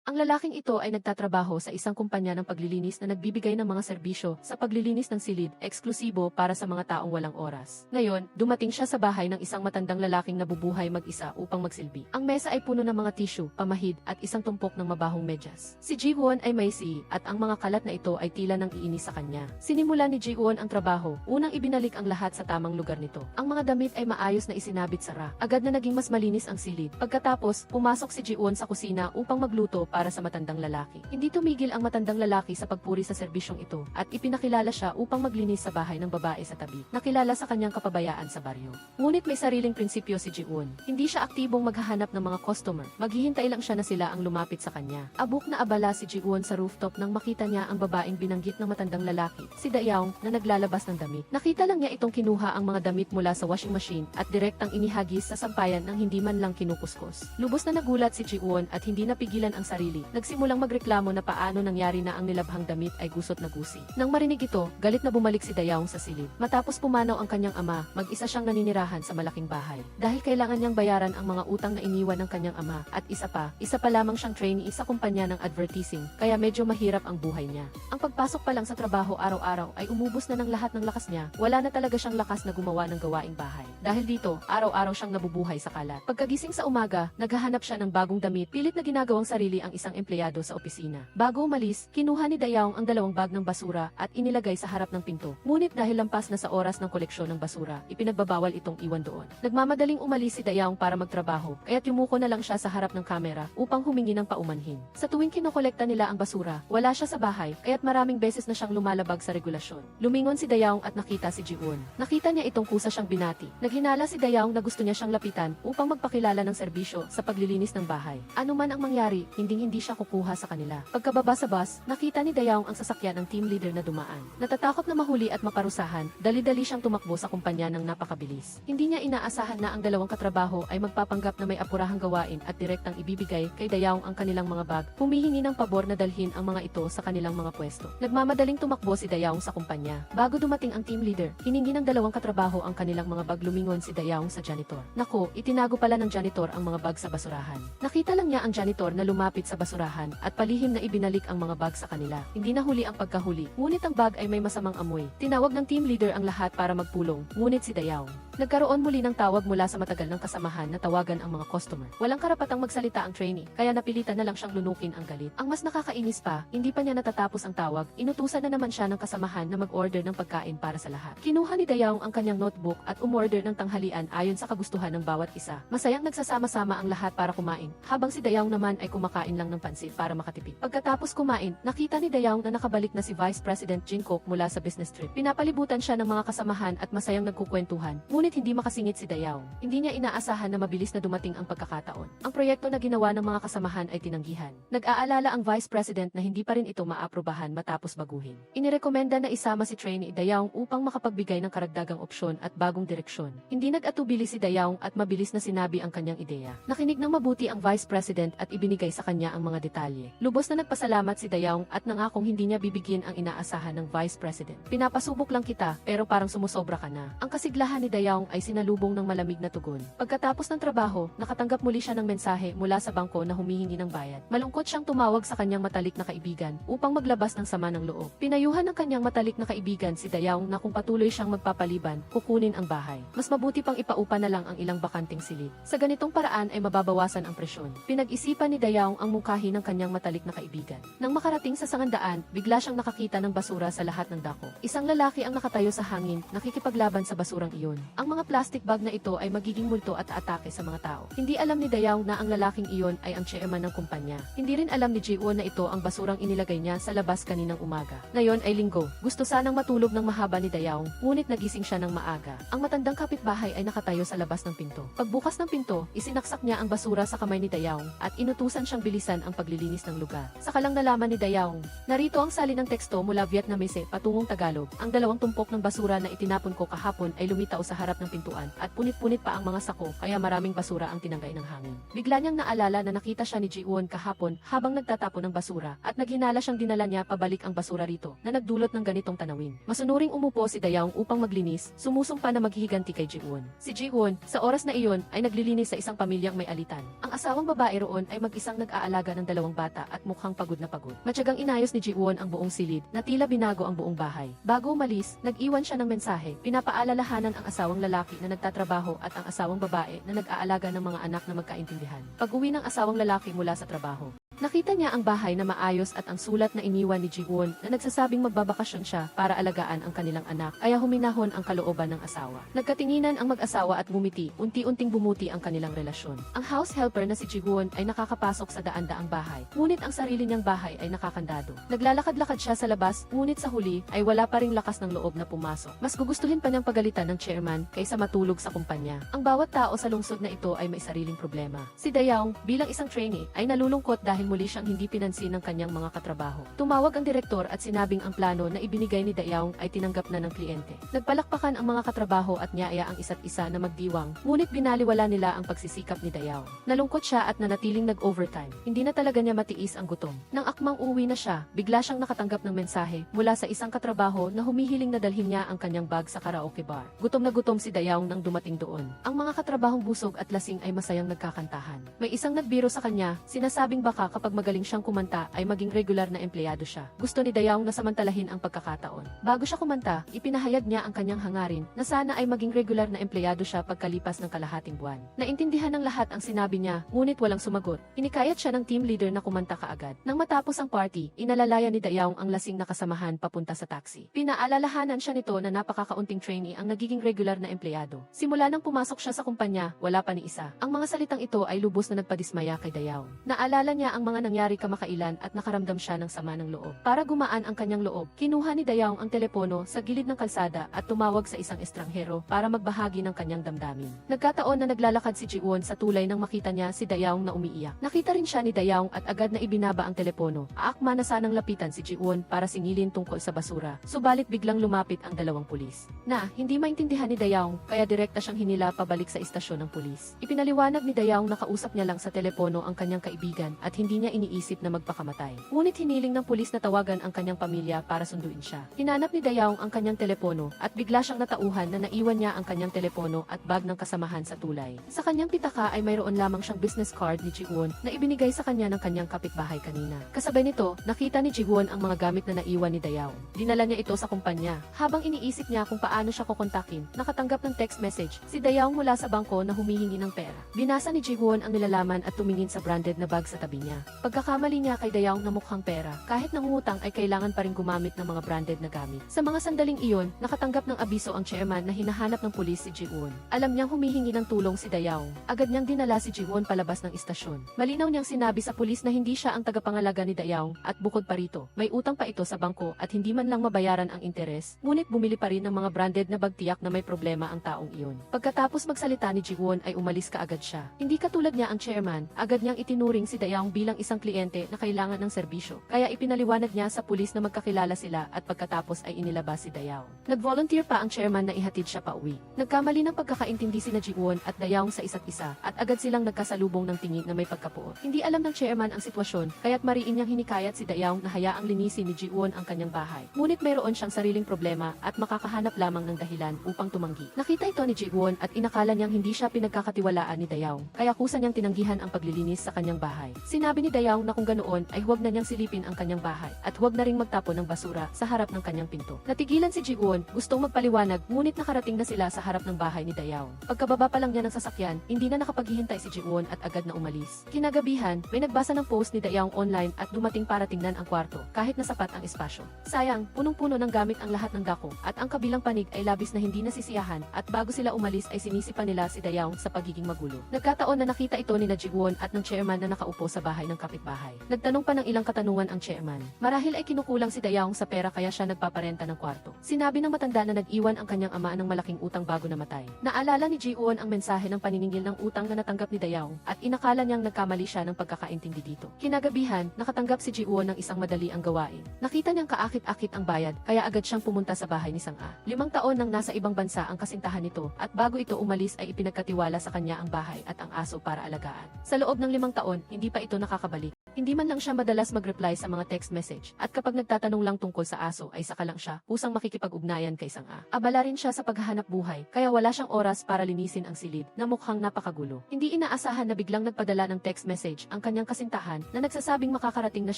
Ang lalaking ito ay nagtatrabaho sa isang kumpanya ng paglilinis na nagbibigay ng mga serbisyo sa paglilinis ng silid, eksklusibo para sa mga taong walang oras. Ngayon, dumating siya sa bahay ng isang matandang lalaking nabubuhay mag-isa upang magsilbi. Ang mesa ay puno ng mga tissue, pamahid, at isang tumpok ng mabahong medyas. Si Ji-won ay may si, at ang mga kalat na ito ay tila nang iinis sa kanya. Sinimula ni Ji-won ang trabaho, unang ibinalik ang lahat sa tamang lugar nito. Ang mga damit ay maayos na isinabit sa rack. Agad na naging mas malinis ang silid. Pagkatapos, pumasok si Ji-won sa kusina upang magluto para sa matandang lalaki. Hindi tumigil ang matandang lalaki sa pagpuri sa serbisyong ito at ipinakilala siya upang maglinis sa bahay ng babae sa tabi. Nakilala sa kanyang kapabayaan sa baryo. Ngunit may sariling prinsipyo si Ji-won. Hindi siya aktibong maghahanap ng mga customer. Maghihintay lang siya na sila ang lumapit sa kanya. Abuk na abala si Ji-won sa rooftop nang makita niya ang babaeng binanggit ng matandang lalaki, si Dayaong, na naglalabas ng damit. Nakita lang niya itong kinuha ang mga damit mula sa washing machine at direktang inihagis sa sampayan nang hindi man lang kinukuskus. Lubos na nagulat si Ji-won at hindi napigilan ang sarili. Nagsimulang magreklamo na paano nangyari na ang nilabhang damit ay gusot na gusi. Nang marinig ito, galit na bumalik si Dayaong sa silid. Matapos pumanaw ang kanyang ama, mag-isa siyang naninirahan sa malaking bahay. Dahil kailangan niyang bayaran ang mga utang na iniwan ng kanyang ama, at isa pa lamang siyang trainee sa kumpanya ng advertising, kaya medyo mahirap ang buhay niya. Ang pagpasok pa lang sa trabaho araw-araw ay umubos na ng lahat ng lakas niya, wala na talaga siyang lakas na gumawa ng gawaing bahay. Dahil dito, araw-araw siyang nabubuhay sa kalat. Pagkagising sa umaga, naghahanap siya ng bagong damit, pilit na ginagawang sarili ang isang empleyado sa opisina. Bago umalis, kinuha ni Dayaong ang 2 bag ng basura at inilagay sa harap ng pinto. Ngunit dahil lampas na sa oras ng koleksyon ng basura, ipinagbabawal itong iwan doon. Nagmamadaling umalis si Dayaong para magtrabaho, kaya't yumuko na lang siya sa harap ng kamera upang humingi ng paumanhin. Sa tuwing kinokolekta nila ang basura, wala siya sa bahay, kaya't maraming beses na siyang lumalabag sa regulasyon. Lumingon si Dayaong at nakita si Ji-won. Nakita niya itong kusa siyang binati. Naghinala si Dayaong na gusto niya siyang lapitan upang magpakilala ng serbisyo sa paglilinis ng bahay. Ano man ang mangyari, hindi siya kukuha sa kanila. Pagkababa sa bus, nakita ni Dayaong ang sasakyan ng team leader na dumaan. Natatakot na mahuli at maparusahan, dali-dali siyang tumakbo sa kumpanya ng napakabilis. Hindi niya inaasahan na ang 2 katrabaho ay magpapanggap na may apurahang gawain at direktang ibibigay kay Dayaong ang kanilang mga bag, humihingi ng pabor na dalhin ang mga ito sa kanilang mga pwesto. Nagmamadaling tumakbo si Dayaong sa kumpanya. Bago dumating ang team leader, hiningi ng 2 katrabaho ang kanilang mga bag. Lumingon si Dayaong sa janitor. Nako, itinago pala ng janitor ang mga bag sa basurahan. Nakita lang niya ang janitor na lumapit sa basurahan at palihim na ibinalik ang mga bag sa kanila. Hindi nahuli ang pagkahuli, ngunit ang bag ay may masamang amoy. Tinawag ng team leader ang lahat para magpulong, ngunit si Dayaong. Nagkaroon muli ng tawag mula sa matagal ng kasamahan na tawagan ang mga customer. Walang karapatang magsalita ang trainee, kaya napilitan na lang siyang lunukin ang galit. Ang mas nakakainis pa, hindi pa niya natatapos ang tawag, inutusan na naman siya ng kasamahan na mag-order ng pagkain para sa lahat. Kinuha ni Dayaong ang kanyang notebook at umorder ng tanghalian ayon sa kagustuhan ng bawat isa. Masayang nagsasama-sama ang lahat para kumain, habang si Dayaong naman ay kumakain lang ng pansit para makatipid. Pagkatapos kumain, nakita ni Dayaong na nakabalik na si Vice President Jin Kook mula sa business trip. Pinapalibutan siya ng mga kasamahan at masayang nagkukwentuhan, ngunit hindi makasingit si Dayaong. Hindi niya inaasahan na mabilis na dumating ang pagkakataon. Ang proyekto na ginawa ng mga kasamahan ay tinanggihan. Nag-aalala ang Vice President na hindi pa rin ito maaprubahan matapos baguhin. Inirekomenda na isama si trainee Dayaong upang makapagbigay ng karagdagang opsyon at bagong direksyon. Hindi nag-atubili si Dayaong at mabilis na sinabi ang kanyang ideya. Nakinig ng mabuti ang Vice President at ibinigay sa kanya ang mga detalye. Lubos na nagpasalamat si Dayaong at nangakong hindi niya bibigyan ang inaasahan ng Vice President. Pinapasubok lang kita, pero parang sumusobra ka na. Ang kasiglahan ni Dayaong ay sinalubong ng malamig na tugon. Pagkatapos ng trabaho, nakatanggap muli siya ng mensahe mula sa bangko na humihingi ng bayad. Malungkot siyang tumawag sa kanyang matalik na kaibigan upang maglabas ng sama ng loob. Pinayuhan ng kanyang matalik na kaibigan si Dayaong na kung patuloy siyang magpapaliban, kukunin ang bahay. Mas mabuti pang ipaupa na lang ang ilang bakanting silid. Sa ganitong paraan ay mababawasan ang presyon. Pinag-isipan ni Dayaong ang mungkahi ng kanyang matalik na kaibigan. Nang makarating sa sangandaan, bigla siyang nakakita ng basura sa lahat ng dako. Isang lalaki ang nakatayo sa hangin, nakikipaglaban sa basurang iyon. Ang mga plastic bag na ito ay magiging multo at atake sa mga tao. Hindi alam ni Dayaong na ang lalaking iyon ay ang chairman ng kumpanya. Hindi rin alam ni Ji-won na ito ang basurang inilagay niya sa labas kaninang umaga. Ngayon ay linggo. Gusto sanang matulog ng mahaba ni Dayaong, ngunit nagising siya ng maaga. Ang matandang kapitbahay ay nakatayo sa labas ng pinto. Pagbukas ng pinto, isinaksak niya ang basura sa kamay ni Dayaong at inutusan siyang bilisan ang paglilinis ng lugar. Saka lang nalaman ni Dayaong, narito ang salin ng teksto mula Vietnamese patungong Tagalog. Ang 2 tumpok ng basura na itinapon ko kahapon ay lumitaw sa harap ng pintuan at punit-punit pa ang mga sako, kaya maraming basura ang tinanggay ng hangin. Bigla niyang naalala na nakita siya ni Ji-won kahapon habang nagtatapon ng basura at naghinala siyang dinala niya pabalik ang basura rito na nagdulot ng ganitong tanawin. Masunuring umupo si Dayaong upang maglinis, sumusumpa na maghihiganti kay Ji-won. Si Ji-won, sa oras na iyon, ay naglilinis sa isang pamilyang may alitan. Ang asawang babae roon ay mag-isang nag-aalaga mag-aalaga ng 2 bata at mukhang pagod na pagod. Matyagang inayos ni Ji-won ang buong silid na tila binago ang buong bahay. Bago umalis, nag-iwan siya ng mensahe. Pinapaalalahanan ang asawang lalaki na nagtatrabaho at ang asawang babae na nag-aalaga ng mga anak na magkaintindihan. Pag-uwi ng asawang lalaki mula sa trabaho, nakita niya ang bahay na maayos at ang sulat na iniwan ni Ji-won na nagsasabing magbabakasyon siya para alagaan ang kanilang anak, kaya huminahon ang kalooban ng asawa. Nagkatinginan ang mag-asawa at bumiti, unti-unting bumuti ang kanilang relasyon. Ang house helper na si Ji-won ay nakakapasok sa daan-daang bahay, ngunit ang sarili niyang bahay ay nakakandado. Naglalakad-lakad siya sa labas, ngunit sa huli ay wala pa ring lakas ng loob na pumasok. Mas gugustuhin pa niyang pagalitan ng chairman kaysa matulog sa kumpanya. Ang bawat tao sa lungsod na ito ay may sariling problema. Si Dayaong, bilang isang trainee, ay nalulungkot dahil muli siyang hindi pinansin ng kanyang mga katrabaho. Tumawag ang direktor at sinabing ang plano na ibinigay ni Dayaong ay tinanggap na ng kliyente. Nagpalakpakan ang mga katrabaho at niyaya ang isa't isa na magdiwang, ngunit binaliwala nila ang pagsisikap ni Dayaong. Nalungkot siya at nanatiling nag-overtime. Hindi na talaga niya matiis ang gutom. Nang akmang uuwi na siya, bigla siyang nakatanggap ng mensahe mula sa isang katrabaho na humihiling na dalhin niya ang kanyang bag sa karaoke bar. Gutom na gutom si Dayaong nang dumating doon. Ang mga katrabahong busog at lasing ay masayang nagkakantahan. May isang nagbiro sa kanya, sinasabing baka kapag magaling siyang kumanta ay maging regular na empleyado siya. Gusto ni Dayaong na samantalahin ang pagkakataon. Bago siya kumanta, ipinahayag niya ang kanyang hangarin na sana ay maging regular na empleyado siya pagkalipas ng kalahating buwan. Naintindihan ng lahat ang sinabi niya, ngunit walang sumagot. Hinikayat siya ng team leader na kumanta kaagad. Nang matapos ang party, inalalaya ni Dayaong ang lasing na kasamahan papunta sa taxi. Pinaalalahanan siya nito na napakakaunting trainee ang nagiging regular na empleyado. Simula nang pumasok siya sa kumpanya, wala pa ni isa. Ang mga salitang ito ay lubos na nagpadismaya kay Dayaong. Naalala niya ang mga nangyari kamakailan at nakaramdam siya ng sama ng loob. Para gumaan ang kanyang loob, kinuha ni Dayaong ang telepono sa gilid ng kalsada at tumawag sa isang estranghero para magbahagi ng kanyang damdamin. Nagkataon na naglalakad si Ji-won sa tulay nang makita niya si Dayaong na umiiyak. Nakita rin siya ni Dayaong at agad na ibinaba ang telepono. Aakma na sanang lapitan si Ji-won para singilin tungkol sa basura, subalit biglang lumapit ang 2 pulis. Hindi maintindihan ni Dayaong, kaya direkta siyang hinila pabalik sa istasyon ng pulis. Ipinaliwanag ni Dayaong na kausap niya lang sa telepono ang kanyang kaibigan at hindi niya iniisip na magpakamatay. Ngunit hiniling ng pulis na tawagan ang kanyang pamilya para sunduin siya. Hinanap ni Dayaong ang kanyang telepono at bigla siyang natauhan na naiwan niya ang kanyang telepono at bag ng kasamahan sa tulay. Sa kanyang pitaka ay mayroon lamang siyang business card ni Ji-won na ibinigay sa kanya ng kanyang kapitbahay kanina. Kasabay nito, nakita ni Ji-won ang mga gamit na naiwan ni Dayaong. Dinala niya ito sa kumpanya. Habang iniisip niya kung paano siya kukontakin, nakatanggap ng text message si Dayaong mula sa bangko na humihingi ng pera. Binasa ni Ji-won ang nilalaman at tumingin sa branded na bag sa tabi niya. Pagkakamali niya kay Dayaong na mukhang pera, kahit nangungutang ay kailangan pa rin gumamit ng mga branded na gamit. Sa mga sandaling iyon, nakatanggap ng abiso ang chairman na hinahanap ng pulis si Ji-won. Alam niyang humihingi ng tulong si Dayaong. Agad niyang dinala si Ji-won palabas ng istasyon. Malinaw niyang sinabi sa pulis na hindi siya ang tagapangalaga ni Dayaong at bukod pa rito, may utang pa ito sa bangko at hindi man lang mabayaran ang interes, ngunit bumili pa rin ng mga branded na bag, tiyak na may problema ang taong iyon. Pagkatapos magsalita ni Ji-won ay umalis kaagad siya. Hindi katulad niya ang chairman, agad niyang itinuring si Dayaong bilang isang kliyente na kailangan ng serbisyo. Kaya ipinaliwanag niya sa pulis na magkakilala sila at pagkatapos ay inilabas si Dayaong. Nag-volunteer pa ang chairman na ihatid siya pauwi. Nagkamali ng pagkakaintindi sina Ji-won at Dayaong sa isa't isa at agad silang nagkasalubong ng tingin na may pagkapuot. Hindi alam ng chairman ang sitwasyon, kaya't mariin niyang hinikayat si Dayaong na hayaang linisin ni Ji-won ang kanyang bahay. Ngunit mayroon siyang sariling problema at makakahanap lamang ng dahilan upang tumanggi. Nakita ito ni Ji-won at inakala niyang hindi siya pinagkakatiwalaan ni Dayaong, kaya kusa niyang tinanggihan ang paglilinis sa kanyang bahay. Sinabi ni Dayaong na kung ganoon ay huwag na niyang silipin ang kanyang bahay at huwag na ring magtapon ng basura sa harap ng kanyang pinto. Natigilan si Ji-won, gustong magpaliwanag, ngunit nakarating na sila sa harap ng bahay ni Dayaong. Pagkababa pa lang niya ng sasakyan, hindi na nakapaghihintay si Ji-won at agad na umalis. Kinagabihan, may nagbasa ng post ni Dayaong online at dumating para tingnan ang kwarto, kahit na sapat ang espasyo. Sayang, punong-puno ng gamit ang lahat ng dako, at ang kabilang panig ay labis na hindi nasisiyahan, at bago sila umalis ay sinisipan nila si Dayaong sa pagiging magulo. Nagkataon na nakita ito ni Ji-won at ng chairman na nakaupo sa bahay ng kapitbahay. Nagtanong pa ng ilang katanungan ang chairman. Marahil ay kinukulang si Dayaong sa pera kaya siya nagpaparenta ng kwarto. Sinabi ng matanda na nag-iwan ang kanyang ama ng malaking utang bago namatay. Naalala ni Ji-won ang mensahe ng paniningil ng utang na natanggap ni Dayaong at inakala niyang nagkamali siya ng pagkakaintindi dito. Kinagabihan, nakatanggap si Ji-won ng isang madali ang gawain. Nakita niyang kaakit-akit ang bayad kaya agad siyang pumunta sa bahay ni Sang-a. 5 taon nang nasa ibang bansa ang kasintahan nito at bago ito umalis ay ipinagkatiwala sa kanya ang bahay at ang aso para alagaan. Sa loob ng 5 taon, hindi pa ito nakakabalik. Hindi man lang siya madalas mag-reply sa mga text message, at kapag nagtatanong lang tungkol sa aso ay saka lang siya pusang makikipag-ugnayan kay Sang-a. Abala rin siya sa paghahanap buhay, kaya wala siyang oras para linisin ang silid na mukhang napakagulo. Hindi inaasahan na biglang nagpadala ng text message ang kanyang kasintahan na nagsasabing makakarating na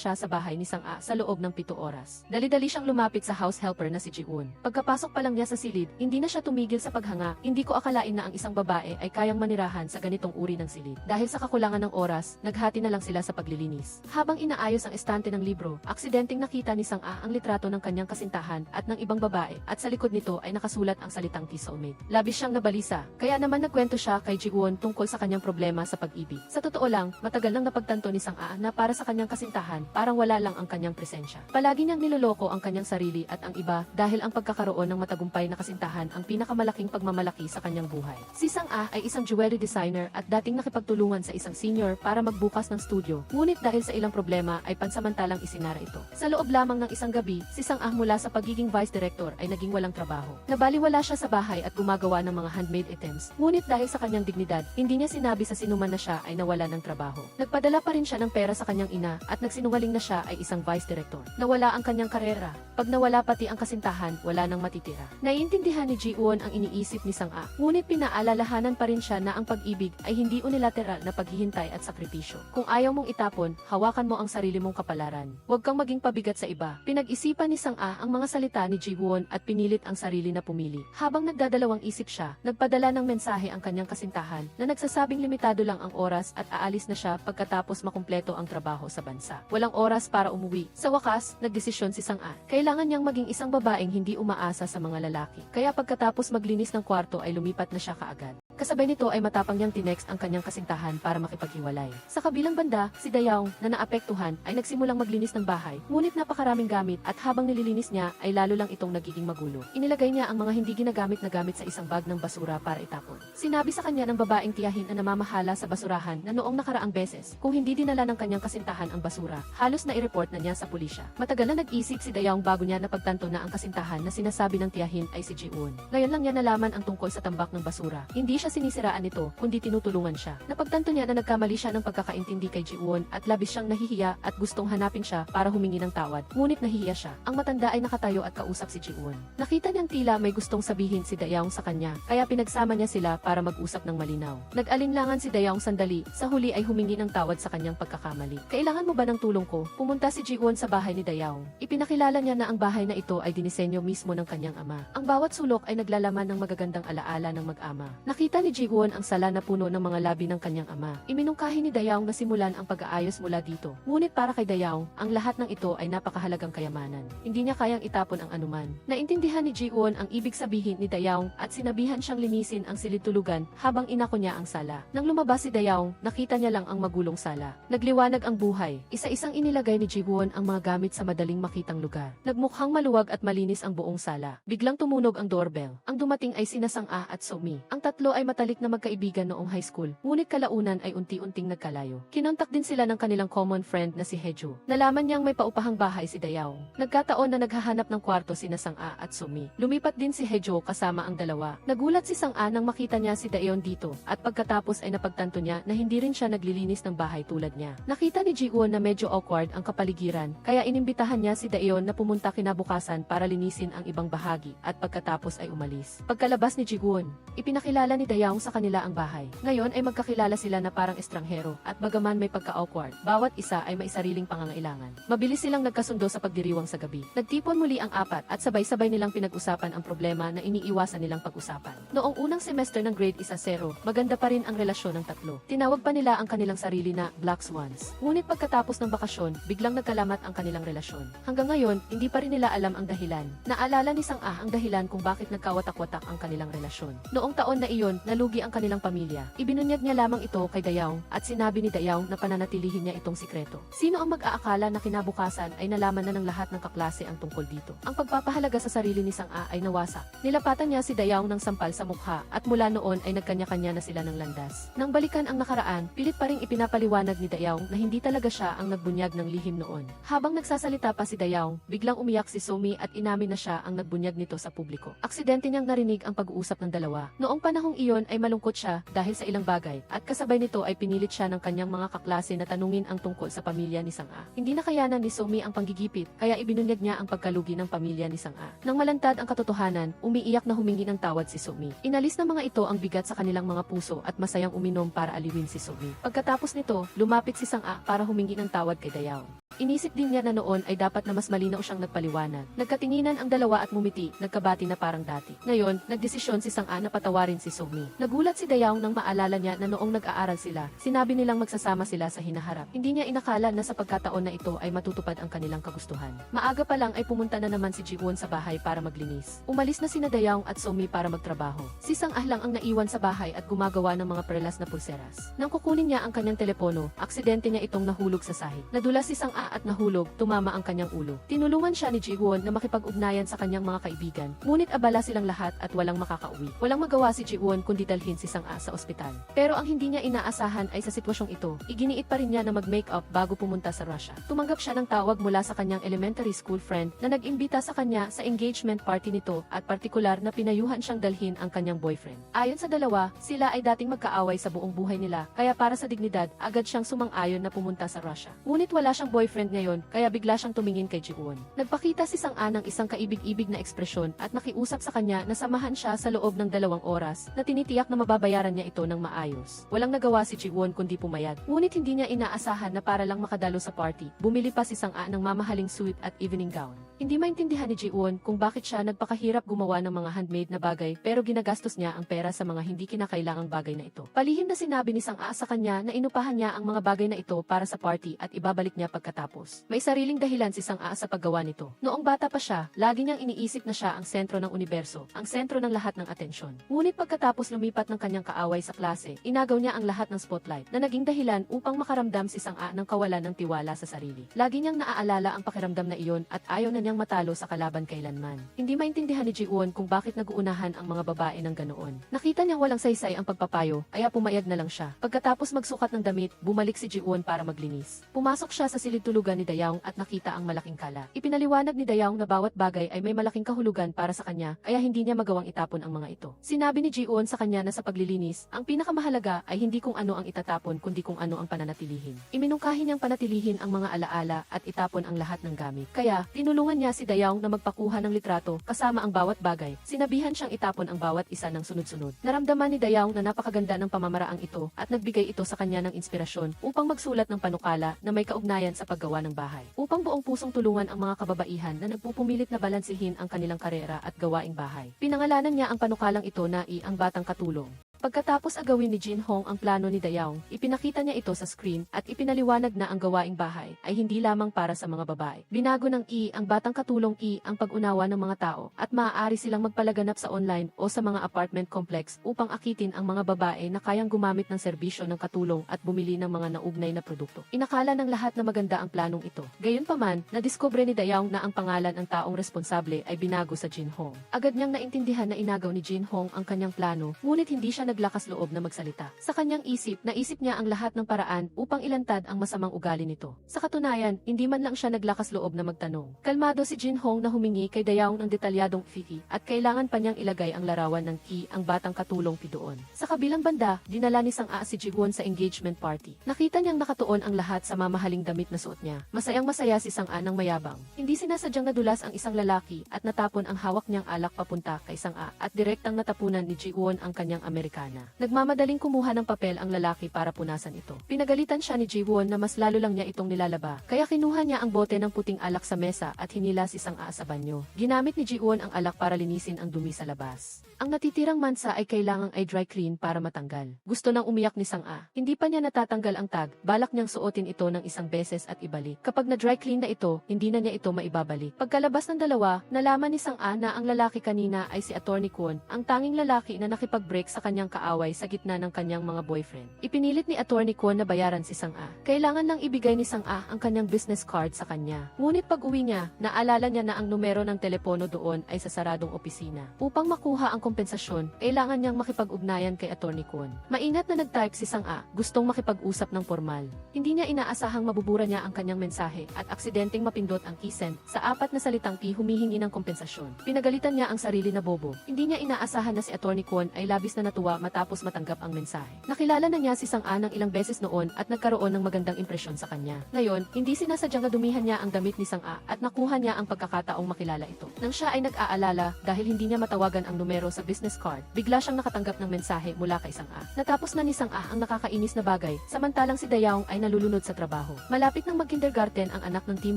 siya sa bahay ni Sang-a sa loob ng 7 oras. Dali-dali siyang lumapit sa house helper na si Ji-won. Pagkapasok pa lang niya sa silid, hindi na siya tumigil sa paghanga. Hindi ko akalain na ang isang babae ay kayang manirahan sa ganitong uri ng silid. Dahil sa kakulangan ng oras, naghati na lang sila sa paglilinis. Habang inaayos ang estante ng libro, aksidenteng nakita ni Sang-a ang litrato ng kanyang kasintahan at ng ibang babae, at sa likod nito ay nakasulat ang salitang soulmate. Labis siyang nabalisa, kaya naman nagkwento siya kay Ji-won tungkol sa kanyang problema sa pag-ibig. Sa totoo lang, matagal nang napagtanto ni Sang-a na para sa kanyang kasintahan, parang wala lang ang kanyang presensya. Palagi niyang niloloko ang kanyang sarili at ang iba dahil ang pagkakaroon ng matagumpay na kasintahan ang pinakamalaking pagmamalaki sa kanyang buhay. Si Sang-a ay isang jewelry designer at dating nakipagtulungan sa isang senior para magbukas ng studio, ngunit dahil sa ilang problema ay pansamantalang isinara ito. Sa loob lamang ng isang gabi, si Sang-a mula sa pagiging vice director ay naging walang trabaho. Nabaliwala siya sa bahay at gumagawa ng mga handmade items, ngunit dahil sa kanyang dignidad, hindi niya sinabi sa sinuman na siya ay nawala ng trabaho. Nagpadala pa rin siya ng pera sa kanyang ina at nagsinungaling na siya ay isang vice director. Nawala ang kanyang karera. Pag nawala pati ang kasintahan, wala nang matitira. Naiintindihan ni Ji-won ang iniisip ni Sang-a, ngunit pinaalalahanan pa rin siya na ang pag-ibig ay hindi unilateral na paghihintay at sakripisyo. Kung ayaw mong itapon, hawakan mo ang sarili mong kapalaran. Huwag kang maging pabigat sa iba. Pinag-isipan ni Sang-a ang mga salita ni Ji-won at pinilit ang sarili na pumili. Habang nagdadalawang isip siya, nagpadala ng mensahe ang kanyang kasintahan na nagsasabing limitado lang ang oras at aalis na siya pagkatapos makumpleto ang trabaho sa bansa. Walang oras para umuwi. Sa wakas, nagdesisyon si Sang-a. Kailangan niyang maging isang babaeng hindi umaasa sa mga lalaki. Kaya pagkatapos maglinis ng kwarto ay lumipat na siya kaagad. Kasabay nito ay matapang niyang tinext ang kanyang kasintahan para makipaghiwalay. Sa kabilang banda, si Dayaong na naapektuhan ay nagsimulang maglinis ng bahay, ngunit napakaraming gamit at habang nililinis niya ay lalo lang itong nagiging magulo. Inilagay niya ang mga hindi ginagamit na gamit sa isang bag ng basura para itapon. Sinabi sa kanya ng babaeng tiyahin na namamahala sa basurahan na noong nakaraang beses, kung hindi dinala ng kanyang kasintahan ang basura, halos na i-report na niya sa pulisya. Matagal na nag-isip si Dayaong bago niya napagtanto na ang kasintahan na sinasabi ng tiyahin ay si Ji-won. Ngayon lang niya nalaman ang tungkol sa tambak ng basura. Hindi siya sinisiraan nito, kundi tinutulungan siya. Napagtanto niya na nagkamali siya ng pagkakaintindi kay Ji-won at labis siyang nahihiya at gustong hanapin siya para humingi ng tawad. Ngunit nahihiya siya. Ang matanda ay nakatayo at kausap si Ji-won. Nakita niyang tila may gustong sabihin si Dayaong sa kanya, kaya pinagsama niya sila para mag-usap ng malinaw. Nag-alinlangan si Dayaong sandali, sa huli ay humingi ng tawad sa kanyang pagkakamali. Kailangan mo ba ng tulong ko? Pumunta si Ji-won sa bahay ni Dayaong. Ipinakilala niya na ang bahay na ito ay dinisenyo mismo ng kanyang ama. Ang bawat sulok ay naglalaman ng magagandang alaala ng mag-ama. Nakita ni Ji-won ang sala na puno ng mga labi ng kanyang ama. Iminungkahi ni Dayaong na simulan ang pag-aayos mula dito. Ngunit para kay Dayaong, ang lahat ng ito ay napakahalagang kayamanan. Hindi niya kayang itapon ang anuman. Naintindihan ni Ji-won ang ibig sabihin ni Dayaong at sinabihan siyang linisin ang silid-tulugan habang inako niya ang sala. Nang lumabas si Dayaong, nakita niya lang ang magulong sala. Nagliwanag ang buhay. Isa-isang inilagay ni Ji-won ang mga gamit sa madaling makitang lugar. Nagmukhang maluwag at malinis ang buong sala. Biglang tumunog ang doorbell. Ang dumating ay sina Sang-a at So-mi. Ang tatlo ay matalik na magkaibigan noong high school, ngunit kalaunan ay unti-unting nagkalayo. Kinontak din sila ng kanilang common friend na si Heju. Nalaman niyang may paupahang bahay si Dayaong. Nagkataon na naghahanap ng kwarto sina Sang-a at So-mi. Lumipat din si Heju kasama ang dalawa. Nagulat si Sang-a nang makita niya si Dayaong dito, at pagkatapos ay napagtanto niya na hindi rin siya naglilinis ng bahay tulad niya. Nakita ni Ji-won na medyo awkward ang kapaligiran, kaya inimbitahan niya si Dayaong na pumunta kinabukasan para linisin ang ibang bahagi, at pagkatapos ay umalis. Pagkalabas ni Ji-won, ipinakilala ni Dayaong sa kanila ang bahay. Ngayon ay magkakilala sila na parang estranghero, at bagaman may pagka-awkward, bawat isa ay may sariling pangangailangan. Mabilis silang nagkasundo sa pagdiriwang sa gabi. Nagtipon muli ang apat at sabay-sabay nilang pinag-usapan ang problema na iniiwasan nilang pag-usapan. Noong unang semester ng grade 1-0, maganda pa rin ang relasyon ng tatlo. Tinawag pa nila ang kanilang sarili na Black Swans. Ngunit pagkatapos ng bakasyon, biglang nagkalamat ang kanilang relasyon. Hanggang ngayon, hindi pa rin nila alam ang dahilan. Naalala ni Sang-a ang dahilan kung bakit nagkawatak-watak ang kanilang relasyon. Noong taon na iyon, nalugi ang kanilang pamilya. Ibinunyag niya lamang ito kay Dayaong at sinabi ni Dayaong na pananatilihin niya itong sikreto. Sino ang mag-aakala na kinabukasan ay nalaman na ng lahat ng kaklase ang tungkol dito? Ang pagpapahalaga sa sarili ni Sang-a ay nawasak. Nilapatan niya si Dayaong ng sampal sa mukha at mula noon ay nagkanya-kanya na sila ng landas. Nang balikan ang nakaraan, pilit pa ring ipinapaliwanag ni Dayaong na hindi talaga siya ang nagbunyag ng lihim noon. Habang nagsasalita pa si Dayaong, biglang umiyak si So-mi at inamin na siya ang nagbunyag nito sa publiko. Aksidente niyang narinig ang pag-uusap ng dalawa. Noong panahong iyon iyon ay malungkot siya dahil sa ilang bagay at kasabay nito ay pinilit siya ng kanyang mga kaklase na tanungin ang tungkol sa pamilya ni Sang-a. Hindi nakayanan ni Somi ang panggigipit kaya ibinunyag niya ang pagkalugi ng pamilya ni Sang-a. Nang malantad ang katotohanan, umiiyak na humingi ng tawad si Somi. Inalis ng mga ito ang bigat sa kanilang mga puso at masayang uminom para aliwin si Somi. Pagkatapos nito, lumapit si Sang-a para humingi ng tawad kay Dayaw. Inisip din niya na noon ay dapat na mas malinaw siyang nagpaliwanag. Nagkatinginan ang dalawa at mumiti, nagkabati na parang dati. Ngayon, nagdesisyon si Sang-a na patawarin si Somi. Nagulat si Dayaw nang maalala niya na noong nag-aaral sila, sinabi nilang magsasama sila sa hinaharap. Hindi niya inakala na sa pagkataon na ito ay matutupad ang kanilang kagustuhan. Maaga pa lang ay pumunta na naman si Ji-won sa bahay para maglinis. Umalis na sina Dayaw at Somi para magtrabaho. Si Sang-a lang ang naiwan sa bahay at gumagawa ng mga perlas na pulseras. Nang kukunin niya ang kanyang telepono, aksidente niya itong nahulog sa sahig. Nadulas si Sang-a at nahulog, tumama ang kanyang ulo. Tinulungan siya ni Ji-won na makipag-ugnayan sa kanyang mga kaibigan. Ngunit abala silang lahat at walang makakauwi. Walang magawa si Ji-won kundi dalhin si Sang-a sa ospital. Pero ang hindi niya inaasahan ay sa sitwasyong ito, iginiit pa rin niya na mag-makeup bago pumunta sa Russia. Tumanggap siya ng tawag mula sa kanyang elementary school friend na nag-imbita sa kanya sa engagement party nito at partikular na pinayuhan siyang dalhin ang kanyang boyfriend. Ayon sa dalawa, sila ay dating magkaaway sa buong buhay nila, kaya para sa dignidad, agad siyang sumang-ayon na pumunta sa Russia. Ngunit wala siyang boyfriend ngayon, kaya bigla siyang tumingin kay Ji-won. Nagpakita si Sang-a ng isang kaibig-ibig na ekspresyon at nakiusap sa kanya na samahan siya sa loob ng 2 oras na tinitiyak na mababayaran niya ito ng maayos. Walang nagawa si Ji-won kundi pumayag. Ngunit hindi niya inaasahan na para lang makadalo sa party, bumili pa si Sang-a ng mamahaling suit at evening gown. Hindi maintindihan ni Ji-won kung bakit siya nagpakahirap gumawa ng mga handmade na bagay pero ginagastos niya ang pera sa mga hindi kinakailangang bagay na ito. Palihim na sinabi ni Sang-a sa kanya na inupahan niya ang mga bagay na ito para sa party at ibabalik niya pagkatapos. May sariling dahilan si Sang-a sa paggawa nito. Noong bata pa siya, lagi niyang iniisip na siya ang sentro ng universo, ang sentro ng lahat ng atensyon. Ngunit pagkatapos lumipat ng kanyang kaaway sa klase, inagaw niya ang lahat ng spotlight na naging dahilan upang makaramdam si Sang-a ng kawalan ng tiwala sa sarili. Lagi niyang naaalala ang pakiramdam na iyon at ayaw na niyang matalo sa kalaban kailanman. Hindi maintindihan ni Ji-won kung bakit naguunahan ang mga babae ng ganoon. Nakita niyang walang saysay ang pagpapayo, kaya pumayag na lang siya. Pagkatapos magsukat ng damit, bumalik si Ji-won para maglinis. Pumasok siya sa silid tulugan ni Dayaw at nakita ang malaking kalat. Ipinaliwanag ni Dayaw na bawat bagay ay may malaking kahulugan para sa kanya, kaya hindi niya magawang itapon ang mga ito. Sinabi ni Ji-won sa kanya na sa paglilinis, ang pinakamahalaga ay hindi kung ano ang itatapon kundi kung ano ang pananatilihin. Iminungkahi niyang panatilihin ang mga alaala at itapon ang lahat ng gamit. Kaya, tinulungan niya si Dayaw na magpakuha ng litrato kasama ang bawat bagay. Sinabihan siyang itapon ang bawat isa ng sunod-sunod. Naramdaman ni Dayaw na napakaganda ng pamamaraang ito at nagbigay ito sa kanya ng inspirasyon upang magsulat ng panukala na may kaugnayan sa paggawa ng bahay. Upang buong pusong tulungan ang mga kababaihan na nagpupumilit na balansihin ang kanilang karera at gawaing bahay. Pinangalanan niya ang panukalang ito na Ang Batang Katulong. Pagkatapos agawin ni Jin Hong ang plano ni Dayaw, ipinakita niya ito sa screen at ipinaliwanag na ang gawaing bahay ay hindi lamang para sa mga babae. Binago ng ang batang katulong ang pag-unawa ng mga tao at maaari silang magpalaganap sa online o sa mga apartment complex upang akitin ang mga babae na kayang gumamit ng serbisyo ng katulong at bumili ng mga naugnay na produkto. Inakala ng lahat na maganda ang planong ito. Gayunpaman, nadiskubre ni Dayaw na ang pangalan ng taong responsable ay binago sa Jin Hong. Agad niyang naintindihan na inagaw ni Jin Hong ang kanyang plano, ngunit hindi siya naglakas loob na magsalita. Sa kanyang naisip niya ang lahat ng paraan upang ilantad ang masamang ugali nito. Sa katunayan, hindi man lang siya naglakas loob na magtanong. Kalmado si Jin Hong na humingi kay Dayaw ng detalyadong fee at kailangan pa niyang ilagay ang larawan ng ang batang katulong doon. Sa kabilang banda, dinala ni Sang-a si Ji-won sa engagement party. Nakita niyang nakatuon ang lahat sa mamahaling damit na suot niya. Masayang-masaya si Sang-a ng mayabang. Hindi sinasadyang nadulas ang isang lalaki at natapon ang hawak niyang alak papunta kay Sang-a at direktang natapunan ni Ji-won ang kanyang Amerikana. Nagmamadaling kumuha ng papel ang lalaki para punasan ito. Pinagalitan siya ni Ji-won na mas lalo lang niya itong nilalaba, kaya kinuha niya ang bote ng puting alak sa mesa at hinila si Sang-a sa banyo. Ginamit ni Ji-won ang alak para linisin ang dumi sa labas. Ang natitirang mansa ay kailangang i-dry clean para matanggal. Gusto nang umiyak ni Sang-a. Hindi pa niya natatanggal ang tag, balak niyang suotin ito ng isang beses at ibalik. Kapag na-dry clean na ito, hindi na niya ito maibabalik. Pagkalabas ng dalawa, nalaman ni Sang-a na ang lalaki kanina ay si Attorney Kwon, ang tanging lalaki na nakipag-break sa kanyang kaaway sa gitna ng kanyang mga boyfriend. Ipinilit ni Attorney Kwon na bayaran si Sang-a. Kailangan lang ibigay ni Sang-a ang kanyang business card sa kanya. Ngunit pag-uwi niya, naalala niya na ang numero ng telepono doon ay sa saradong opisina. Upang makuha ang kompensasyon, kailangan niyang makipag-ugnayan kay Attorney Kwon. Maingat na nag-type si Sang-a, gustong makipag-usap ng formal. Hindi niya inaasahang mabubura niya ang kanyang mensahe at aksidenteng mapindot ang key-send sa 4 na salitang humihingi ng kompensasyon. Pinagalitan niya ang sarili na bobo. Hindi niya inaasahan na si Attorney Kwon ay labis na natuwa matapos matanggap ang mensahe. Nakilala na niya si Sang-a ng ilang beses noon at nagkaroon ng magandang impresyon sa kanya. Ngayon, hindi sinasadyang na dumihan niya ang damit ni Sang-a at nakuha niya ang pagkakataong makilala ito. Nang siya ay nag-aalala dahil hindi niya matawagan ang numero sa business card, bigla siyang nakatanggap ng mensahe mula kay Sang-a. Natapos na ni Sang-a ang nakakainis na bagay, samantalang si Dayaong ay nalulunod sa trabaho. Malapit nang mag-kindergarten ang anak ng team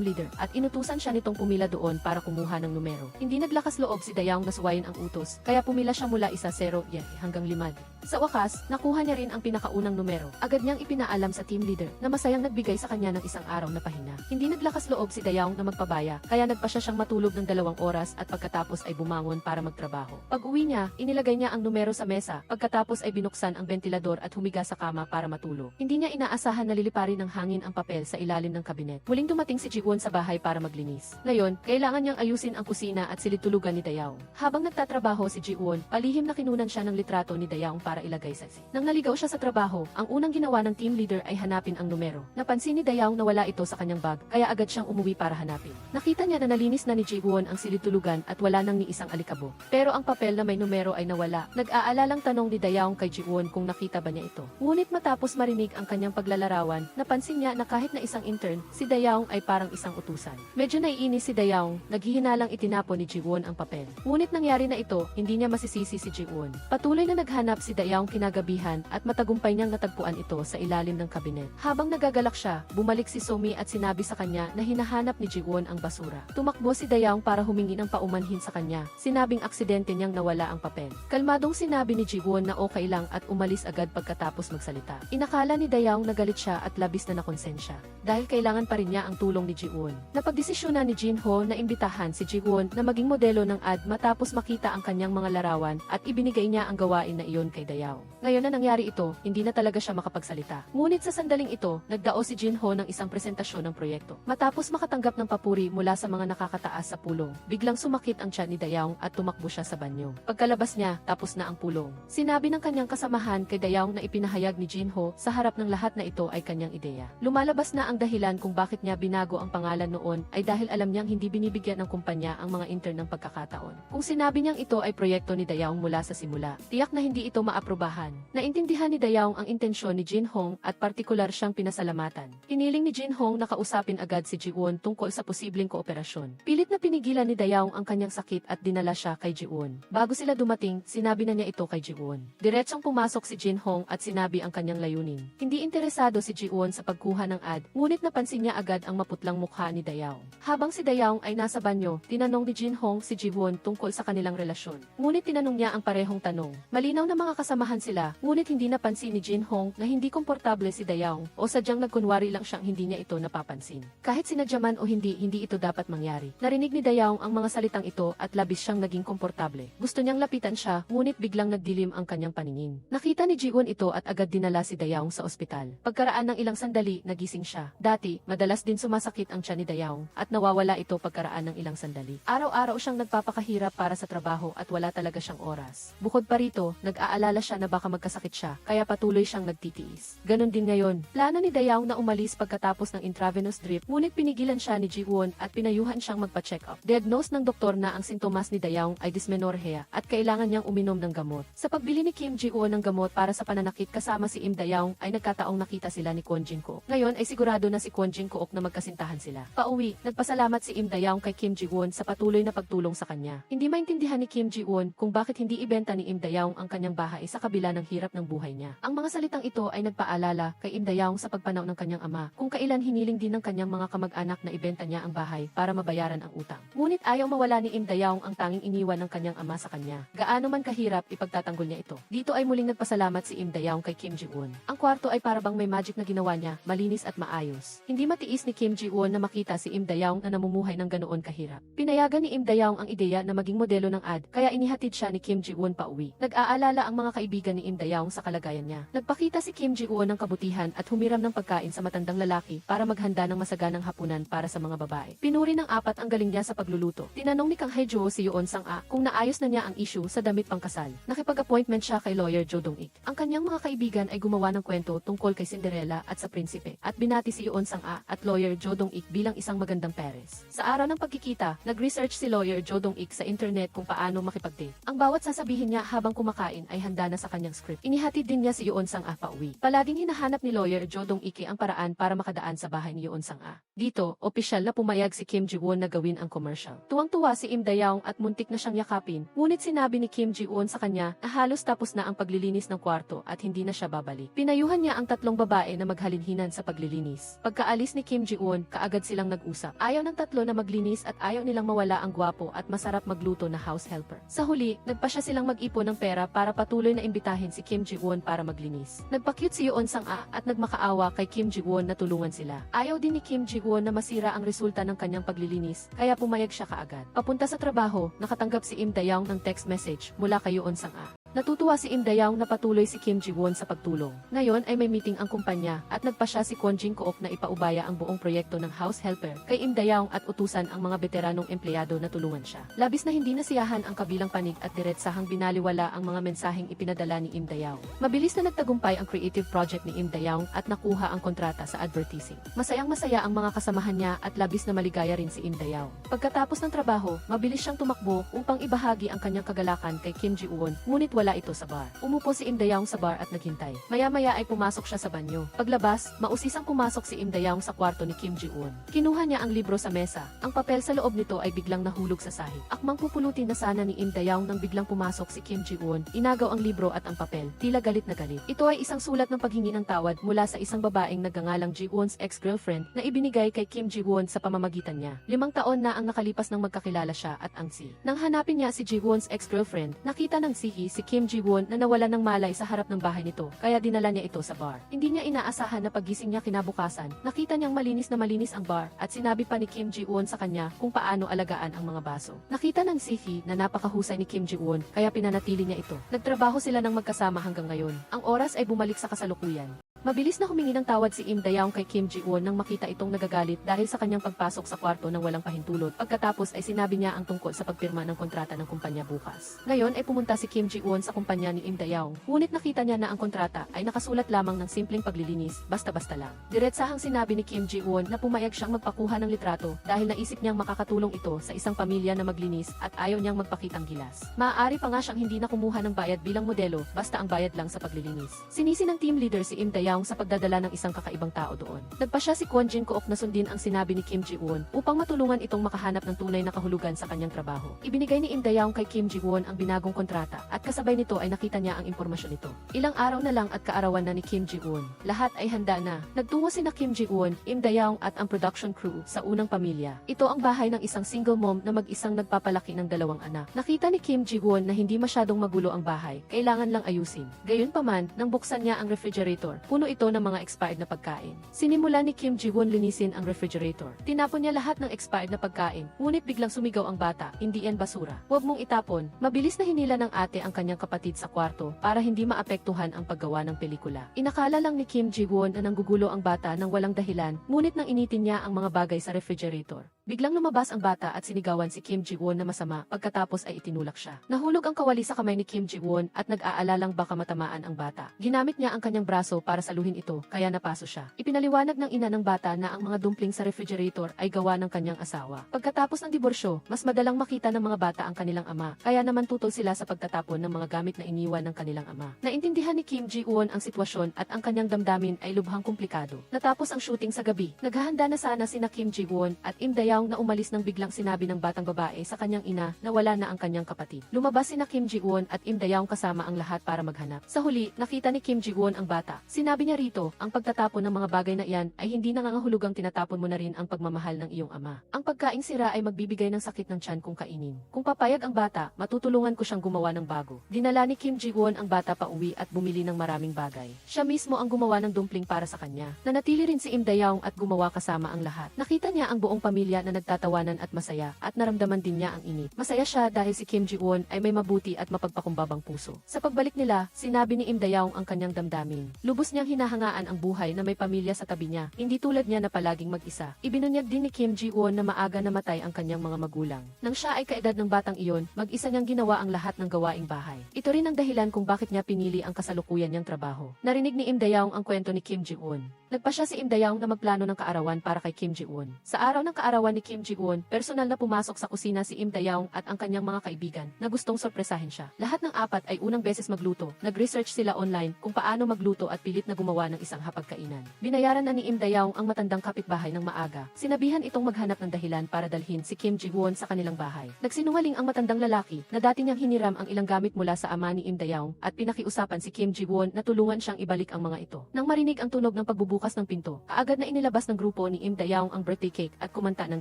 leader at inutusan siya nitong pumila doon para kumuha ng numero. Hindi naglakas loob si Dayaong na suwayin ang utos, kaya pumila siya mula 1-0 hanggang 5. Sa wakas, nakuha niya rin ang pinakaunang numero. Agad niyang ipinaalam sa team leader na masayang nagbigay sa kanya ng isang araw na pahinga. Hindi naglakas loob si Dayaong na magpabaya, kaya nagpasya siyang matulog ng 2 oras at pagkatapos ay bumangon para magtrabaho. Pag-uwi niya, inilagay niya ang numero sa mesa, pagkatapos ay binuksan ang ventilador at humiga sa kama para matulog. Hindi niya inaasahan na liliparin ng hangin ang papel sa ilalim ng kabinet. Muling dumating si Ji-won sa bahay para maglinis. Ngayon, kailangan niyang ayusin ang kusina at silid-tulugan ni Dayaong. Habang nagtatrabaho si Ji-won, palihim na kinunan siya ng litrato ni Dayaong para ilagay sa Nang naligaw siya sa trabaho, ang unang ginawa ng team leader ay hanapin ang numero. Napansin ni Dayaong na wala ito sa kanyang bag, kaya agad siyang umuwi para hanapin. Nakita niya na nalinis na ni Ji-won ang silid-tulugan at wala nang ni isang alikabo. Pero ang papel na may numero ay nawala. Nag-aalalang tanong ni Dayaong kay Ji-won kung nakita ba niya ito. Ngunit matapos marinig ang kanyang paglalarawan, napansin niya na kahit na isang intern, si Dayaong ay parang isang utusan. Medyo naiinis si Dayaong, naghihinalang itinapon ni Ji-won ang papel. Ngunit nangyari na ito, hindi niya masisisi si Ji-won. Patuloy na naghanap si Dayaong kinagabihan at matagumpay niyang natagpuan ito sa ilalim ng kabinet. Habang nagagalak siya, bumalik si Somi at sinabi sa kanya na hinahanap ni Ji-won ang basura. Tumakbo si Dayaong para humingi ng paumanhin sa kanya. Sinabing aksidente niyang nawala ang papel. Kalmadong sinabi ni Ji-won na okay lang at umalis agad pagkatapos magsalita. Inakala ni Dayaong na galit siya at labis na nakonsensya dahil kailangan pa rin niya ang tulong ni Ji-won. Napagdesisyon na ni Jin-ho na imbitahan si Ji-won na maging modelo ng ad matapos makita ang kanyang mga larawan at ibinigay niya ang gawain na iyon kay Dayaong. Ngayon na nangyari ito, hindi na talaga siya makapagsalita. Ngunit sa sandaling ito, nagdao si Jin-ho ng isang presentasyon ng proyekto. Matapos makatanggap ng papuri mula sa mga nakakataas sa pulong, biglang sumakit ang tiyan ni Dayaong at tumakbo siya sa banyo. Pagkalabas niya, tapos na ang pulong. Sinabi ng kanyang kasamahan kay Dayaong na ipinahayag ni Jin-ho sa harap ng lahat na ito ay kanyang ideya. Lumalabas na ang dahilan kung bakit niya binago ang pangalan noon ay dahil alam niyang hindi binibigyan ng kumpanya ang mga intern ng pagkakataon. Kung sinabi niyang ito ay proyekto ni Dayaong mula sa simula, tiyak na hindi ito maaprubahan. Naintindihan ni Dayaong ang intensyon ni Jin-hong at partikular siyang pinasalamatan. Hiniling ni Jin-hong na kausapin agad si Ji-won tungkol sa posibleng kooperasyon. Pilit na pinigilan ni Dayaong ang kanyang sakit at dinala siya kay Ji-won. Bago sila dumating, sinabi na niya ito kay Ji-won. Diretsong pumasok si Jin-hong at sinabi ang kanyang layunin. Hindi interesado si Ji-won sa pagkuha ng ad, ngunit napansin niya agad ang maputlang mukha ni Dayaong. Habang si Dayaong ay nasa banyo, tinanong ni Jin-hong si Ji-won tungkol sa kanilang relasyon. Ngunit tinanong niya ang parehong tanong. Malinaw na mga kasamahan sila, ngunit hindi napansin ni Jin-hong na hindi komportable si Dayaong o sadyang nagkunwari lang siyang hindi niya ito napapansin. Kahit sinadya man o hindi ito dapat mangyari. Narinig ni Dayaong ang mga salitang ito at labis siyang naging komportable. Gusto niyang lapitan siya, ngunit biglang nagdilim ang kanyang paningin. Nakita ni Ji-won ito at agad dinala si Dayaong sa ospital. Pagkaraan ng ilang sandali, nagising siya. Dati, madalas din sumasakit ang tiyan ni Dayaong at nawawala ito pagkaraan ng ilang sandali. Araw-araw siyang nagpapakahirap para sa trabaho at wala talaga siyang oras. Bukod pa rito, nag-aalala siya na baka magkasakit siya, kaya patuloy siyang nagtitiis. Ganon din ngayon. Plano ni Dayaong na umalis pagkatapos ng intravenous drip, ngunit pinigilan siya ni Ji-won at pinayuhan siyang magpa-check up. Diagnose ng doktor na ang sintomas ni Dayaong ay dysmenorrhea at kailangan niyang uminom ng gamot. Sa pagbili ni Kim Ji-won ng gamot para sa pananakit kasama si Im Dayaong ay nagkataong nakita sila ni Kwon Jin-kook. Ngayon ay sigurado na si Kwon Jin-kook na magkasintahan sila. Pauwi, nagpasalamat si Im Dayaong kay Kim Ji-won sa patuloy na pagtulong sa kanya. Hindi maintindihan ni Kim Ji-won kung bakit hindi ibenta ni Im Dayaong ang kanyang bahay sa kabila ng hirap ng buhay niya. Ang mga salitang ito ay nagpaalala kay Im Dayaong sa pagpanaw ng kanyang ama kung kailan hiniling din ng kanyang mga kamag-anak na ibenta niya ang bahay para mabayaran ang utang. Ngunit ayaw mawala ni Im Dayaong ang tanging iniwan ng kanyang ama sa kanya. Gaano man kahirap, ipagtatanggol niya ito. Dito ay muling nagpasalamat si Im Dayaong kay Kim Ji-won. Ang kwarto ay parabang may magic na ginawa niya, malinis at maayos. Hindi matiis ni Kim Ji-won na makita si Im Dayaong na namumuhay ng ganoon kahirap. Pinayagan ni Im Dayaong ang ideya na maging modelo ng ad, kaya inihatid siya ni Kim Ji-won pauwi. Nag-aalala ang mga kaibigan ni Im Dayaong sa kalagayan niya. Nagpakita si Kim Ji-won ng kabutihan at humiram ng pagkain sa matandang lalaki para maghanda ng masaganang hapunan para sa mga babae. Pinuri ng 4 ang galing niya sa pagluluto. Tinanong ni Kang Hae-jo si Yoon Sang-a kung naayos na niya ang issue sa damit pangkasal. Nakipag-appointment siya kay lawyer Jo Dong-ik. Ang kanyang mga kaibigan ay gumawa ng kwento tungkol kay Cinderella at sa prinsipe at binati si Yoon Sang-a at lawyer Jo Dong-ik bilang isang magandang pares. Sa araw ng pagkikita, nag-research si lawyer Jo Dong-ik sa internet kung paano makipag-date. Ang bawat sasabihin niya habang kumakain ay handa na sa kanyang script. Inihatid din niya si Yoon Sang-ah pauwi. Palaging hinahanap ni lawyer Jo Dong-ik ang paraan para makadaan sa bahay ni Yoon Sang-ah. Dito, opisyal na pumayag si Kim Ji-won na gawin ang commercial. Tuwang-tuwa si Im Dae-young at muntik na siyang yakapin, ngunit sinabi ni Kim Ji-won sa kanya na halos tapos na ang paglilinis ng kwarto at hindi na siya babalik. Pinayuhan niya ang tatlong babae na maghalinhinan sa paglilinis. Pagkaalis ni Kim Ji-won, kaagad silang nag-usap. Ayaw ng tatlo na maglinis at ayaw nilang mawala ang gwapo at masarap magluto na house helper. Sa huli, nagpa siya silang mag-ipon ng pera para patuloy na imbitahin si Kim Ji-won para maglinis. Nagpa-cute si Yoon Sang-ah at nagmakaawa kay Kim Ji-won na tulungan sila. Ayaw din ni Kim Ji-won na masira ang resulta ng kanyang paglilinis, kaya pumayag siya kaagad. Papunta sa trabaho, nakatanggap si Im Dae-young ng text message mula kay Yoon Sang-ah. Natutuwa si Im Dae-young na patuloy si Kim Ji-won sa pagtulong. Ngayon ay may meeting ang kumpanya at nagpa siya si Kwon Jin-kook na ipaubaya ang buong proyekto ng house helper kay Im Dae-young at utusan ang mga veteranong empleyado na tulungan siya. Labis na hindi nasiyahan ang kabilang panig at diretsahang binaliwala ang mga mensaheng ipinadala ni Im Dae-young. Mabilis na nagtagumpay ang creative project ni Im Dae-young at nakuha ang kontrata sa advertising. Masayang-masaya ang mga kasamahan niya at labis na maligaya rin si Im Dae-young. Pagkatapos ng trabaho, mabilis siyang tumakbo upang ibahagi ang kanyang kagalakan kay Kim Ji-won, ngunit wala ito sa bar. Umupo si Im Dae-young sa bar at naghintay. Maya-maya ay pumasok siya sa banyo. Paglabas, mausisang pumasok si Im Dae-young sa kwarto ni Kim Ji-won. Kinuha niya ang libro sa mesa. Ang papel sa loob nito ay biglang nahulog sa sahig. Akmang pupulutin na sana ni Im Dae-young nang biglang pumasok si Kim Ji-won. Inagaw ang libro at ang papel. Tila galit na galit. Ito ay isang sulat ng paghingi ng tawad mula sa isang babaeng nagngangalang Ji-won's ex-girlfriend na ibinigay kay Kim Ji-won sa pamamagitan niya. 5 taon na ang nakalipas nang magkakilala siya at ang si. Nang hanapin niya si Ji-won's ex-girlfriend, nakita ng si Kim Ji-won na nawala ng malay sa harap ng bahay nito, kaya dinala niya ito sa bar. Hindi niya inaasahan na paggising niya kinabukasan, nakita niyang malinis na malinis ang bar at sinabi pa ni Kim Ji-won sa kanya kung paano alagaan ang mga baso. Nakita ng si na napakahusay ni Kim Ji-won, kaya pinanatili niya ito. Nagtrabaho sila ng magkasama hanggang ngayon. Ang oras ay bumalik sa kasalukuyan. Mabilis na humingi ng tawad si Im Dae-young kay Kim Ji-won nang makita itong nagagalit dahil sa kanyang pagpasok sa kwarto ng walang pahintulot. Pagkatapos ay sinabi niya ang tungkol sa pagpirma ng kontrata ng kumpanya bukas. Ngayon ay pumunta si Kim Ji-won sa kumpanya ni Im Dae-young, ngunit nakita niya na ang kontrata ay nakasulat lamang ng simpleng paglilinis, basta-basta lang. Diretsahang sinabi ni Kim Ji-won na pumayag siyang magpakuha ng litrato dahil naisip niyang makakatulong ito sa isang pamilya na maglinis at ayaw niyang magpakitang gilas. Maaari pa nga siyang hindi na kumuha ng bayad bilang modelo, basta ang bayad lang sa paglilinis. Sinisi ng team leader si Im Dae-young sa pagdadala ng isang kakaibang tao doon. Nagpa siya si Kwon Jin-kook na sundin ang sinabi ni Kim Ji-won upang matulungan itong makahanap ng tunay na kahulugan sa kanyang trabaho. Ibinigay ni Im Dae-young kay Kim Ji-won ang binagong kontrata at kasabay nito ay nakita niya ang impormasyon nito. Ilang araw na lang at kaarawan na ni Kim Ji-won. Lahat ay handa na. Nagtungo sina Kim Ji-won, Im Dae-young at ang production crew sa unang pamilya. Ito ang bahay ng isang single mom na mag-isang nagpapalaki ng 2 anak. Nakita ni Kim Ji-won na hindi masyadong magulo ang bahay, kailangan lang ayusin. Gayunpaman, nang buksan niya ang refrigerator, puno ito ng mga expired na pagkain. Sinimula ni Kim Ji-won linisin ang refrigerator. Tinapon niya lahat ng expired na pagkain, ngunit biglang sumigaw ang bata, hindi yan basura. Huwag mong itapon. Mabilis na hinila ng ate ang kanyang kapatid sa kwarto para hindi maapektuhan ang paggawa ng pelikula. Inakala lang ni Kim Ji-won na nanggugulo ang bata nang walang dahilan, ngunit nang initin niya ang mga bagay sa refrigerator. Biglang lumabas ang bata at sinigawan si Kim Ji-won na masama, pagkatapos ay itinulak siya. Nahulog ang kawali sa kamay ni Kim Ji-won at nag-aalalang baka matamaan ang bata. Ginamit niya ang kanyang braso para saluhin ito, kaya napaso siya. Ipinaliwanag ng ina ng bata na ang mga dumpling sa refrigerator ay gawa ng kanyang asawa. Pagkatapos ng diborsyo, mas madalang makita ng mga bata ang kanilang ama, kaya naman tutol sila sa pagtatapon ng mga gamit na iniwan ng kanilang ama. Naintindihan ni Kim Ji-won ang sitwasyon at ang kanyang damdamin ay lubhang komplikado. Natapos ang shooting sa gabi, naghahanda na sana sina Kim Ji-won at Im Dae-young na umalis nang biglang sinabi ng batang babae sa kanyang ina na wala na ang kanyang kapatid. Lumabas sina Kim Ji-won at Im Dae-young kasama ang lahat para maghanap. Sa huli, nakita ni Kim Ji-won ang bata. Sinabi niya rito, ang pagtatapon ng mga bagay na iyan ay hindi nangangahulugang tinatapon mo na rin ang pagmamahal ng iyong ama. Ang pagkaing sira ay magbibigay ng sakit ng tiyan kung kainin. Kung papayag ang bata, matutulungan ko siyang gumawa ng bago. Dinala ni Kim Ji-won ang bata pa uwi at bumili ng maraming bagay. Siya mismo ang gumawa ng dumpling para sa kanya. Nanatili rin si Im Dae-young at gumawa kasama ang lahat. Nakita niya ang buong pamilya na nagtatawanan at masaya at naramdaman din niya ang init. Masaya siya dahil si Kim Ji-won ay may mabuti at mapagpakumbabang puso. Sa pagbalik nila, sinabi ni Im Dae-young ang kanyang damdamin. Lubos niyang hinahangaan ang buhay na may pamilya sa tabi niya, hindi tulad niya na palaging mag-isa. Ibinunyag din ni Kim Ji-won na maaga namatay ang kanyang mga magulang. Nang siya ay kaedad ng batang iyon, mag-isa niyang ginawa ang lahat ng gawaing bahay. Ito rin ang dahilan kung bakit niya pinili ang kasalukuyan niyang trabaho. Narinig ni Im Dae-young ang kwento ni Kim Ji-won. Nagpa siya si Im Dayoung na magplano ng kaarawan para kay Kim Ji-won. Sa araw ng kaarawan ni Kim Ji-won, personal na pumasok sa kusina si Im Dayoung at ang kanyang mga kaibigan na gustong sorpresahin siya. Lahat ng apat ay unang beses magluto. Nag-research sila online kung paano magluto at pilit na gumawa ng isang hapagkainan. Binayaran na ni Im Dayoung ang matandang kapitbahay ng maaga. Sinabihan itong maghanap ng dahilan para dalhin si Kim Ji-won sa kanilang bahay. Nagsinungaling ang matandang lalaki na dati niyang hiniram ang ilang gamit mula sa ama ni Im Dayoung at pinakiusapan si Kim Ji-won na tulungan siyang ibalik ang mga ito. Nang marinig ang tunog ng pagbubukas ng pinto, kaagad na inilabas ng grupo ni Im Dayoung ang birthday cake at kumanta ng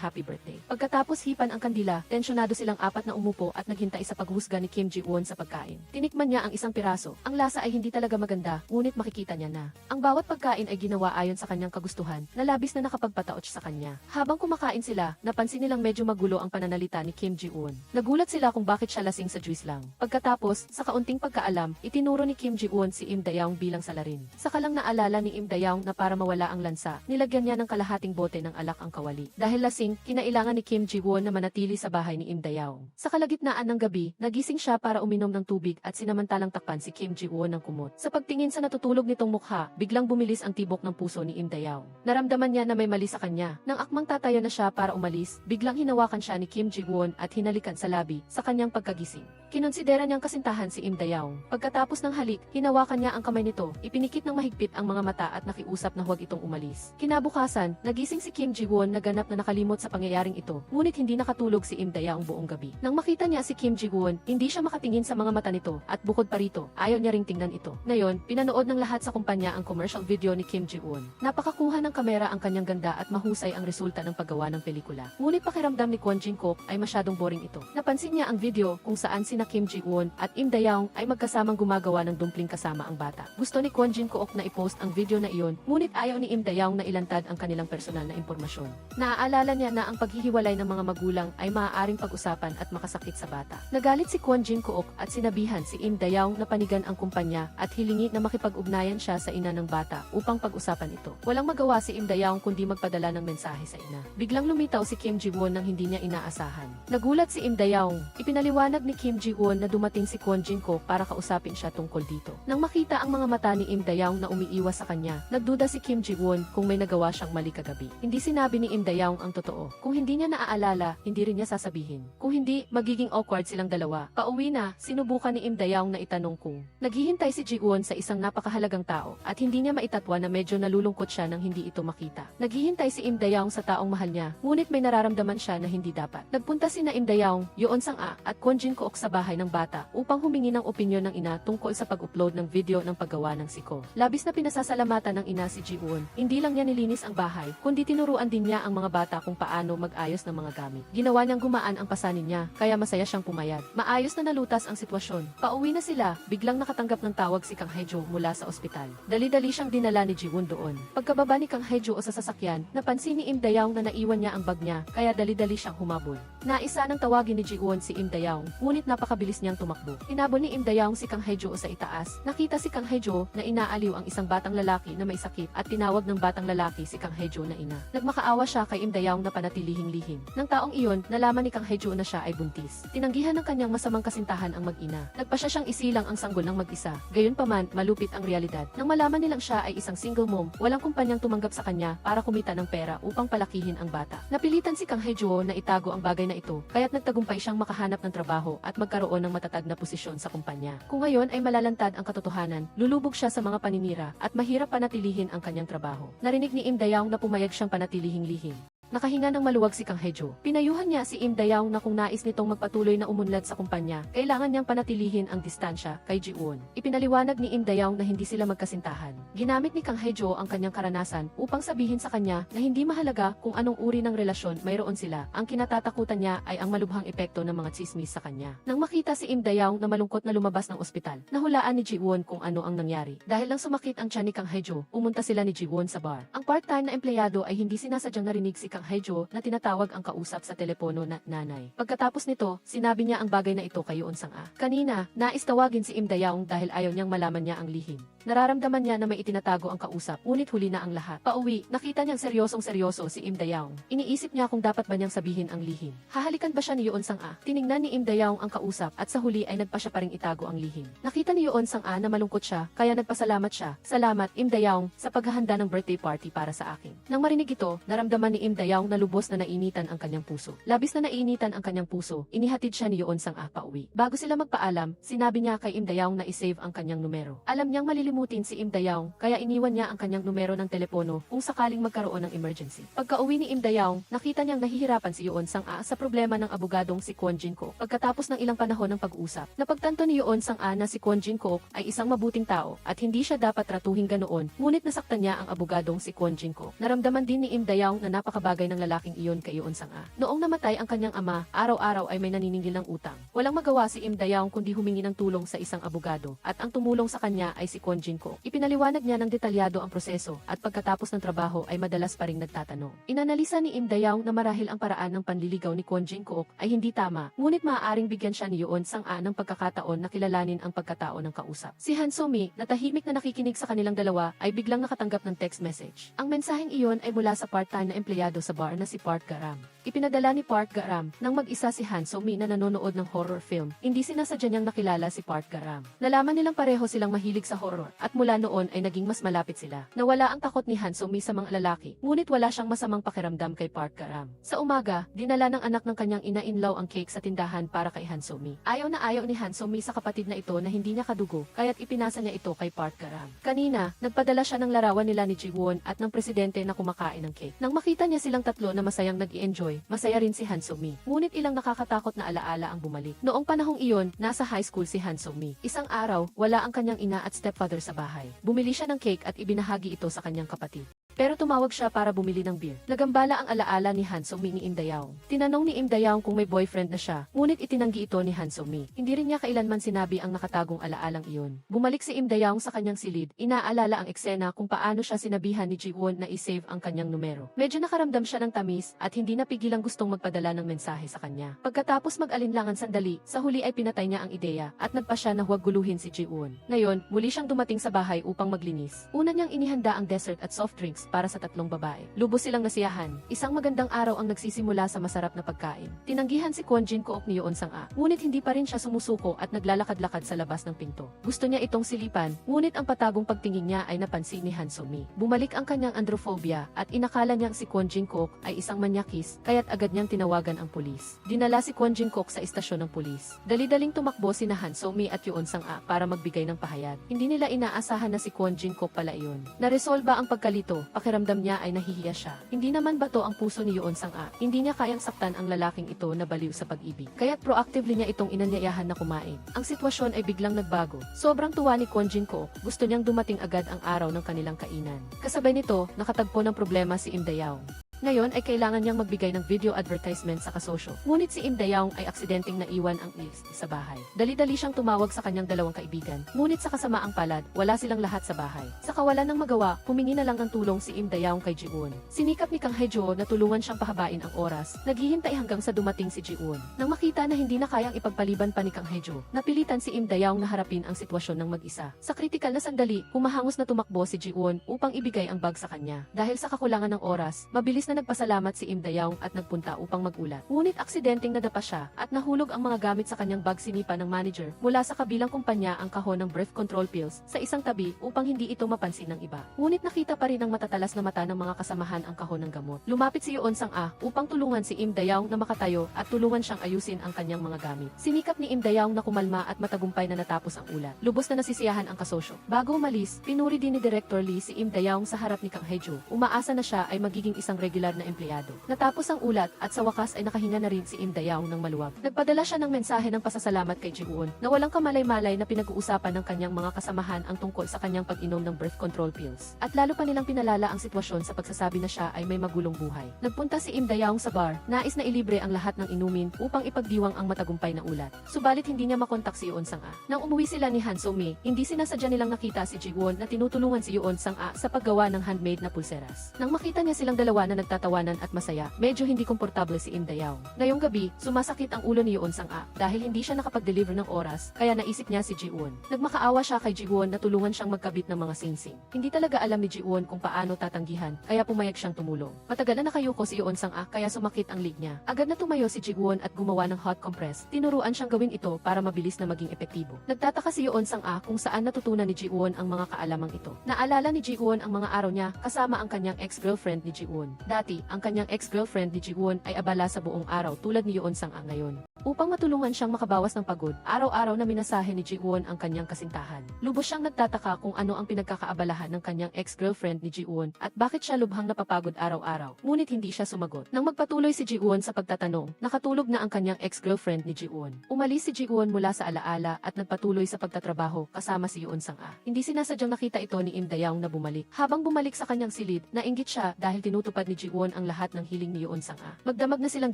Happy Birthday. Pagkatapos hipan ang kandila, tensyonado silang apat na umupo at naghintay sa paghusga ni Kim Ji-won sa pagkain. Tinikman niya ang isang piraso. Ang lasa ay hindi talaga maganda, ngunit makikita niya na ang bawat pagkain ay ginawa ayon sa kanyang kagustuhan, na labis na nakapagpataoch sa kanya. Habang kumakain sila, napansin nilang medyo magulo ang pananalita ni Kim Ji-won. Nagulat sila kung bakit siya lasing sa juice lang. Pagkatapos, sa kaunting pagkaalam, itinuro ni Kim Ji-won si Im Dayoung bilang salarin. Saka lang naalala ni Im Dayoung na para mawala ang lansa, nilagyan niya ng kalahating bote ng alak ang kawali. Dahil lasing, kinailangan ni Kim Ji-won na manatili sa bahay ni Im Dayoung. Sa kalagitnaan ng gabi, nagising siya para uminom ng tubig at sinamantalang takpan si Kim Ji-won ng kumot. Sa pagtingin sa natutulog nitong mukha, biglang bumilis ang tibok ng puso ni Im Dayoung. Naramdaman niya na may mali sa kanya. Nang akmang tatayo na siya para umalis, biglang hinawakan siya ni Kim Ji-won at hinalikan sa labi sa kanyang pagkagising. Kinonsidera niyang kasintahan si Im Dayoung. Pagkatapos ng halik, hinawakan niya ang kamay nito, ipinikit ng mahigpit ang mga mata at nakiusap na huwag itong umalis. Kinabukasan, nagising si Kim Ji-won na ganap na nakalimot sa pangyayaring ito, ngunit hindi nakatulog si Im Dayoung buong gabi. Nang makita niya si Kim Ji-won, hindi siya makatingin sa mga mata nito, at bukod pa rito, ayaw niya ring tingnan ito. Ngayon, pinanood ng lahat sa kumpanya ang commercial video ni Kim Ji-won. Napakakuha ng kamera ang kanyang ganda at mahusay ang resulta ng paggawa ng pelikula. Ngunit pakiramdam ni Kwon Jin-kook ay masyadong boring ito. Napansin niya ang video kung saan sina Kim Ji-won at Im Dayoung ay magkasamang gumagawa ng dumpling kasama ang bata. Gusto ni Kwon Jin-kook na i-post ang video na iyon, ngunit ayaw ni Im Dayoung na ilantad ang kanilang personal na impormasyon. Naaalala niya na ang paghihiwalay ng mga magulang ay maaaring pag-usapan at makasakit sa bata. Nagalit si Kwon Jin-kook at sinabihan si Im Dayoung na panigan ang kumpanya at hilingi na makipag-ugnayan siya sa ina ng bata upang pag-usapan ito. Walang magawa si Im Dayoung kundi magpadala ng mensahe sa ina. Biglang lumitaw si Kim Ji-won nang hindi niya inaasahan. Nagulat si Im Dayoung. Ipinaliwanag ni Kim Ji-won na dumating si Kwon Jin-kook para kausapin siya tungkol dito. Nang makita ang mga mata ni Im Dayoung na umiiwas sa kanya, nagduda si Kim Ji-won kung may nagawa siyang mali kagabi. Hindi sinabi ni Im Dayoung ang totoo. Kung hindi niya naaalala, hindi rin niya sasabihin. Kung hindi, magiging awkward silang dalawa. Pauwi na, sinubukan ni Im Dayoung na itanong kung naghihintay si Ji-won sa isang napakahalagang tao at hindi niya maitatwa na medyo nalulungkot siya nang hindi ito makita. Naghihintay si Im Dayoung sa taong mahal niya, ngunit may nararamdaman siya na hindi dapat. Nagpunta sina Im Dayoung, Yoon Sang-a at Kwon Jin-kook sa bahay ng bata upang humingi ng opinyon ng ina tungkol sa pag-upload ng video ng paggawa ng siko. Labis na pinasasalamatan ng ina si Ji-won. Hindi lang niya nilinis ang bahay, kundi tinuruan din niya ang mga bata kung paano mag-ayos ng mga gamit. Ginawa niyang gumaan ang pasanin niya, kaya masaya siyang pumayag. Maayos na nalutas ang sitwasyon. Pauwi na sila, biglang nakatanggap ng tawag si Kang Hae-jo mula sa ospital. Dali-dali siyang dinala ni Ji-won doon. Pagkababa ni Kang Hae-jo sa sasakyan, napansin ni Im Dayoung na naiwan niya ang bag niya, kaya dali-dali siyang humabol. Naisa nang tawagin ni Ji-won si Im Dayoung, ngunit napakabilis niyang tumakbo. Hinabol ni Im Dayoung si Kang Hae-jo sa itaas. Nakita si Kang Hae-jo na inaaliw ang isang batang lalaki na may sakit at tinawag ng batang lalaki si Kang Hae-jo na ina. Nagmakaawa siya kay Im Dayoung na panatilihing lihim. Nang taong iyon, nalaman ni Kang Hae-jo na siya ay buntis. Tinanggihan ng kanyang masamang kasintahan ang mag-ina. Nagpasya siyang isilang ang sanggol ng mag-isa. Gayunpaman, malupit ang realidad. Nang malaman nilang siya ay isang single mom, walang kumpanyang tumanggap sa kanya para kumita ng pera upang palakihin ang bata. Napilitan si Kang Hae-jo na itago ang bagay na ito, kaya't nagtagumpay siyang makahanap ng trabaho at magkaroon ng matatag na posisyon sa kumpanya. Kung ngayon ay malalantad ang katotohanan, lulubog siya sa mga paninira at mahirap panatilihin ang kanyang trabaho. Narinig ni Im Dayoung na pumayag siyang panatilihing lihim. Nakahinga ng maluwag si Kang Hae-jo. Pinayuhan niya si Im Dayoung na kung nais nitong magpatuloy na umunlad sa kumpanya, kailangan niyang panatilihin ang distansya kay Ji-won. Ipinaliwanag ni Im Dayoung na hindi sila magkasintahan. Ginamit ni Kang Hae-jo ang kanyang karanasan upang sabihin sa kanya na hindi mahalaga kung anong uri ng relasyon mayroon sila. Ang kinatatakutan niya ay ang malubhang epekto ng mga tsismis sa kanya. Nang makita si Im Dayoung na malungkot na lumabas ng ospital, nahulaan ni Ji-won kung ano ang nangyari. Dahil lang sumakit ang tiyan ni Kang Hae-jo, pumunta sila ni Ji-won sa bar. Ang part-time na empleyado ay hindi sinasadyang narinig si Kang Kang Haejo na tinatawag ang kausap sa telepono na nanay. Pagkatapos nito, sinabi niya ang bagay na ito kay Yoon Sang-a. Kanina, nais tawagin si Im Dayaong dahil ayaw niyang malaman niya ang lihim. Nararamdaman niya na may itinatago ang kausap, ngunit huli na ang lahat. Pauwi, nakita niyang seryosong-seryoso si Im Dayaong. Iniisip niya kung dapat ba niyang sabihin ang lihim. Hahalikan ba siya ni Yoon Sang-a? Tiningnan ni Im Dayaong ang kausap at sa huli ay nagpa siya pa ring itago ang lihim. Nakita ni Yoon Sang-a na malungkot siya, kaya nagpasalamat siya. Salamat, Im Dayaong, sa paghahanda ng birthday party para sa akin. Nang marinig ito, naramdaman ni Im Dayaong na lubos na nainitan ang kanyang puso. Labis na nainitan ang kanyang puso, inihatid siya ni Yoon Sang-a pauwi. Bago sila magpaalam, sinabi niya kay Im Dayaong na isave ang kanyang numero. Alam niyang malilimutin si Im Dayaong, kaya iniwan niya ang kanyang numero ng telepono kung sakaling magkaroon ng emergency. Pagka-uwi ni Im Dayaong, nakita niyang nahihirapan si Yoon Sang-a sa problema ng abogadong si Kwon Jin-kook. Pagkatapos ng ilang panahon ng pag-usap, napagtanto ni Yoon Sang-a na si Kwon Jin-kook ay isang mabuting tao at hindi siya dapat tratuhin ganoon, ngunit nasaktan niya ang abogadong si Kwon Jin-kook. Naramdaman din ni Im Dayaong na napakabagay ng lalaking iyon kay Yoon Sang-a. Noong namatay ang kanyang ama, araw-araw ay may naniningil ng utang. Walang magawa si Im Dayaong kundi humingi ng tulong sa isang abogado, at ang tumulong sa kanya ay si Kwon Jin-kook. Ipinaliwanag niya ng detalyado ang proseso, at pagkatapos ng trabaho ay madalas pa ring nagtatanong. Inanalisa ni Im Dayaong na marahil ang paraan ng panliligaw ni Kwon Jin-kook ay hindi tama, ngunit maaaring bigyan siya ni Yoon Sang-a ng pagkakataon na kilalanin ang pagkatao ng kausap. Si Han So-mi, na tahimik na nakikinig sa kanilang dalawa, ay biglang nakatanggap ng text message. Ang mensaheng iyon ay mula sa part-time na empleyado sa bar na si Park Ga-ram. Ipinadala ni Park Ga-ram nang mag-isa si Han So-mi na nanonood ng horror film. Hindi sinasadya niyang nakilala si Park Ga-ram. Nalaman nilang pareho silang mahilig sa horror, at mula noon ay naging mas malapit sila. Nawala ang takot ni Han So-mi sa mga lalaki, ngunit wala siyang masamang pakiramdam kay Park Ga-ram. Sa umaga, dinala ng anak ng kanyang ina-inlaw ang cake sa tindahan para kay Han So-mi. Ayaw na ayaw ni Han So-mi sa kapatid na ito na hindi niya kadugo, kaya't ipinasa niya ito kay Park Ga-ram. Kanina, nagpadala siya ng larawan nila ni Ji-won at ng presidente na kumakain ng cake. Nang makita niya silang tatlo na masayang nag-i-enjoy, masaya rin si Han So-mi. Ngunit ilang nakakatakot na alaala ang bumalik. Noong panahong iyon, nasa high school si Han So-mi. Isang araw, wala ang kanyang ina at stepfather sa bahay. Bumili siya ng cake at ibinahagi ito sa kanyang kapatid. Pero tumawag siya para bumili ng beer. Nagambala ang alaala ni Han So-mi ni Im Dayaong. Tinanong ni Im Dayaong kung may boyfriend na siya, ngunit itinanggi ito ni Han So-mi. Hindi rin niya kailanman sinabi ang nakatagong alaalang iyon. Bumalik si Im Dayaong sa kanyang silid, inaalala ang eksena kung paano siya sinabihan ni Ji-won na i-save ang kanyang numero. Medyo nakaramdam siya ng tamis at hindi napigilang gustong magpadala ng mensahe sa kanya. Pagkatapos mag-alinlangan sandali, sa huli ay pinatay niya ang ideya at nagpa siya na huwag guluhin si Ji-won. Ngayon, muli siyang dumating sa bahay upang maglinis. Una niyang inihanda ang dessert at soft drinks para sa tatlong babae. Lubos silang nasiyahan. Isang magandang araw ang nagsisimula sa masarap na pagkain. Tinanggihan si Kwon Jin-kook ni Yoon Sang-a, ngunit hindi pa rin siya sumusuko at naglalakad-lakad sa labas ng pinto. Gusto niya itong silipan, ngunit ang patagong pagtingin niya ay napansin ni Han So-mi. Bumalik ang kanyang androphobia at inakala niyang si Kwon Jin-kook ay isang manyakis, kaya't agad niyang tinawagan ang pulis. Dinala si Kwon Jin-kook sa istasyon ng pulis. Dali-daling tumakbo si Han So-mi at Yoon Sang-a para magbigay ng pahayag. Hindi nila inaasahan na si Kwon Jin-kook pala iyon. Naresolba ang pagkalito, pakiramdam niya ay nahihiya siya. Hindi naman bato ang puso ni Yoon Sang-a. Hindi niya kayang saktan ang lalaking ito na baliw sa pag-ibig. Kaya't proactively niya itong inanyayahan na kumain. Ang sitwasyon ay biglang nagbago. Sobrang tuwa ni Kwon Jin-kook. Gusto niyang dumating agad ang araw ng kanilang kainan. Kasabay nito, nakatagpo ng problema si Im Dayaong. Ngayon ay kailangan niyang magbigay ng video advertisement sa kasosyo. Ngunit si Im Dayaong ay aksidenteng naiwan ang list sa bahay. Dali-dali siyang tumawag sa kanyang dalawang kaibigan. Ngunit sa kasamaang palad, wala silang lahat sa bahay. Sa kawalan ng magawa, humingi na lang ng tulong si Im Dayaong kay Ji-won. Sinikap ni Kang Haejo na tulungan siyang pahabain ang oras. Naghihintay hanggang sa dumating si Ji-won. Nang makita na hindi na kayang ipagpaliban pa ni Kang Haejo, napilitan si Im Dayaong na harapin ang sitwasyon ng mag-isa. Sa kritikal na sandali, humahangos na tumakbo si Ji-won upang ibigay ang bag sa kanya. Dahil sa kakulangan ng oras, mabilis na nagpasalamat si Im Dayaong at nagpunta upang magulat. Ngunit aksidenteng nadapa siya at nahulog ang mga gamit sa kanyang bag. Sinipa ng manager mula sa kabilang kumpanya ang kahon ng birth control pills sa isang tabi upang hindi ito mapansin ng iba. Ngunit nakita pa rin ng matatalas na mata ng mga kasamahan ang kahon ng gamot. Lumapit si Yoon Sang-a upang tulungan si Im Dayaong na makatayo at tulungan siyang ayusin ang kanyang mga gamit. Sinikap ni Im Dayaong na kumalma at matagumpay na natapos ang ulat. Lubos na nasisiyahan ang kasosyo. Bago umalis, pinuri din ni Director Lee si Im Dayaong sa harap ni Kang Haejo. Umaasa na siya ay magiging isang regular na empleyado. Natapos ang ulat at sa wakas ay nakahinga na rin si Im Dayaong ng maluwag. Nagpadala siya ng mensahe ng pasasalamat kay Ji-won na walang kamalay-malay na pinag-uusapan ng kanyang mga kasamahan ang tungkol sa kanyang pag-inom ng birth control pills. At lalo pa nilang pinalala ang sitwasyon sa pagsasabi na siya ay may magulong buhay. Nagpunta si Im Dayaong sa bar, nais na ilibre ang lahat ng inumin upang ipagdiwang ang matagumpay na ulat. Subalit hindi niya makontak si Yoon Sang-a. Nang umuwi sila ni Han So-mi, hindi sinasadya nilang nakita si Ji-won na tinutulungan si Yoon Sang-a sa paggawa ng handmade na pulseras. Nang makita niya silang dalawa na nagtatawanan at masaya. Medyo hindi komportable si Im Dayaw. Ngayong gabi, sumasakit ang ulo ni Yoon Sang-a dahil hindi siya nakapag-deliver ng oras, kaya naisip niya si Ji-won. Nagmakaawa siya kay Ji-won na tulungan siyang magkabit ng mga singsing. Hindi talaga alam ni Ji-won kung paano tatanggihan, kaya pumayag siyang tumulong. Matagal na nakayuko si Yoon Sang-a kaya sumakit ang leg niya. Agad na tumayo si Ji-won at gumawa ng hot compress. Tinuruan siyang gawin ito para mabilis na maging epektibo. Nagtataka si Yoon Sang-a kung saan natutunan ni Ji-won ang mga kaalamang ito. Naalala ni Ji-won ang mga araw niya kasama ang kanyang ex-girlfriend ni Ji-won. Dati, ang kanyang ex-girlfriend ni Ji-won ay abala sa buong araw tulad ni Yoon Sang-a ngayon. Upang matulungan siyang makabawas ng pagod, araw-araw na minasahe ni Ji-won ang kanyang kasintahan. Lubos siyang nagtataka kung ano ang pinagkakaabalahan ng kanyang ex-girlfriend ni Ji-won at bakit siya lubhang napapagod araw-araw. Ngunit hindi siya sumagot. Nang magpatuloy si Ji-won sa pagtatanong, nakatulog na ang kanyang ex-girlfriend ni Ji-won. Umalis si Ji-won mula sa alaala at nagpatuloy sa pagtatrabaho kasama si Yoon Sang-a. Hindi sinasadyang nakita ito ni Im Dayaw na bumalik. Habang bumalik sa kanyang silid, nainggit siya dahil tinutupad ni Ji-won ang lahat ng hiling ni Yoon Sang-a. Magdamag na silang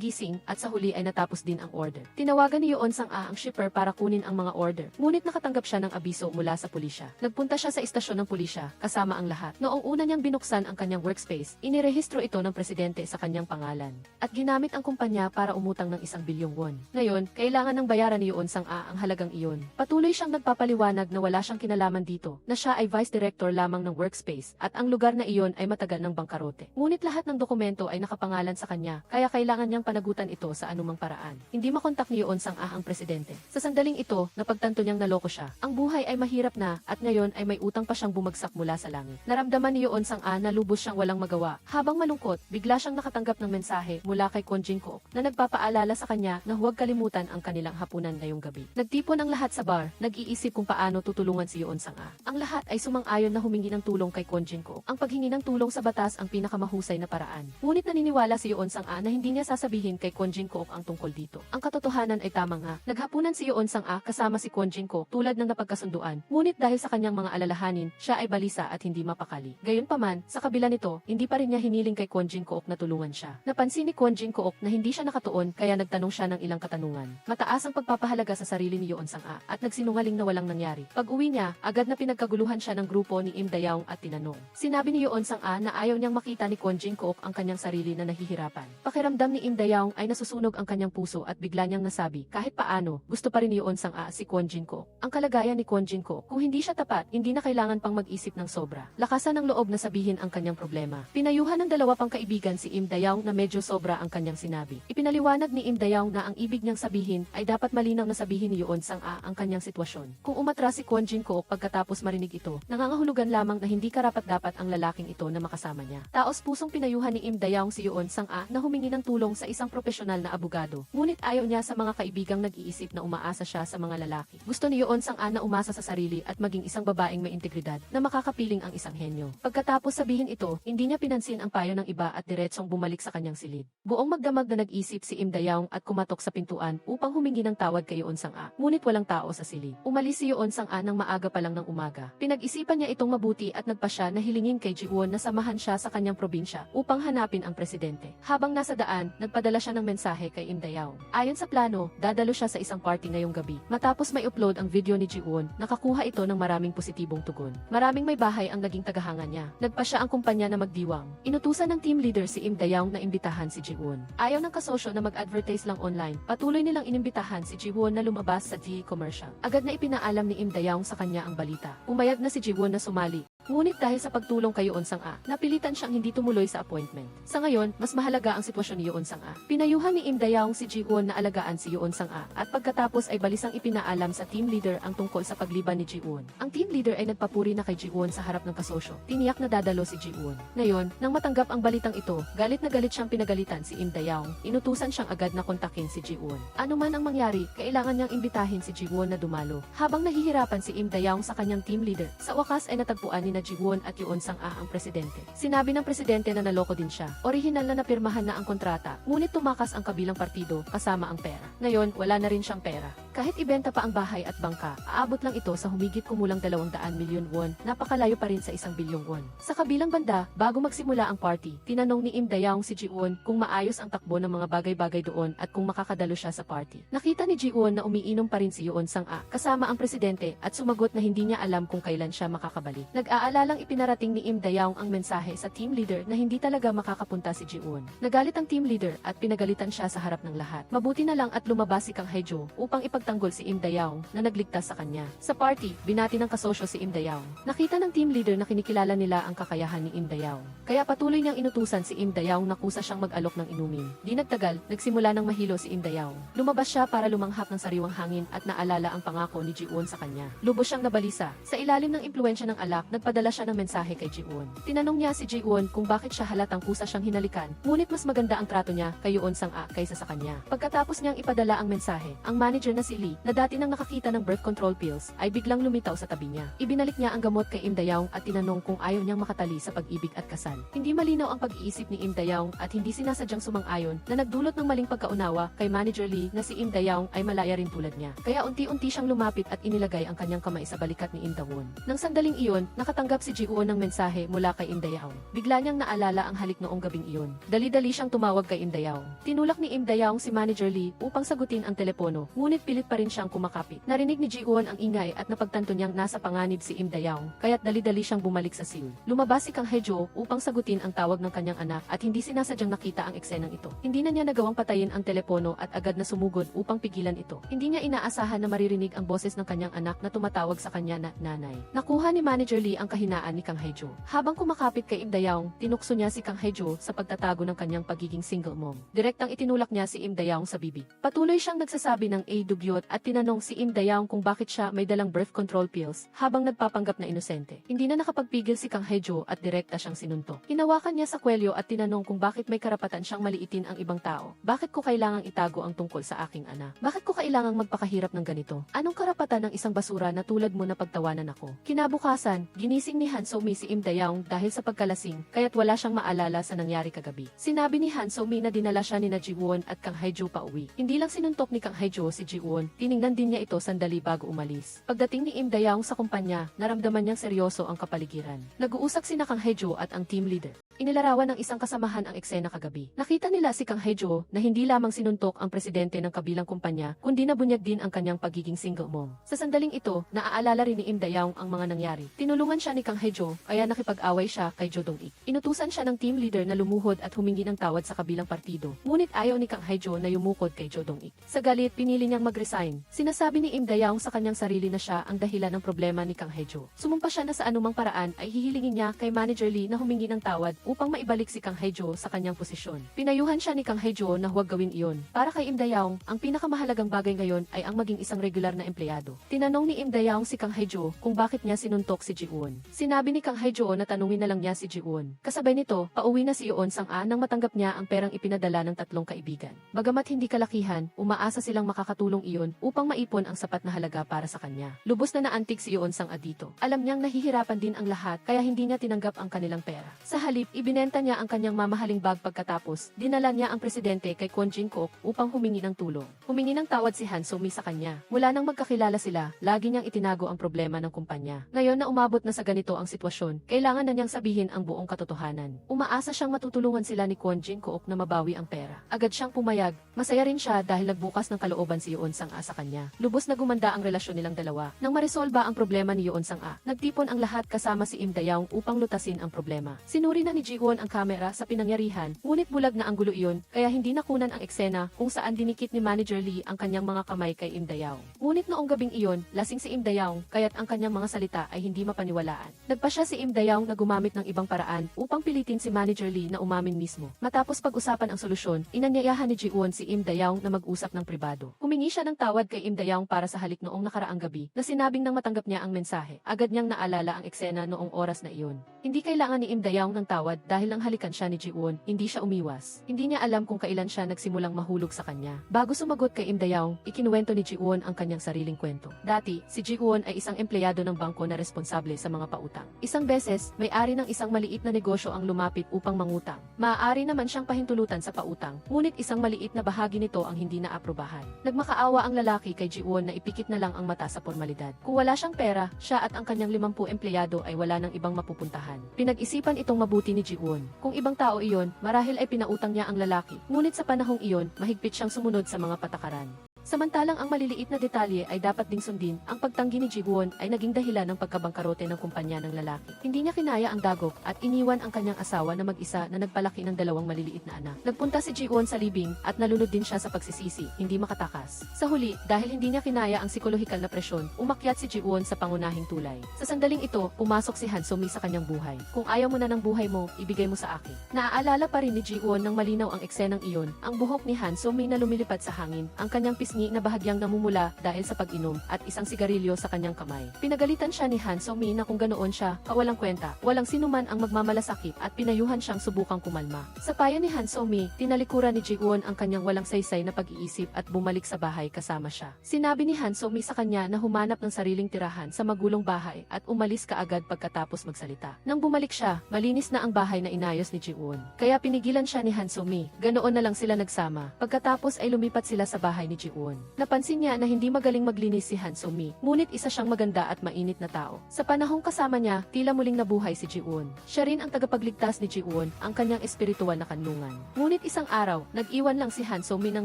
gising at sa huli ay natapos din ang order. Tinawagan ni Yoon Sang-a ang shipper para kunin ang mga order. Ngunit nakatanggap siya ng abiso mula sa pulisya. Nagpunta siya sa istasyon ng pulisya kasama ang lahat. Noong una niyang binuksan ang kanyang workspace, inirehistro ito ng presidente sa kanyang pangalan. At ginamit ang kumpanya para umutang ng 1 bilyong won. Ngayon, kailangan ng bayaran ni Yoon Sang-a ang halagang iyon. Patuloy siyang nagpapaliwanag na wala siyang kinalaman dito, na siya ay vice director lamang ng workspace at ang lugar na iyon ay matagal ng bangkarote. Ngunit lahat ng dokumento ay nakapangalan sa kanya, kaya kailangan niyang panagutan ito sa anumang paraan. Hindi makontak ni Yoon Sang-a ang presidente. Sa sandaling ito, napagtanto niyang naloko siya. Ang buhay ay mahirap na at ngayon ay may utang pa siyang bumagsak mula sa langit. Naramdaman ni Yoon Sang-a na lubos siyang walang magawa. Habang malungkot, bigla siyang nakatanggap ng mensahe mula kay Kwon Jin-kook na nagpapaalala sa kanya na huwag kalimutan ang kanilang hapunan ngayong gabi. Nagtipon ang lahat sa bar, nag-iisip kung paano tutulungan si Yoon Sang-a. Ang lahat ay sumang-ayon na humingi ng tulong kay Kwon Jin-kook. Ang paghingi ng tulong sa batas ang pinakamahusay na paraan. Ngunit naniniwala si Yoon Sang-a na hindi niya sasabihin kay Kwon Jin-kook ang tungkol dito. Ang katotohanan ay tama nga. Naghapunan si Yoon Sang-a kasama si Kwon Jin-kook tulad ng napagkasunduan. Ngunit dahil sa kanyang mga alalahanin, siya ay balisa at hindi mapakali. Gayunpaman, sa kabila nito, hindi pa rin niya hiniling kay Kwon Jin-kook na tulungan siya. Napansin ni Kwon Jin-kook na hindi siya nakatuon kaya nagtanong siya ng ilang katanungan. Mataas ang pagpapahalaga sa sarili ni Yoon Sang-a at nagsinungaling na walang nangyari. Pag-uwi niya, agad na pinagkaguluhan siya ng grupo ni Im Dayaw at tinanong. Sinabi ni Yoon Sang-a na ayaw niyang makita ni Kwon Jin-kook ang kanyang sarili na nahihirapan. Pakiramdam ni Im Dayaw ay nasusunog ang kanyang puso at bigla niyang nasabi, kahit paano, gusto pa rin ni Yoon Sang-a si Kwon Jin-kook. Ang kalagayan ni Kwon Jin-kook, kung hindi siya tapat, hindi na kailangan pang mag-isip ng sobra. Lakasan ng loob na sabihin ang kanyang problema. Pinayuhan ng dalawa pang kaibigan si Im Dayaw na medyo sobra ang kanyang sinabi. Ipinaliwanag ni Im Dayaw na ang ibig niyang sabihin ay dapat malinaw na sabihin ni Yoon Sang-a ang kanyang sitwasyon. Kung umatras si Kwon Jin-kook pagkatapos marinig ito, nangangahulugan lamang na hindi karapat-dapat ang lalaking ito na makasama niya. Taos pusong pinayuhan ni Im Dayaw si Yoon Sang-a na humingi ng tulong sa isang profesional na abogado. Ngunit ayaw niya sa mga kaibigang nag-iisip na umaasa siya sa mga lalaki. Gusto ni Yoon Sang-a na umasa sa sarili at maging isang babaeng may integridad na makakapiling ang isang henyo. Pagkatapos sabihin ito, hindi niya pinansin ang payo ng iba at diretsong bumalik sa kanyang silid. Buong magdamag na nag-isip si Im Dayaw at kumatok sa pintuan upang humingi ng tawad kay Yoon Sang-a. Ngunit walang tao sa silid. Umalis si Yoon Sang-a ng maaga pa lang ng umaga. Pinag-isipan niya itong mabuti at nagpasya na hilingin kay Ji-won na samahan siya sa kanyang probinsya upang hanapin ang presidente. Habang nasa daan, nagpadala siya ng mensahe kay Im Dayaw. Ayon sa plano, dadalo siya sa isang party ngayong gabi. Matapos may upload ang video ni Ji-won, nakakuha ito ng maraming positibong tugon. Maraming may bahay ang naging tagahanga niya. Nagpasya ang kumpanya na magdiwang. Inutusan ng team leader si Im Dayaw na imbitahan si Ji-won. Ayaw ng kasosyo na mag-advertise lang online. Patuloy nilang inimbitahan si Ji-won na lumabas sa TV commercial. Agad na ipinaalam ni Im Dayaw sa kanya ang balita. Umayag na si Ji-won na sumali. Ngunit dahil sa pagtulong kay Yoon Sang-a, napilitan siyang hindi tumuloy sa appointment. Sa ngayon, mas mahalaga ang sitwasyon ni Yoon Sang-a. Pinayuhan ni Im Dayaw si Ji-won na alagaan si Yoon Sang-a at pagkatapos ay balisang ipinaalam sa team leader ang tungkol sa pagliban ni Ji-won. Ang team leader ay nagpapuri na kay Ji-won sa harap ng kasosyo. Tiniyak na dadalo si Ji-won. Ngayon, nang matanggap ang balitang ito, galit na galit siyang pinagalitan si Im Dayaw. Inutusan siyang agad na kontakin si Ji-won. Ano man ang mangyari, kailangan niyang imbitahin si Ji-won na dumalo. Habang nahihirapan si Im Dayaw sa kanyang team leader, sa wakas ay natagpuan ni Ji-won at Yoon Sang-a ang presidente. Sinabi ng presidente na naloko din siya. Orihinal na napirmahan na ang kontrata, ngunit tumakas ang kabilang partido kasama ang pera. Ngayon, wala na rin siyang pera. Kahit ibenta pa ang bahay at bangka, aabot lang ito sa humigit kumulang 200 milyon won, napakalayo pa rin sa 1 bilyong won. Sa kabilang banda, bago magsimula ang party, tinanong ni Im Dae-young si Ji-won kung maayos ang takbo ng mga bagay-bagay doon at kung makakadalo siya sa party. Nakita ni Ji-won na umiinom pa rin si Yoon Sang-a, kasama ang presidente, at sumagot na hindi niya alam kung kailan siya makakabalik. Nag-aalalang ipinarating ni Im Dae-young ang mensahe sa team leader na hindi talaga makakapunta si Ji-won. Nagalit ang team leader at pinagalitan siya sa harap ng lahat. Mabuti na lang at lumabas si Kang Hae-jo upang ipagtanggol si Im Dae-young na nagligtas sa kanya. Sa party, binati ng kasosyo si Im Dae-young. Nakita ng team leader na kinikilala nila ang kakayahan ni Im Dae-young. Kaya patuloy niyang inutusan si Im Dae-young na kusa siyang mag-alok ng inumin. Di nagtagal, nagsimula ng mahilo si Im Dae-young. Lumabas siya para lumanghap ng sariwang hangin at naalala ang pangako ni Ji-won sa kanya. Lubos siyang nabalisa. Sa ilalim ng impluwensya ng alak, nagpadala siya ng mensahe kay Ji-won. Tinanong niya si Ji-won kung bakit siya halatang kusa siyang hinalikan, ngunit mas maganda ang trato niya kay Yoon Sang-a kaysa sa kanya. Pagkatapos niyang ipadala ang mensahe, ang manager na si Lee, na dati nang nakakita ng birth control pills, ay biglang lumitaw sa tabi niya. Ibinalik niya ang gamot kay Im Dae-young at tinanong kung ayaw niyang makatali sa pag-ibig at kasal. Hindi malinaw ang pag-iisip ni Im Dae-young at hindi sinasadyang sumang-ayon na nagdulot ng maling pagkaunawa kay Manager Lee na si Im Dae-young ay malaya rin tulad niya. Kaya unti-unti siyang lumapit at inilagay ang kanyang kamay sa balikat ni Im Dae-won. Nang sandaling iyon, nakatanggap si Ji-won ng mensahe mula kay Im Dae-young. Bigla niyang naalala ang halik noong gabing iyon. Dali-dali siyang tumawag kay Im Dae-young. Tinulak ni Im Dae-young si Manager Lee upang sagutin ang telepono, ngunit pilit pa rin siyang kumakapit. Narinig ni Ji-won ang ingay at napagtanto niyang nasa panganib si Im Dae-young, kaya't dali-dali siyang bumalik sa Seoul. Lumabas si Kang Hae-jo upang sagutin ang tawag ng kanyang anak at hindi sinasadyang nakita ang eksenang ito. Hindi na niya nagawang patayin ang telepono at agad na sumugod upang pigilan ito. Hindi niya inaasahan na maririnig ang boses ng kanyang anak na tumatawag sa kanya na nanay. Nakuha ni Manager Lee ang kahinaan ni Kang Hae-jo. Habang kumakapit kay Im Dae-young, tinukso niya si Kang Hae-jo sa pagtatago ng kanyang pagiging single mom. Direktang itinulak niya si Im Dae-young sa bibig. Patuloy siyang nagsasabi ng dugyot at tinanong si Im Dae-young kung bakit siya may dalang birth control pills habang nagpapanggap na inosente. Hindi na nakapagpigil si Kang Hae-jo at direkta siyang sinuntok. Hinawakan niya sa kwelyo at tinanong kung bakit may karapatan siyang maliitin ang ibang tao. Bakit ko kailangang itago ang tungkol sa aking anak? Bakit ko kailangang magpakahirap ng ganito? Anong karapatan ng isang basura na tulad mo na pagtawanan ako? Kinabukasan, ginising ni Han So-mi si Im Dae-young dahil sa pagkalasing, kaya't wala siyang maalala sa nangyari kagabi. Sinabi ni Han So-mi na dinala siya ni Ji-won at Kang Hae-jo pa uwi. Hindi lang sinuntok ni Kang Hae-jo si Ji-won, tiningnan din niya ito sandali bago umalis. Pagdating ni Im Dae-young sa kumpanya, naramdaman niyang seryoso ang kapaligiran. Nag-uusap sina Kang Hae-jo at ang team leader. Inilarawan ng isang kasamahan ang eksena kagabi. Nakita nila si Kang Hae-jo na hindi lamang sinuntok ang presidente ng kabilang kumpanya, kundi nabunyag din ang kanyang pagiging single mom. Sa sandaling ito, naaalala rin ni Im Dae-young ang mga nangyari. Tinulungan siya ni Kang Hae-jo, kaya nakipag-away siya kay Jo Dong-ik. Inutusan siya ng team leader na lumuhod at humingi ng tawad sa kabilang partido. Ngunit ayaw ni Kang Hae-jo na yumukod kay Jo Dong-ik. Sa galit, pinili niyang mag-resign. Sinasabi ni Im Dae-young sa kanyang sarili na siya ang dahilan ng problema ni Kang Hae-jo. Sumumpa siya na sa anumang paraan ay hihilingin niya kay Manager Lee na humingi ng tawad upang maibalik si Kang Hae-jo sa kanyang posisyon. Pinayuhan siya ni Kang Hae-jo na huwag gawin iyon. Para kay Im Dae-young, ang pinakamahalagang bagay ngayon ay ang maging isang regular na empleyado. Tinanong ni Im Dae-young si Kang Hae-jo kung bakit niya sinuntok si Ji-won. Sinabi ni Kang Hae-jo na tanungin na lang niya si Ji-won. Kasabay nito, pauwi na si Yoon Sang-a nang matanggap niya ang perang ipinadala ng tatlong kaibigan. Bagamat hindi kalakihan, umaasa silang makakatulong iyon upang maipon ang sapat na halaga para sa kanya. Lubos na naantig si Yoon Sang-a dito. Alam niyang nahihirapan din ang lahat kaya hindi niya tinanggap ang kanilang pera. Sa halip, ibinenta niya ang kanyang mamahaling bag pagkatapos, dinala niya ang presidente kay Kwon Jin-kook upang humingi ng tulong. Humingi ng tawad si Han So-mi sa kanya. Mula nang magkakilala sila, lagi niyang itinago ang problema ng kumpanya. Ngayon na umabot na sa ganito ang sitwasyon, kailangan na niyang sabihin ang buong katotohanan. Umaasa siyang matutulungan sila ni Kwon Jin-kook na mabawi ang pera. Agad siyang pumayag. Masaya rin siya dahil nagbukas ng kalooban si Yoon Sang-a sa kanya. Lubos na gumanda ang relasyon nilang dalawa. Nang maresolba ang problema ni Yoon Sang-a, nagtipon ang lahat kasama si Im Dae-young upang lutasin ang problema. Sinuri na ni Ji-won ang kamera sa pinangyarihan, ngunit bulag na ang gulo iyon, kaya hindi nakunan ang eksena kung saan dinikit ni Manager Lee ang kanyang mga kamay kay Im Dae-young. Ngunit noong gabing iyon, lasing si Im Dae-young, kaya't ang kanyang mga salita ay hindi mapaniwalaan. Nagpa siya si Im Dae-young na gumamit ng ibang paraan upang pilitin si Manager Lee na umamin mismo. Matapos pag-usapan ang solusyon, inanyayahan ni Ji-won si Im Dae-young na mag-usap ng pribado. Humingi siya ng tawad kay Im Dae-young para sa halik noong nakaraang gabi, na sinabing nang matanggap niya ang mensahe. Agad niyang naalala ang eksena noong oras na iyon. Hindi kailangan ni Im Dayaw ng tawad dahil nang halikan siya ni Ji-won, hindi siya umiwas. Hindi niya alam kung kailan siya nagsimulang mahulog sa kanya. Bago sumagot kay Im Dayaw, ikinuwento ni Ji-won ang kanyang sariling kwento. Dati, si Ji-won ay isang empleyado ng bangko na responsable sa mga pautang. Isang beses, may-ari ng isang maliit na negosyo ang lumapit upang mangutang. Maaari naman siyang pahintulutan sa pautang, ngunit isang maliit na bahagi nito ang hindi naaprubahan. Nagmakaawa ang lalaki kay Ji-won na ipikit na lang ang mata sa formalidad. Kung wala siyang pera, siya at ang kanyang 50 empleyado ay wala ng ibang mapupuntahan. Pinag-isipan itong mabuti ni Ji-won. Kung ibang tao iyon, marahil ay pinautang niya ang lalaki. Ngunit sa panahong iyon, mahigpit siyang sumunod sa mga patakaran. Samantalang ang maliliit na detalye ay dapat ding sundin, ang pagtanggi ni Ji-won ay naging dahilan ng pagkabangkarote ng kumpanya ng lalaki. Hindi niya kinaya ang dagok at iniwan ang kanyang asawa na mag-isa na nagpalaki ng 2 maliliit na anak. Nagpunta si Ji-won sa libing at nalunod din siya sa pagsisisi, hindi makatakas. Sa huli, dahil hindi niya kinaya ang psikolohikal na presyon, umakyat si Ji-won sa pangunahing tulay. Sa sandaling ito, pumasok si Han So-mi sa kanyang buhay. Kung ayaw mo na ng buhay mo, ibigay mo sa akin. Naaalala pa rin ni Ji-won ng malinaw ang eksenang iyon, ang buhok ni Han So-mi na lumilipad sa hangin, ang kanyang pisngi na bahagyang namumula dahil sa pag-inom at isang sigarilyo sa kanyang kamay. Pinagalitan siya ni Han So-mi na kung ganoon siya, kawalang kwenta, walang sinuman ang magmamalasakit at pinayuhan siyang subukang kumalma. Sa payo ni Han So-mi, tinalikuran ni Ji-won ang kanyang walang saysay na pag-iisip at bumalik sa bahay kasama siya. Sinabi ni Han So-mi sa kanya na humanap ng sariling tirahan sa magulong bahay at umalis kaagad pagkatapos magsalita. Nang bumalik siya, malinis na ang bahay na inayos ni Ji-won. Kaya pinigilan siya ni Han So-mi. Ganoon na lang sila nagsama. Pagkatapos ay lumipat sila sa bahay ni Ji-won. Napansin niya na hindi magaling maglinis si Han So-mi, ngunit isa siyang maganda at mainit na tao. Sa panahong kasama niya, tila muling nabuhay si Ji-won. Siya rin ang tagapagligtas ni Ji-won, ang kanyang espiritual na kanlungan. Ngunit isang araw, nag-iwan lang si Han So-mi ng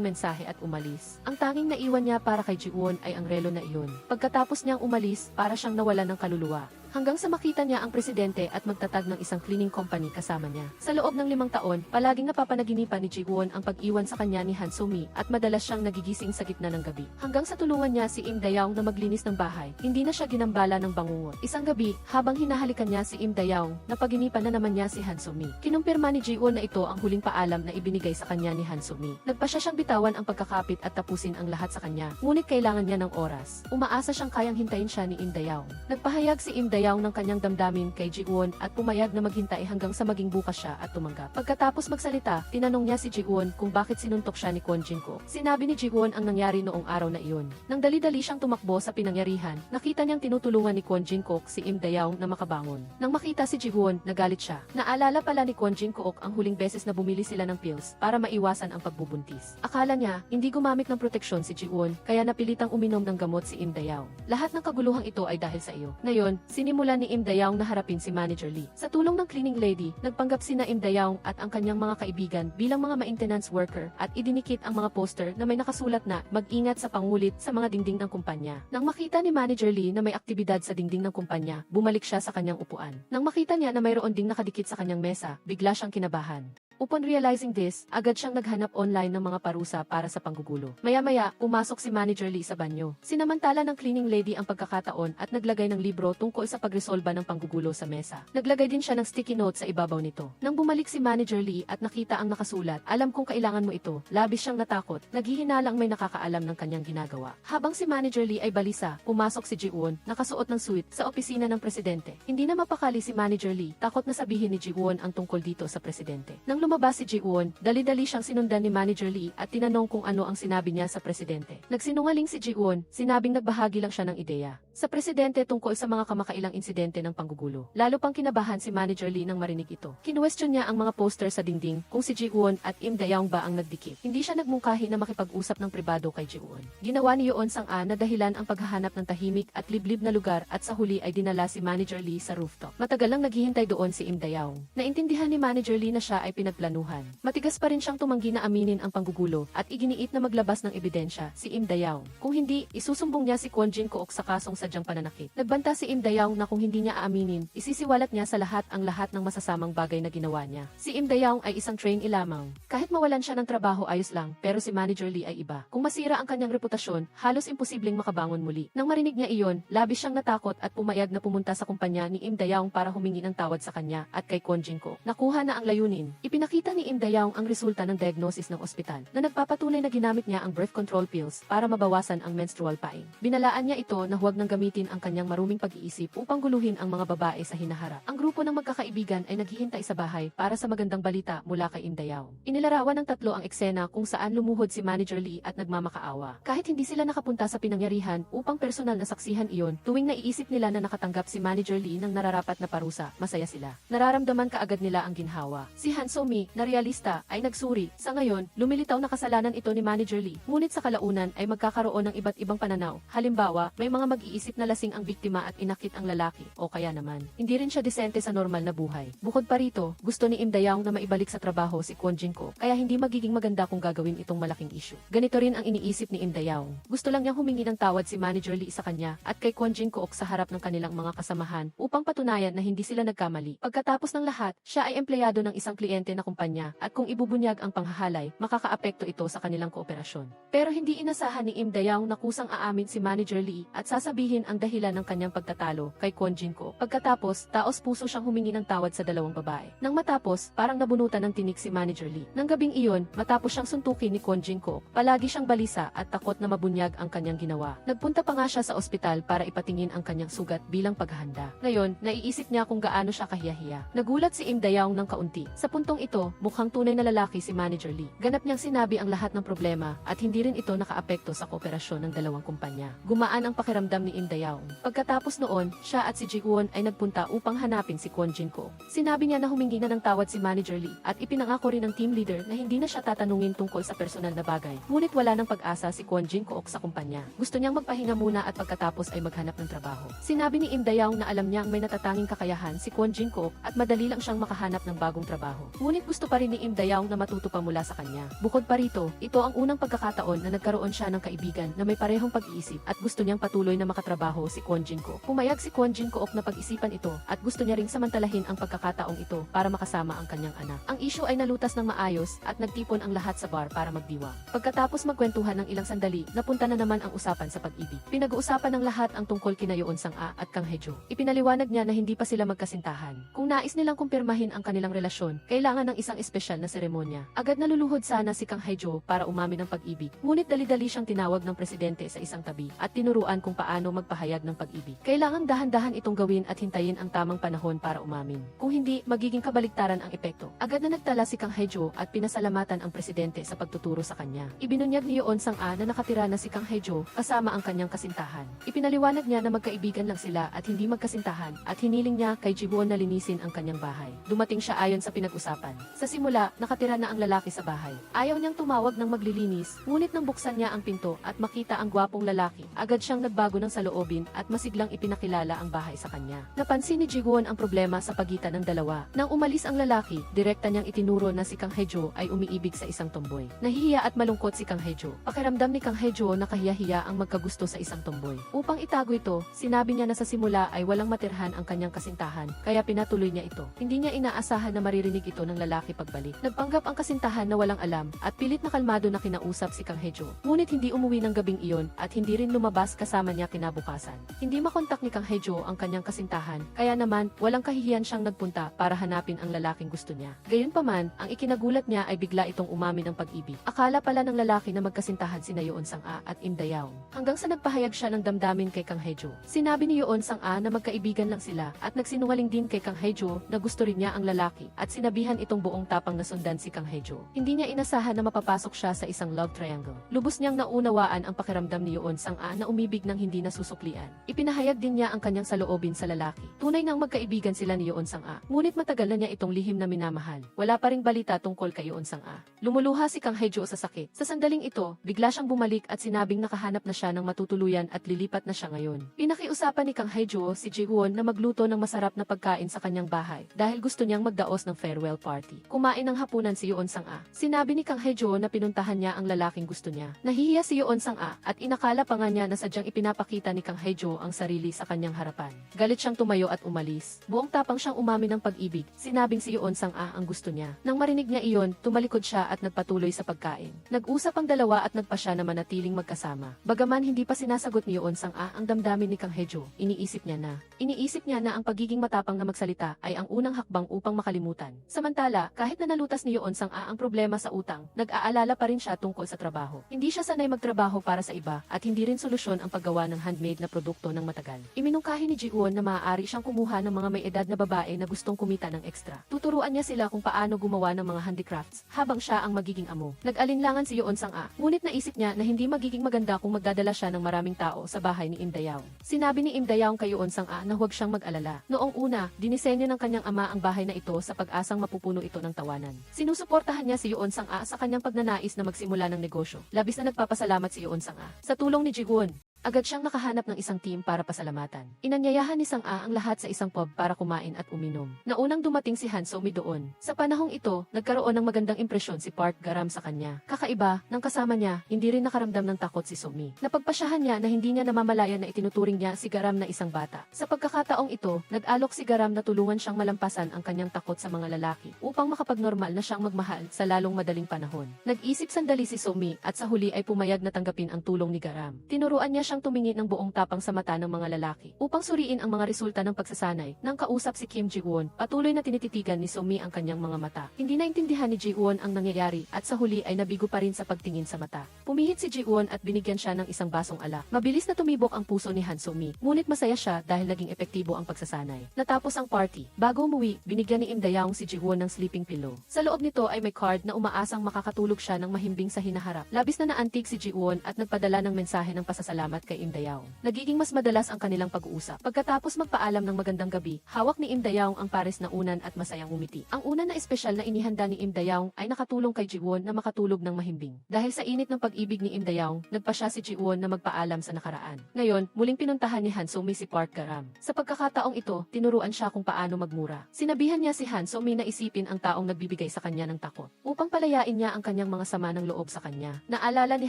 mensahe at umalis. Ang tanging naiwan niya para kay Ji-won ay ang relo na iyon. Pagkatapos niyang umalis, para siyang nawalan ng kaluluwa. Hanggang sa makita niya ang presidente at magtatag ng isang cleaning company kasama niya. Sa loob ng 5 taon, palaging napapanaginipan ni Ji-won ang pag-iwan sa kanya ni Han So-mi at madalas siyang nagigising sa gitna ng gabi. Hanggang sa tulungan niya si Im Dayaw na maglinis ng bahay, hindi na siya ginambala ng bangungot. Isang gabi, habang hinahalikan niya si Im Dayaw, napaginipan na naman niya si Han So-mi. Kinumpirma ni Ji-won na ito ang huling paalam na ibinigay sa kanya ni Han So-mi. Nagpasya siyang bitawan ang pagkakapit at tapusin ang lahat sa kanya, ngunit kailangan niya ng oras. Umaasa siyang kayang hintayin siya ni Im Dayaw. Nagpahayag si Im Dayaw ng kanyang damdamin kay Ji-won at pumayag na maghintay hanggang sa maging bukas siya at tumanggap. Pagkatapos magsalita, tinanong niya si Ji-won kung bakit sinuntok siya ni Kwon Jin-kook. Sinabi ni Ji-won ang nangyari noong araw na iyon. Nang dali-dali siyang tumakbo sa pinangyarihan, nakita niyang tinutulungan ni Kwon Jin-kook si Im Dayaw na makabangon. Nang makita si Ji-won, nagalit siya. Naalala pala ni Kwon Jin-kook ang huling beses na bumili sila ng pills para maiwasan ang pagbubuntis. Akala niya, hindi gumamit ng proteksyon si Ji-won, kaya napilitang uminom ng gamot si Im Dayaw. Lahat ng kaguluhang ito ay dahil sa iyo. Ngayon, sinimula ni Im Dayaw na harapin si Manager Lee. Sa tulong ng cleaning lady, nagpanggap sina Im Dayaw at ang kanyang mga kaibigan bilang mga maintenance worker at idinikit ang mga poster na may nakasulat na mag-ingat sa pangulit sa mga dingding ng kumpanya. Nang makita ni Manager Lee na may aktibidad sa dingding ng kumpanya, bumalik siya sa kanyang upuan. Nang makita niya na mayroon ding nakadikit sa kanyang mesa, bigla siyang kinabahan. Upon realizing this, agad siyang naghanap online ng mga parusa para sa panggugulo. Maya-maya, pumasok si Manager Lee sa banyo. Sinamantala ng cleaning lady ang pagkakataon at naglagay ng libro tungkol sa pagresolba ng panggugulo sa mesa. Naglagay din siya ng sticky note sa ibabaw nito. Nang bumalik si Manager Lee at nakita ang nakasulat, alam kong kailangan mo ito, labis siyang natakot, naghihinalang may nakakaalam ng kanyang ginagawa. Habang si Manager Lee ay balisa, pumasok si Ji-won, nakasuot ng suit, sa opisina ng presidente. Hindi na mapakali si Manager Lee, takot na sabihin ni Ji-won ang tungkol dito sa presidente. Nang lumabas si Ji-won, dali-dali siyang sinundan ni Manager Lee at tinanong kung ano ang sinabi niya sa presidente. Nagsinungaling si Ji-won, sinabing nagbahagi lang siya ng ideya sa presidente tungkol sa mga kamakailang insidente ng panggugulo. Lalo pang kinabahan si Manager Lee nang marinig ito. Kinwestiyon niya ang mga poster sa dingding kung si Ji-won at Im Dayaw ba ang nagdikit. Hindi siya nagmungkahi na makipag-usap ng pribado kay Ji-won. Ginawa ni Yoon Sang-a na dahilan ang paghahanap ng tahimik at liblib na lugar at sa huli ay dinala si Manager Lee sa rooftop. Matagal lang naghihintay doon si Im Dayaw. Naintindihan ni Manager Lee na siya ay pinagplanuhan. Matigas pa rin siyang tumanggi na aminin ang panggugulo at iginiit na maglabas ng ebidensya si Im Dayaw. Kung hindi, isusumbong niya si Kwon Jin-kook sa kasong sadyang pananakit. Nagbanta si Im Dayaw na kung hindi niya aaminin, isisiwalat niya sa lahat ng masasamang bagay na ginawa niya. Si Im Dayaw ay isang trainee lamang. Kahit mawalan siya ng trabaho ayos lang, pero si Manager Lee ay iba. Kung masira ang kanyang reputasyon, halos imposibleng makabangon muli. Nang marinig niya iyon, labis siyang natakot at pumayag na pumunta sa kumpanya ni Im Dayaw para humingi ng tawad sa kanya at kay Kwon Jin-kook. Nakuha na ang layunin. Ipinakita ni Im Dayaw ang resulta ng diagnosis ng ospital na nagpapatunay na ginamit niya ang birth control pills para mabawasan ang menstrual pain. Binalaan niya ito na huwag nang gagamitin ang kanyang maruming pag-iisip upang guluhin ang mga babae sa hinaharap. Ang grupo ng magkakaibigan ay naghihintay sa bahay para sa magandang balita mula kay Im Dayaw. Inilarawan ng tatlo ang eksena kung saan lumuhod si Manager Lee at nagmamakaawa. Kahit hindi sila nakapunta sa pinangyarihan upang personal na saksihan iyon, tuwing naiisip nila na nakatanggap si Manager Lee ng nararapat na parusa, masaya sila. Nararamdaman kaagad nila ang ginhawa. Si Han So-mi, na realista, ay nagsuri. Sa ngayon, lumilitaw na kasalanan ito ni Manager Lee. Ngunit sa kalaunan ay magkakaroon ng iba't ibang pananaw. Halimbawa, may mga mag-iisip na lasing ang biktima at inakit ang lalaki. O kaya naman, hindi rin siya desente sa normal na buhay. Bukod pa rito, gusto ni Im Dayaw na maibalik sa trabaho si Kwon Jin-ko, kaya hindi magiging maganda kung gagawin itong malaking issue. Ganito rin ang iniisip ni Im Dayaw. Gusto lang niyang humingi ng tawad si Manager Lee sa kanya at kay Kwon Jin-ko sa harap ng kanilang mga kasamahan upang patunayan na hindi sila nagkamali. Pagkatapos ng lahat, siya ay empleyado ng isang kliyente na kumpanya at kung ibubunyag ang panghahalay, makakaapekto ito sa kanilang kooperasyon. Pero hindi inasahan ni Im Dayaw na kusang aamin si Manager Lee at sasabihin ang dahilan ng kanyang pagtatalo kay Kwon Jin-ko. Pagkatapos, taos puso siyang humingi ng tawad sa dalawang babae. Nang matapos, parang nabunutan ng tinik si Manager Lee. Nang gabing iyon, matapos siyang suntukin ni Kwon Jin-ko, palagi siyang balisa at takot na mabunyag ang kanyang ginawa. Nagpunta pa nga siya sa ospital para ipatingin ang kanyang sugat bilang paghahanda. Ngayon, naiisip niya kung gaano siya kahiyahiya. Nagulat si Im Dayaw ng kaunti. Sa puntong ito, mukhang tunay na lalaki si Manager Lee. Ganap niyang sinabi ang lahat ng problema at hindi rin ito nakaapekto sa kooperasyon ng dalawang kumpanya. Gumaan ang pakiramdam ni Im Dayaw. Pagkatapos noon, siya at si Ji-won ay nagpunta upang hanapin si Kwon Jin-ko. Sinabi niya na humingi na ng tawad si Manager Lee at ipinangako rin ng team leader na hindi na siya tatanungin tungkol sa personal na bagay. Ngunit wala ng pag-asa si Kwon Jin-ko sa kumpanya. Gusto niyang magpahinga muna at pagkatapos ay maghanap ng trabaho. Sinabi ni Im Dayaw na alam niyang may natatanging kakayahan si Kwon Jin-ko at madali lang siyang makahanap ng bagong trabaho. Ngunit gusto pa rin ni Im Dayaw na matuto pa mula sa kanya. Bukod pa rito, ito ang unang pagkakataon na nagkaroon siya ng kaibigan na may parehong pag-iisip at gusto niyang patuloy na makatrabaho si Kwon Jin-ko. Pumayag si Kwon Jin-ko na pag-isipan ito at gusto niya ring samantalahin ang pagkakataong ito para makasama ang kanyang anak. Ang issue ay nalutas ng maayos at nagtipon ang lahat sa bar para magdiwang. Pagkatapos magkwentuhan ng ilang sandali, napunta na naman ang usapan sa pag-ibig. Pinag-uusapan ng lahat ang tungkol kina Yoon Sang-a at Kang Hae-jo. Ipinaliwanag niya na hindi pa sila magkasintahan. Kung nais nilang kumpirmahin ang kanilang relasyon, kailangan ng isang espesyal na seremonya. Agad naluluhod sana si Kang Hae-jo para umamin ng pag-ibig. Ngunit dali-dali siyang tinawag ng presidente sa isang tabi at tinuruan kung paano magpahayag ng pag-ibig. Kailangang dahan-dahan itong gawin at hintayin ang tamang panahon para umamin. Kung hindi, magiging kabaliktaran ang epekto. Agad na nagtala si Kang Hae-jo at pinasalamatan ang presidente sa pagtuturo sa kanya. Ibinunyag ni Yoon Sang-a na nakatira na si Kang Hae-jo kasama ang kanyang kasintahan. Ipinaliwanag niya na magkaibigan lang sila at hindi magkasintahan at hiniling niya kay Ji-won na linisin ang kanyang bahay. Dumating siya ayon sa pinag-usapan. Sa simula, nakatira na ang lalaki sa bahay. Ayaw niyang tumawag ng maglilinis, ngunit nang buksan niya ang pinto at makita ang gwapong lalaki, agad siyang nagbago ng saloobin at masiglang ipinakilala ang bahay sa kanya. Napansin ni Ji-won ang problema sa pagitan ng dalawa. Nang umalis ang lalaki, direkta niyang itinuro na si Kang Hae-jo ay umiibig sa isang tomboy. Nahihiya at malungkot si Kang Hae-jo. Pakiramdam ni Kang Hae-jo na kahiya-hiya ang magkagusto sa isang tomboy. Upang itago ito, sinabi niya na sa simula ay walang matirhan ang kanyang kasintahan, kaya pinatuloy niya ito. Hindi niya inaasahan na maririnig ito ng lalaki pagbalik. Nagpanggap ang kasintahan na walang alam at pilit na kalmado na kinausap si Kang Hae-jo. Ngunit hindi umuwi ng gabing iyon at hindi rin lumabas kasama niya kinabukasan. Hindi makontak ni Kang Hae-jo ang kanyang kasintahan, kaya naman walang kahihiyan siyang nagpunta para hanapin ang lalaking gusto niya. Gayunpaman, ang ikinagulat niya ay bigla itong umamin ng pag-ibig. Akala pala ng lalaki na magkasintahan sina Yoon Sang-a at Im Dayaw. Hanggang sa nagpahayag siya ng damdamin kay Kang Hae-jo. Sinabi ni Yoon Sang-a na magkaibigan lang sila at nagsinungaling din kay Kang Hae-jo na gusto rin niya ang lalaki at sinabihan itong buong tapang na sundan si Kang Hae-jo. Hindi niya inasahan na mapapasok siya sa isang love triangle. Lubos niyang naunawaan ang pakiramdam ni Yoon Sang-a na umibig ng hindi nasusuklian. Ipinahayag din niya ang kanyang saloobin sa lalaki. Tunay ngang magkaibigan sila ni Yoon Sang-a. Ngunit matagal na niya itong lihim na minamahal. Wala pa ring balita tungkol kay Yoon Sang-a. Lumuluha si Kang Hae-jo sa sakit. Sa sandaling ito, bigla siyang bumalik at sinabing nakahanap na siya ng matutuluyan at lilipat na siya ngayon. Pinakiusapan ni Kang Hae-jo si Ji-won na magluto ng masarap na pagkain sa kanyang bahay dahil gusto niyang magdaos ng farewell party. Kumain ng hapunan si Yoon Sang-a. Sinabi ni Kang Hae-jo na pinuntahan niya ang lalaking gusto niya. Nahihiya si Yoon Sang-a at inakala pa nga niya na sadyang ipinapakita ni Kang Hae-jo ang sarili sa kanyang harapan. Galit siyang tumayo at umalis. Buong tapang siyang umamin ng pag-ibig. Sinabing si Yoon Sang-a ang gusto niya. Nang marinig niya iyon, tumalikod siya at nagpatuloy sa pagkain. Nag-usap ang dalawa at nagpa siya na manatiling magkasama. Bagaman hindi pa sinasagot ni Yoon Sang-a ang damdamin ni Kang Hae-jo, iniisip niya na ang pagiging matapang na magsalita ay ang unang hakbang upang makalimutan. Samantala, kahit na nalutas ni Yoon Sang-a ang problema sa utang, nag-aalala pa rin siya tungkol sa trabaho. Hindi siya sanay magtrabaho para sa iba at hindi rin solusyon ang paggawa ng handmade self-made na produkto ng matagal. Iminungkahi ni Ji-won na maaari siyang kumuha ng mga may edad na babae na gustong kumita ng ekstra. Tuturuan niya sila kung paano gumawa ng mga handicrafts habang siya ang magiging amo. Nag-alinlangan si Yoon Sang-a, ngunit naisip niya na hindi magiging maganda kung magdadala siya ng maraming tao sa bahay ni Im Dayaw. Sinabi ni Im Dayaw kay Yoon Sang-a na huwag siyang mag-alala. Noong una, dinisenyo ng kanyang ama ang bahay na ito sa pag-asang mapupuno ito ng tawanan. Sinusuportahan niya si Yoon Sang-a sa kanyang pagnanais na magsimula ng negosyo. Labis na nagpapasalamat si Yoon Sang-a sa tulong ni Ji-won. Agad siyang nakahanap ng isang team para pasalamatan. Inanyayahan ni Sang-a ang lahat sa isang pub para kumain at uminom. Naunang dumating si Han So-mi doon. Sa panahong ito, nagkaroon ng magandang impresyon si Park Garam sa kanya. Kakaiba, nang kasama niya, hindi rin nakaramdam ng takot si So-mi. Napagpasyahan niya na hindi niya namamalayan na itinuturing niya si Garam na isang bata. Sa pagkakataong ito, nag-alok si Garam na tulungan siyang malampasan ang kanyang takot sa mga lalaki upang makapagnormal na siyang magmahal sa lalong madaling panahon. Nag-isip sandali si So-mi at sa huli ay pumayag na tanggapin ang tulong ni Garam. Tinuruan niya siyang tumingin ng buong tapang sa mata ng mga lalaki upang suriin ang mga resulta ng pagsasanay. Nang kausap si Kim Ji-won, patuloy na tinititigan ni So-mi ang kanyang mga mata. Hindi naintindihan ni Ji-won ang nangyayari at sa huli ay nabigo pa rin sa pagtingin sa mata. Pumihit si Ji-won at binigyan siya ng isang basong alak. Mabilis na tumibok ang puso ni Han So-mi, ngunit masaya siya dahil naging epektibo ang pagsasanay. Natapos ang party. Bago umuwi, binigyan ni Im Dayaw si Ji-won ng sleeping pillow. Sa loob nito ay may card na umaasang makakatulog siya ng mahimbing sa hinaharap. Labis na naantig si Ji-won at nagpadala ng mensahe ng pasasalamat kay Im Dayaw. Nagiging mas madalas ang kanilang pag-uusap. Pagkatapos magpaalam ng magandang gabi, hawak ni Im Dayaw ang pares na unan at masayang ngumiti. Ang unan na espesyal na inihanda ni Im Dayaw ay nakatulong kay Ji-won na makatulog ng mahimbing. Dahil sa init ng pag-ibig ni Im Dayaw, nagpa siya si Ji-won na magpaalam sa nakaraan. Ngayon, muling pinuntahan ni Han So-mi si Park Garam. Sa pagkakataong ito, tinuruan siya kung paano magmura. Sinabihan niya si Han So-mi na isipin ang taong nagbibigay sa kanya ng takot upang palayain niya ang kanyang mga sama ng loob sa kanya. Naalala ni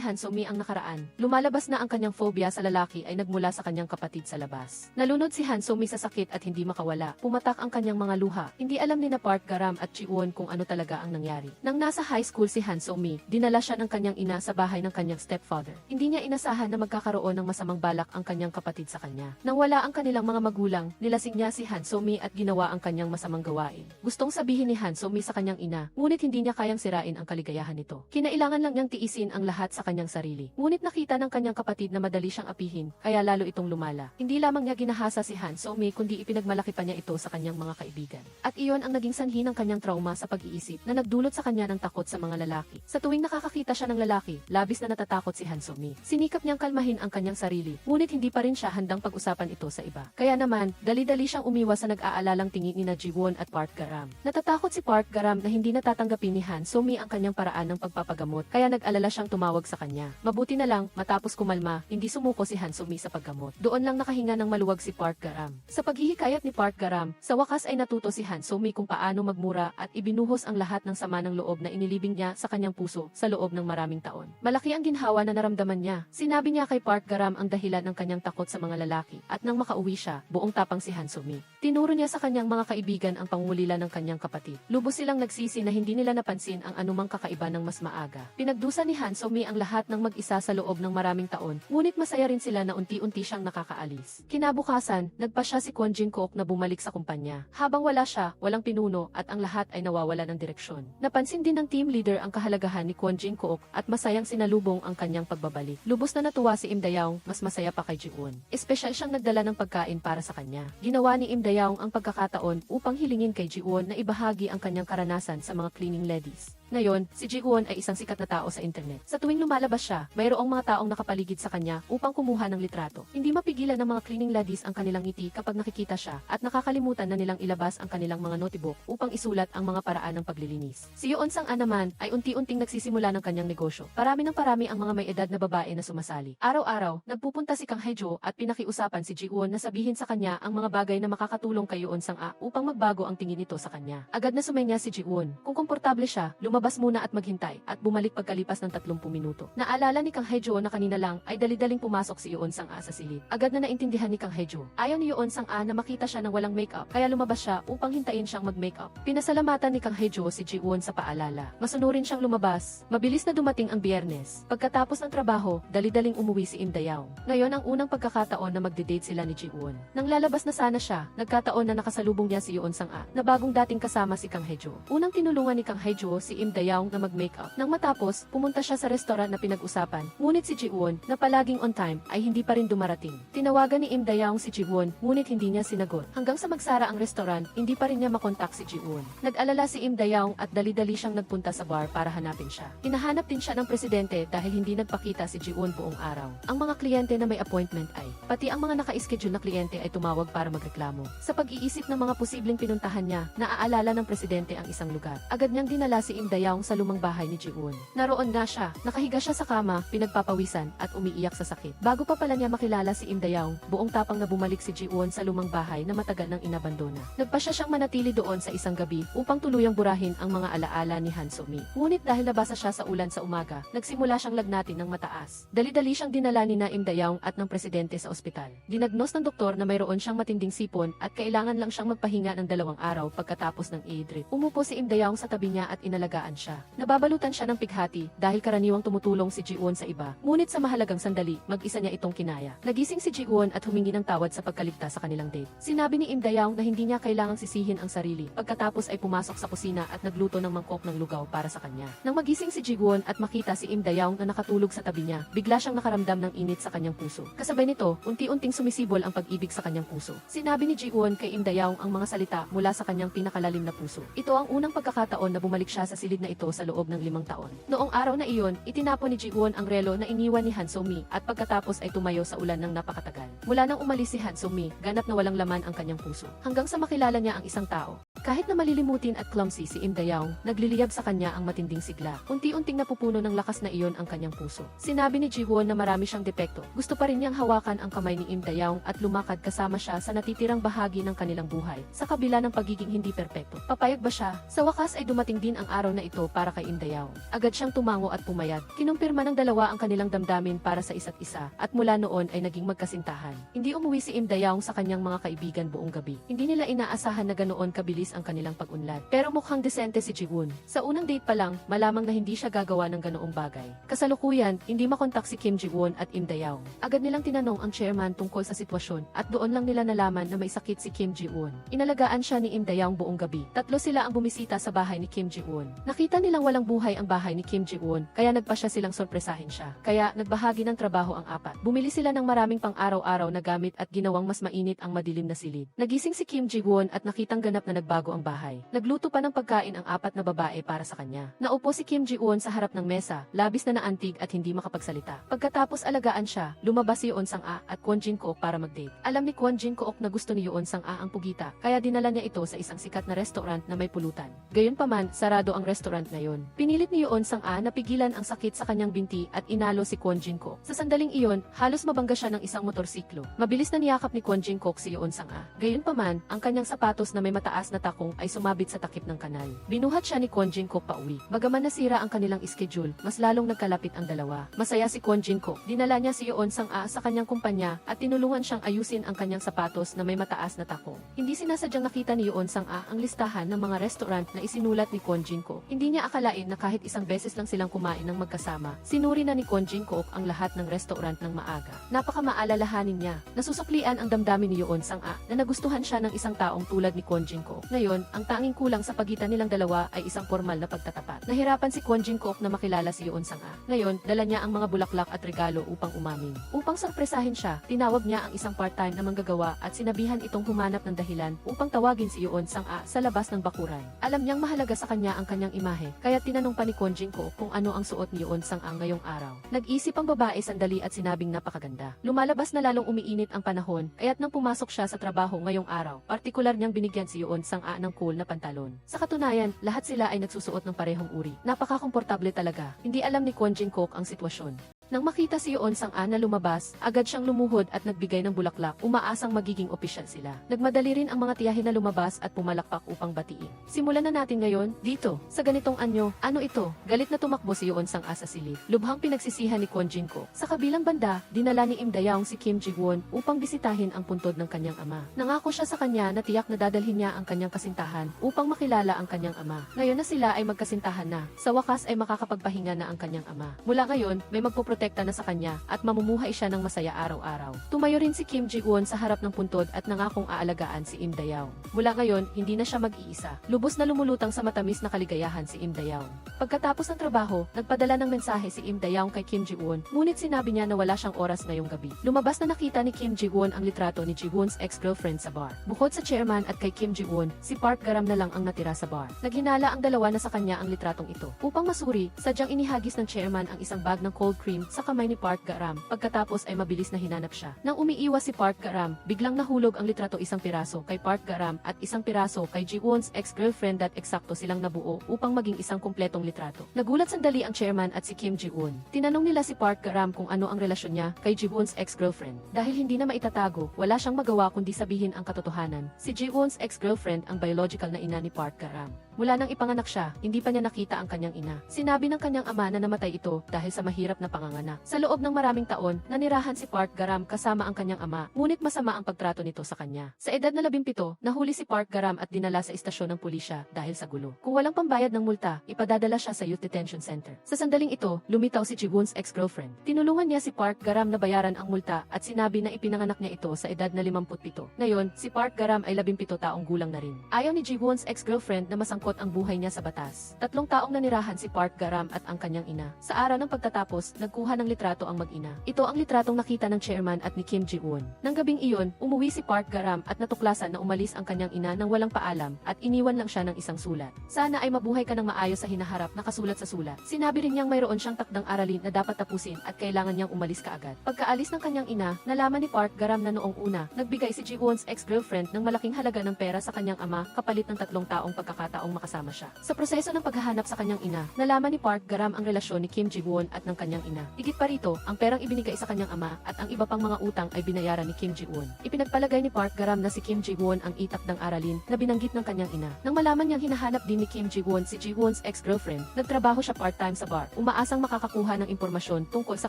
Han So-mi ang nakaraan. Lumalabas na ang kanyang phobia sa lalaki ay nagmula sa kanyang kapatid sa labas. Nalunod si Han So-mi sa sakit at hindi makawala. Pumatak ang kanyang mga luha. Hindi alam ni na Park Garam at Ji-won kung ano talaga ang nangyari. Nang nasa high school si Han So-mi, dinala siya ng kanyang ina sa bahay ng kanyang stepfather. Hindi niya inasahan na magkakaroon ng masamang balak ang kanyang kapatid sa kanya. Nang wala ang kanilang mga magulang, nilasing niya si Han So-mi at ginawa ang kanyang masamang gawain. Gustong sabihin ni Han So-mi sa kanyang ina, ngunit hindi niya kayang sirain ang kaligayahan nito. Kinailangan lang niyang tiisin ang lahat sa kanyang sarili. Ngunit nakita ng kanyang kapatid na madali siyang apihin, kaya lalo itong lumala. Hindi lamang niya ginahasa si Han So-mi kundi ipinagmalaki pa niya ito sa kanyang mga kaibigan. At iyon ang naging sanhi ng kanyang trauma sa pag-iisip na nagdulot sa kanya ng takot sa mga lalaki. Sa tuwing nakakakita siya ng lalaki, labis na natatakot si Han So-mi. Sinikap niyang kalmahin ang kanyang sarili, ngunit hindi pa rin siya handang pag-usapan ito sa iba. Kaya naman, dali-dali siyang umiwas sa nag-aalalang tingin ni na Ji-won at Park Garam. Natatakot si Park Garam na hindi natatanggapin ni Han So-mi ang kanyang paraan ng pagpapagamot, kaya nag-alala siyang tumawag sa kanya. Mabuti na lang, matapos kumalma, hindi sumuko si Han So-mi sa paggamot. Doon lang nakahinga ng maluwag si Park Garam. Sa paghihikayat ni Park Garam, sa wakas ay natuto si Han So-mi kung paano magmura at ibinuhos ang lahat ng sama ng loob na inilibing niya sa kanyang puso sa loob ng maraming taon. Malaki ang ginhawa na naramdaman niya. Sinabi niya kay Park Garam ang dahilan ng kanyang takot sa mga lalaki at nang makauwi siya, buong tapang si Han So-mi. Tinuro niya sa kanyang mga kaibigan ang pangungulila ng kanyang kapatid. Lubos silang nagsisi na hindi nila napansin ang anumang kakaiba ng mas maaga. Pinagdusa ni Han So-mi ang lahat ng mag-isa sa loob ng maraming taon, ngunit masaya rin sila na unti-unti siyang nakakaalis. Kinabukasan, nagpa siya si Kwon Jin-kook na bumalik sa kumpanya. Habang wala siya, walang pinuno at ang lahat ay nawawala ng direksyon. Napansin din ng team leader ang kahalagahan ni Kwon Jin-kook at masayang sinalubong ang kanyang pagbabalik. Lubos na natuwa si Im Dayaw, mas masaya pa kay Ji-won. Espesyal siyang nagdala ng pagkain para sa kanya. Ginawa ni Im Dayaw ang pagkakataon upang hilingin kay Ji-won na ibahagi ang kanyang karanasan sa mga cleaning ladies. Ngayon, si Ji-won ay isang sikat na tao sa internet. Sa tuwing lumalabas siya, mayroong mga taong nakapaligid sa kanya upang kumuha ng litrato. Hindi mapigilan ng mga cleaning ladies ang kanilang ngiti kapag nakikita siya at nakakalimutan na nilang ilabas ang kanilang mga notebook upang isulat ang mga paraan ng paglilinis. Si Yoon Sang-a naman ay unti-unting nagsisimula ng kanyang negosyo. Parami ng parami ang mga may edad na babae na sumasali. Araw-araw, nagpupunta si Kang Hae-jo at pinakiusapan si Ji-won na sabihin sa kanya ang mga bagay na makakatulong kay Yoon Sang-a upang magbago ang tingin nito sa kanya. Agad na sumenya si Ji-won. Kung komportable siya, lumabas muna at maghintay at bumalik pagkalipas ng 30 minuto. Naalala ni Kang Hae-jo na kanina lang ay dali-daling pumasok si Yoon Sang-a sa silid. Agad na naintindihan ni Kang Hae-jo. Ayaw ni Yoon Sang-a na makita siya ng walang makeup, kaya lumabas siya upang hintayin siyang mag-makeup. Pinasalamatan ni Kang Hae-jo si Ji-won sa paalala. Masunurin siyang lumabas. Mabilis na dumating ang Biyernes. Pagkatapos ng trabaho, dali-daling umuwi si Im Dayaw. Ngayon ang unang pagkakataon na magde-date sila ni Ji-won. Nang lalabas na sana siya, nagkataon na nakasalubong niya si Yoon Sang-a na bagong dating kasama si Kang Hae-jo. Unang tinulungan ni Kang Hae-jo si Im Im Dayaong na mag-makeup. Nang matapos, pumunta siya sa restaurant na pinag-usapan. Ngunit si Ji-won, na palaging on time, ay hindi pa rin dumarating. Tinawagan ni Im Dayaong si Ji-won, ngunit hindi niya sinagot. Hanggang sa magsara ang restaurant, hindi pa rin niya makontak si Ji-won. Nag-alala si Im Dayaong at dali-dali siyang nagpunta sa bar para hanapin siya. Hinahanap din siya ng presidente dahil hindi nagpakita si Ji-won buong araw. Ang mga kliyente na may appointment ay, pati ang mga naka-schedule na kliyente ay tumawag para magreklamo. Sa pag-iisip ng mga posibleng pinuntahan niya, naaalala ng presidente ang isang lugar. Agad niyang dinala si Im Dayaong sa lumang bahay ni Ji-won. Naroon nga siya, nakahiga siya sa kama, pinagpapawisan at umiiyak sa sakit. Bago pa pala niya makilala si Im Dayaong, buong tapang na bumalik si Ji-won sa lumang bahay na matagal nang inabandona. Nagpasya siyang manatili doon sa isang gabi upang tuluyang burahin ang mga alaala ni Han So-mi. Ngunit dahil nabasa siya sa ulan sa umaga, nagsimula siyang lagnatin ng mataas. Dali-dali siyang dinala ni Im Dayaong at ng presidente sa ospital. Dinagnos ng doktor na mayroon siyang matinding sipon at kailangan lang siyang magpahinga ng 2 araw pagkatapos ng A-drip. Umupo si Im Dayaong sa tabi niya at inalagaan siya. Nababalutan siya ng pighati dahil karaniwang tumutulong si Ji-won sa iba. Ngunit sa mahalagang sandali, mag-isa niya itong kinaya. Nagising si Ji-won at humingi ng tawad sa pagkaligtas sa kanilang date. Sinabi ni Im Dayaong na hindi niya kailangang sisihin ang sarili. Pagkatapos ay pumasok sa kusina at nagluto ng mangkok ng lugaw para sa kanya. Nang magising si Ji-won at makita si Im Dayaong na nakatulog sa tabi niya, bigla siyang nakaramdam ng init sa kanyang puso. Kasabay nito, unti-unting sumisibol ang pag-ibig sa kanyang puso. Sinabi ni Ji-won kay Im Dayaong ang mga salita mula sa kanyang pinakalalim na puso. Ito ang unang pagkakataon na bumalik siya sa silid na ito sa loob ng 5 taon. Noong araw na iyon, itinapon ni Ji-won ang relo na iniwan ni Han So-mi at pagkatapos ay tumayo sa ulan ng napakatagal. Mula nang umalis si Han So-mi, ganap na walang laman ang kanyang puso. Hanggang sa makilala niya ang isang tao. Kahit na malilimutin at clumsy si Im Dayaong, nagliliyab sa kanya ang matinding sigla. Unti-unting napupuno ng lakas na iyon ang kanyang puso. Sinabi ni Ji-won na marami siyang depekto. Gusto pa rin niyang hawakan ang kamay ni Im Dayaong at lumakad kasama siya sa natitirang bahagi ng kanilang buhay, sa kabila ng pagiging hindi perpekto. Papayag ba siya? Sa wakas ay dumating din ang araw na ito para kay Im Dayaong. Agad siyang tumango at pumayag. Kinumpirma ng dalawa ang kanilang damdamin para sa isa't isa, at mula noon ay naging magkasintahan. Hindi umuwi si Im Dayaong sa kanyang mga kaibigan buong gabi. Hindi nila inaasahan na ganoon kabilis ang kanilang pag-unlad. Pero mukhang desente si Ji-won. Sa unang date pa lang, malamang na hindi siya gagawa ng ganoong bagay. Kasalukuyan, hindi makontak si Kim Ji-won at Im Dayaong. Agad nilang tinanong ang chairman tungkol sa sitwasyon at doon lang nila nalaman na may sakit si Kim Ji-won. Inalagaan siya ni Im Dayaong buong gabi. 3 sila ang bumisita sa bahay ni Kim Ji-won. Nakita nilang walang buhay ang bahay ni Kim Ji-won, kaya nagpasya silang sorpresahin siya. Kaya nagbahagi ng trabaho ang 4. Bumili sila ng maraming pang-araw-araw na gamit at ginawang mas mainit ang madilim na silid. Nagising si Kim Ji-won at nakitang ganap na nagbago ang bahay. Nagluto pa ng pagkain ang 4 na babae para sa kanya. Naupo si Kim Ji-won sa harap ng mesa, labis na naantig at hindi makapagsalita. Pagkatapos alagaan siya, lumabas si Yeon Sang-a at Kwon Jin-kook para mag-date. Alam ni Kwon Jin-kook na gusto ni Yeon Sang-a ang pugita, kaya dinala niya ito sa isang sikat na restaurant na may pulutan. Gayunpaman, sarado ang restaurant na yon. Pinilit ni Yeon Sang-a na pigilan ang sakit sa kanyang binti at inalo si Kwon Jin-kook. Sa sandaling iyon, halos mabangga siya ng isang motorsiklo. Mabilis na niyakap ni Kwon Jin-kook si Yeon Sang-a. Gayunpaman, ang kanyang sapatos na may mataas na takong ay sumabit sa takip ng kanal. Binuhat siya ni Kwon Jin-kook pauwi. Bagaman nasira ang kanilang schedule, mas lalong nagkalapit ang dalawa. Masaya si Kwon Jin-kook. Dinala niya si Yeon Sang-a sa kanyang kumpanya at tinulungan siyang ayusin ang kanyang sapatos na may mataas na takong. Hindi sinasadyang nakita ni Yeon Sang-a ang listahan ng mga restaurant na isinulat ni Kwon Jin-kook. Hindi niya akalain na kahit isang beses lang silang kumain ng magkasama, sinuri na ni Kwon Jin-kook ang lahat ng restaurant ng maaga. Napakamaalalahanin niya. Nasusuklian ang damdamin ni Yeon Sang-a na nagustuhan siya ng isang taong tulad ni Kwon Jin-kook. Ngayon, ang tanging kulang sa pagitan nilang dalawa ay isang formal na pagtatapat. Nahirapan si Kwon Jin-kook na makilala si Yeon Sang-a. Ngayon, dala niya ang mga bulaklak at regalo upang umamin. Upang sorpresahin siya, tinawag niya ang isang part-time na manggagawa at sinabihan itong humanap ng dahilan upang tawagin si Yeon Sang-a sa labas ng bakuran. Alam niyang mahalaga sa kanya ang kanyang imahe, kaya tinanong pa ni Kwon Jin-kook kung ano ang suot ni Yeon Sang-a ngayong araw. Nag-isip ang babae sandali at sinabing napakaganda. Lumalabas na lalong umiinit ang panahon, kaya't nang pumasok siya sa trabaho ngayong araw, partikular niyang binigyan si Yeon Sang-a ng cool na pantalon. Sa katunayan, lahat sila ay nagsusuot ng parehong uri. Napaka-komportable talaga. Hindi alam ni Kwon Jin-kook ang sitwasyon. Nang makita si Yeon Sang-a na lumabas, agad siyang lumuhod at nagbigay ng bulaklak, umaasang magiging opisyal sila. Nagmadali rin ang mga tiyahin na lumabas at pumalakpak upang batiin. Simulan na natin ngayon, dito, sa ganitong anyo. Ano ito? Galit na tumakbo si Yeon Sang-a sa silid. Lubhang pinagsisihan ni Kwon Jin-kook. Sa kabilang banda, dinala ni Im Dayaong si Kim Ji-won upang bisitahin ang puntod ng kanyang ama. Nangako siya sa kanya na tiyak na dadalhin niya ang kanyang kasintahan upang makilala ang kanyang ama. Ngayon na sila ay magkasintahan na, sa wakas ay makakapagpahinga na ang kanyang ama. Mula ngayon, may magpoprotekta nakaprotekta na sa kanya at mamumuhay siya ng masaya araw-araw. Tumayo rin si Kim Ji-won sa harap ng puntod at nangakong aalagaan si Im Dayaw. Mula ngayon, hindi na siya mag-iisa. Lubos na lumulutang sa matamis na kaligayahan si Im Dayaw. Pagkatapos ng trabaho, nagpadala ng mensahe si Im Dayaw kay Kim Ji-won, ngunit sinabi niya na wala siyang oras ngayong gabi. Lumabas na nakita ni Kim Ji-won ang litrato ni Ji-won's ex-girlfriend sa bar. Bukod sa chairman at kay Kim Ji-won, si Park Garam na lang ang natira sa bar. Naghinala ang dalawa na sa kanya ang litratong ito. Upang masuri, sadyang inihagis ng chairman ang isang bag ng cold cream sa kamay ni Park Garam. Pagkatapos ay mabilis na hinanap siya. Nang umiiwas si Park Garam, biglang nahulog ang litrato, isang piraso kay Park Garam at isang piraso kay Ji-won's ex-girlfriend at eksakto silang nabuo upang maging isang kumpletong litrato. Nagulat sandali ang chairman at si Kim Ji-won. Tinanong nila si Park Garam kung ano ang relasyon niya kay Ji-won's ex-girlfriend. Dahil hindi na maitatago, wala siyang magawa kundi sabihin ang katotohanan. Si Ji-won's ex-girlfriend ang biological na ina ni Park Garam. Mula nang ipanganak siya, hindi pa niya nakita ang kanyang ina. Sinabi ng kanyang ama na namatay ito dahil sa mahirap na panganganak. Sa loob ng maraming taon, nanirahan si Park Garam kasama ang kanyang ama, ngunit masama ang pagtrato nito sa kanya. Sa edad na 17, nahuli si Park Garam at dinala sa istasyon ng pulisya dahil sa gulo. Kung walang pambayad ng multa, ipadadala siya sa Youth Detention Center. Sa sandaling ito, lumitaw si Ji-won's ex-girlfriend. Tinulungan niya si Park Garam na bayaran ang multa at sinabi na ipinanganak niya ito sa edad na 57. Ngayon, si Park Garam ay 17 taong gulang na rin. Ayaw ni Ji-won's ex-girlfriend na masangkot ang buhay niya sa batas. 3 taong nanirahan si Park Garam at ang kanyang ina. Sa araw ng pagtatapos, nagkuha ng litrato ang mag-ina. Ito ang litratong nakita ng chairman at ni Kim Ji-won. Nang gabing iyon, umuwi si Park Garam at natuklasan na umalis ang kanyang ina nang walang paalam at iniwan lang siya ng isang sulat. Sana ay mabuhay ka ng maayos sa hinaharap, nakasulat sa sulat. Sinabi rin niyang mayroon siyang takdang aralin na dapat tapusin at kailangan niyang umalis kaagad. Pagkaalis ng kanyang ina, nalaman ni Park Garam na noong una, nagbigay si Ji-won's ex-girlfriend ng malaking halaga ng pera sa kanyang ama kapalit ng 3 taong pagkakataong makasama siya. Sa proseso ng paghahanap sa kanyang ina, nalaman ni Park Garam ang relasyon ni Kim Ji-won at ng kanyang ina. Higit pa rito, ang perang ibinigay sa kanyang ama at ang iba pang mga utang ay binayaran ni Kim Ji-won. Ipinagpalagay ni Park Garam na si Kim Ji-won ang itakdang aralin na binanggit ng kanyang ina. Nang malaman niyang hinahanap din ni Kim Ji-won si Ji-won's ex-girlfriend, nagtrabaho siya part-time sa bar, umaasang makakakuha ng impormasyon tungkol sa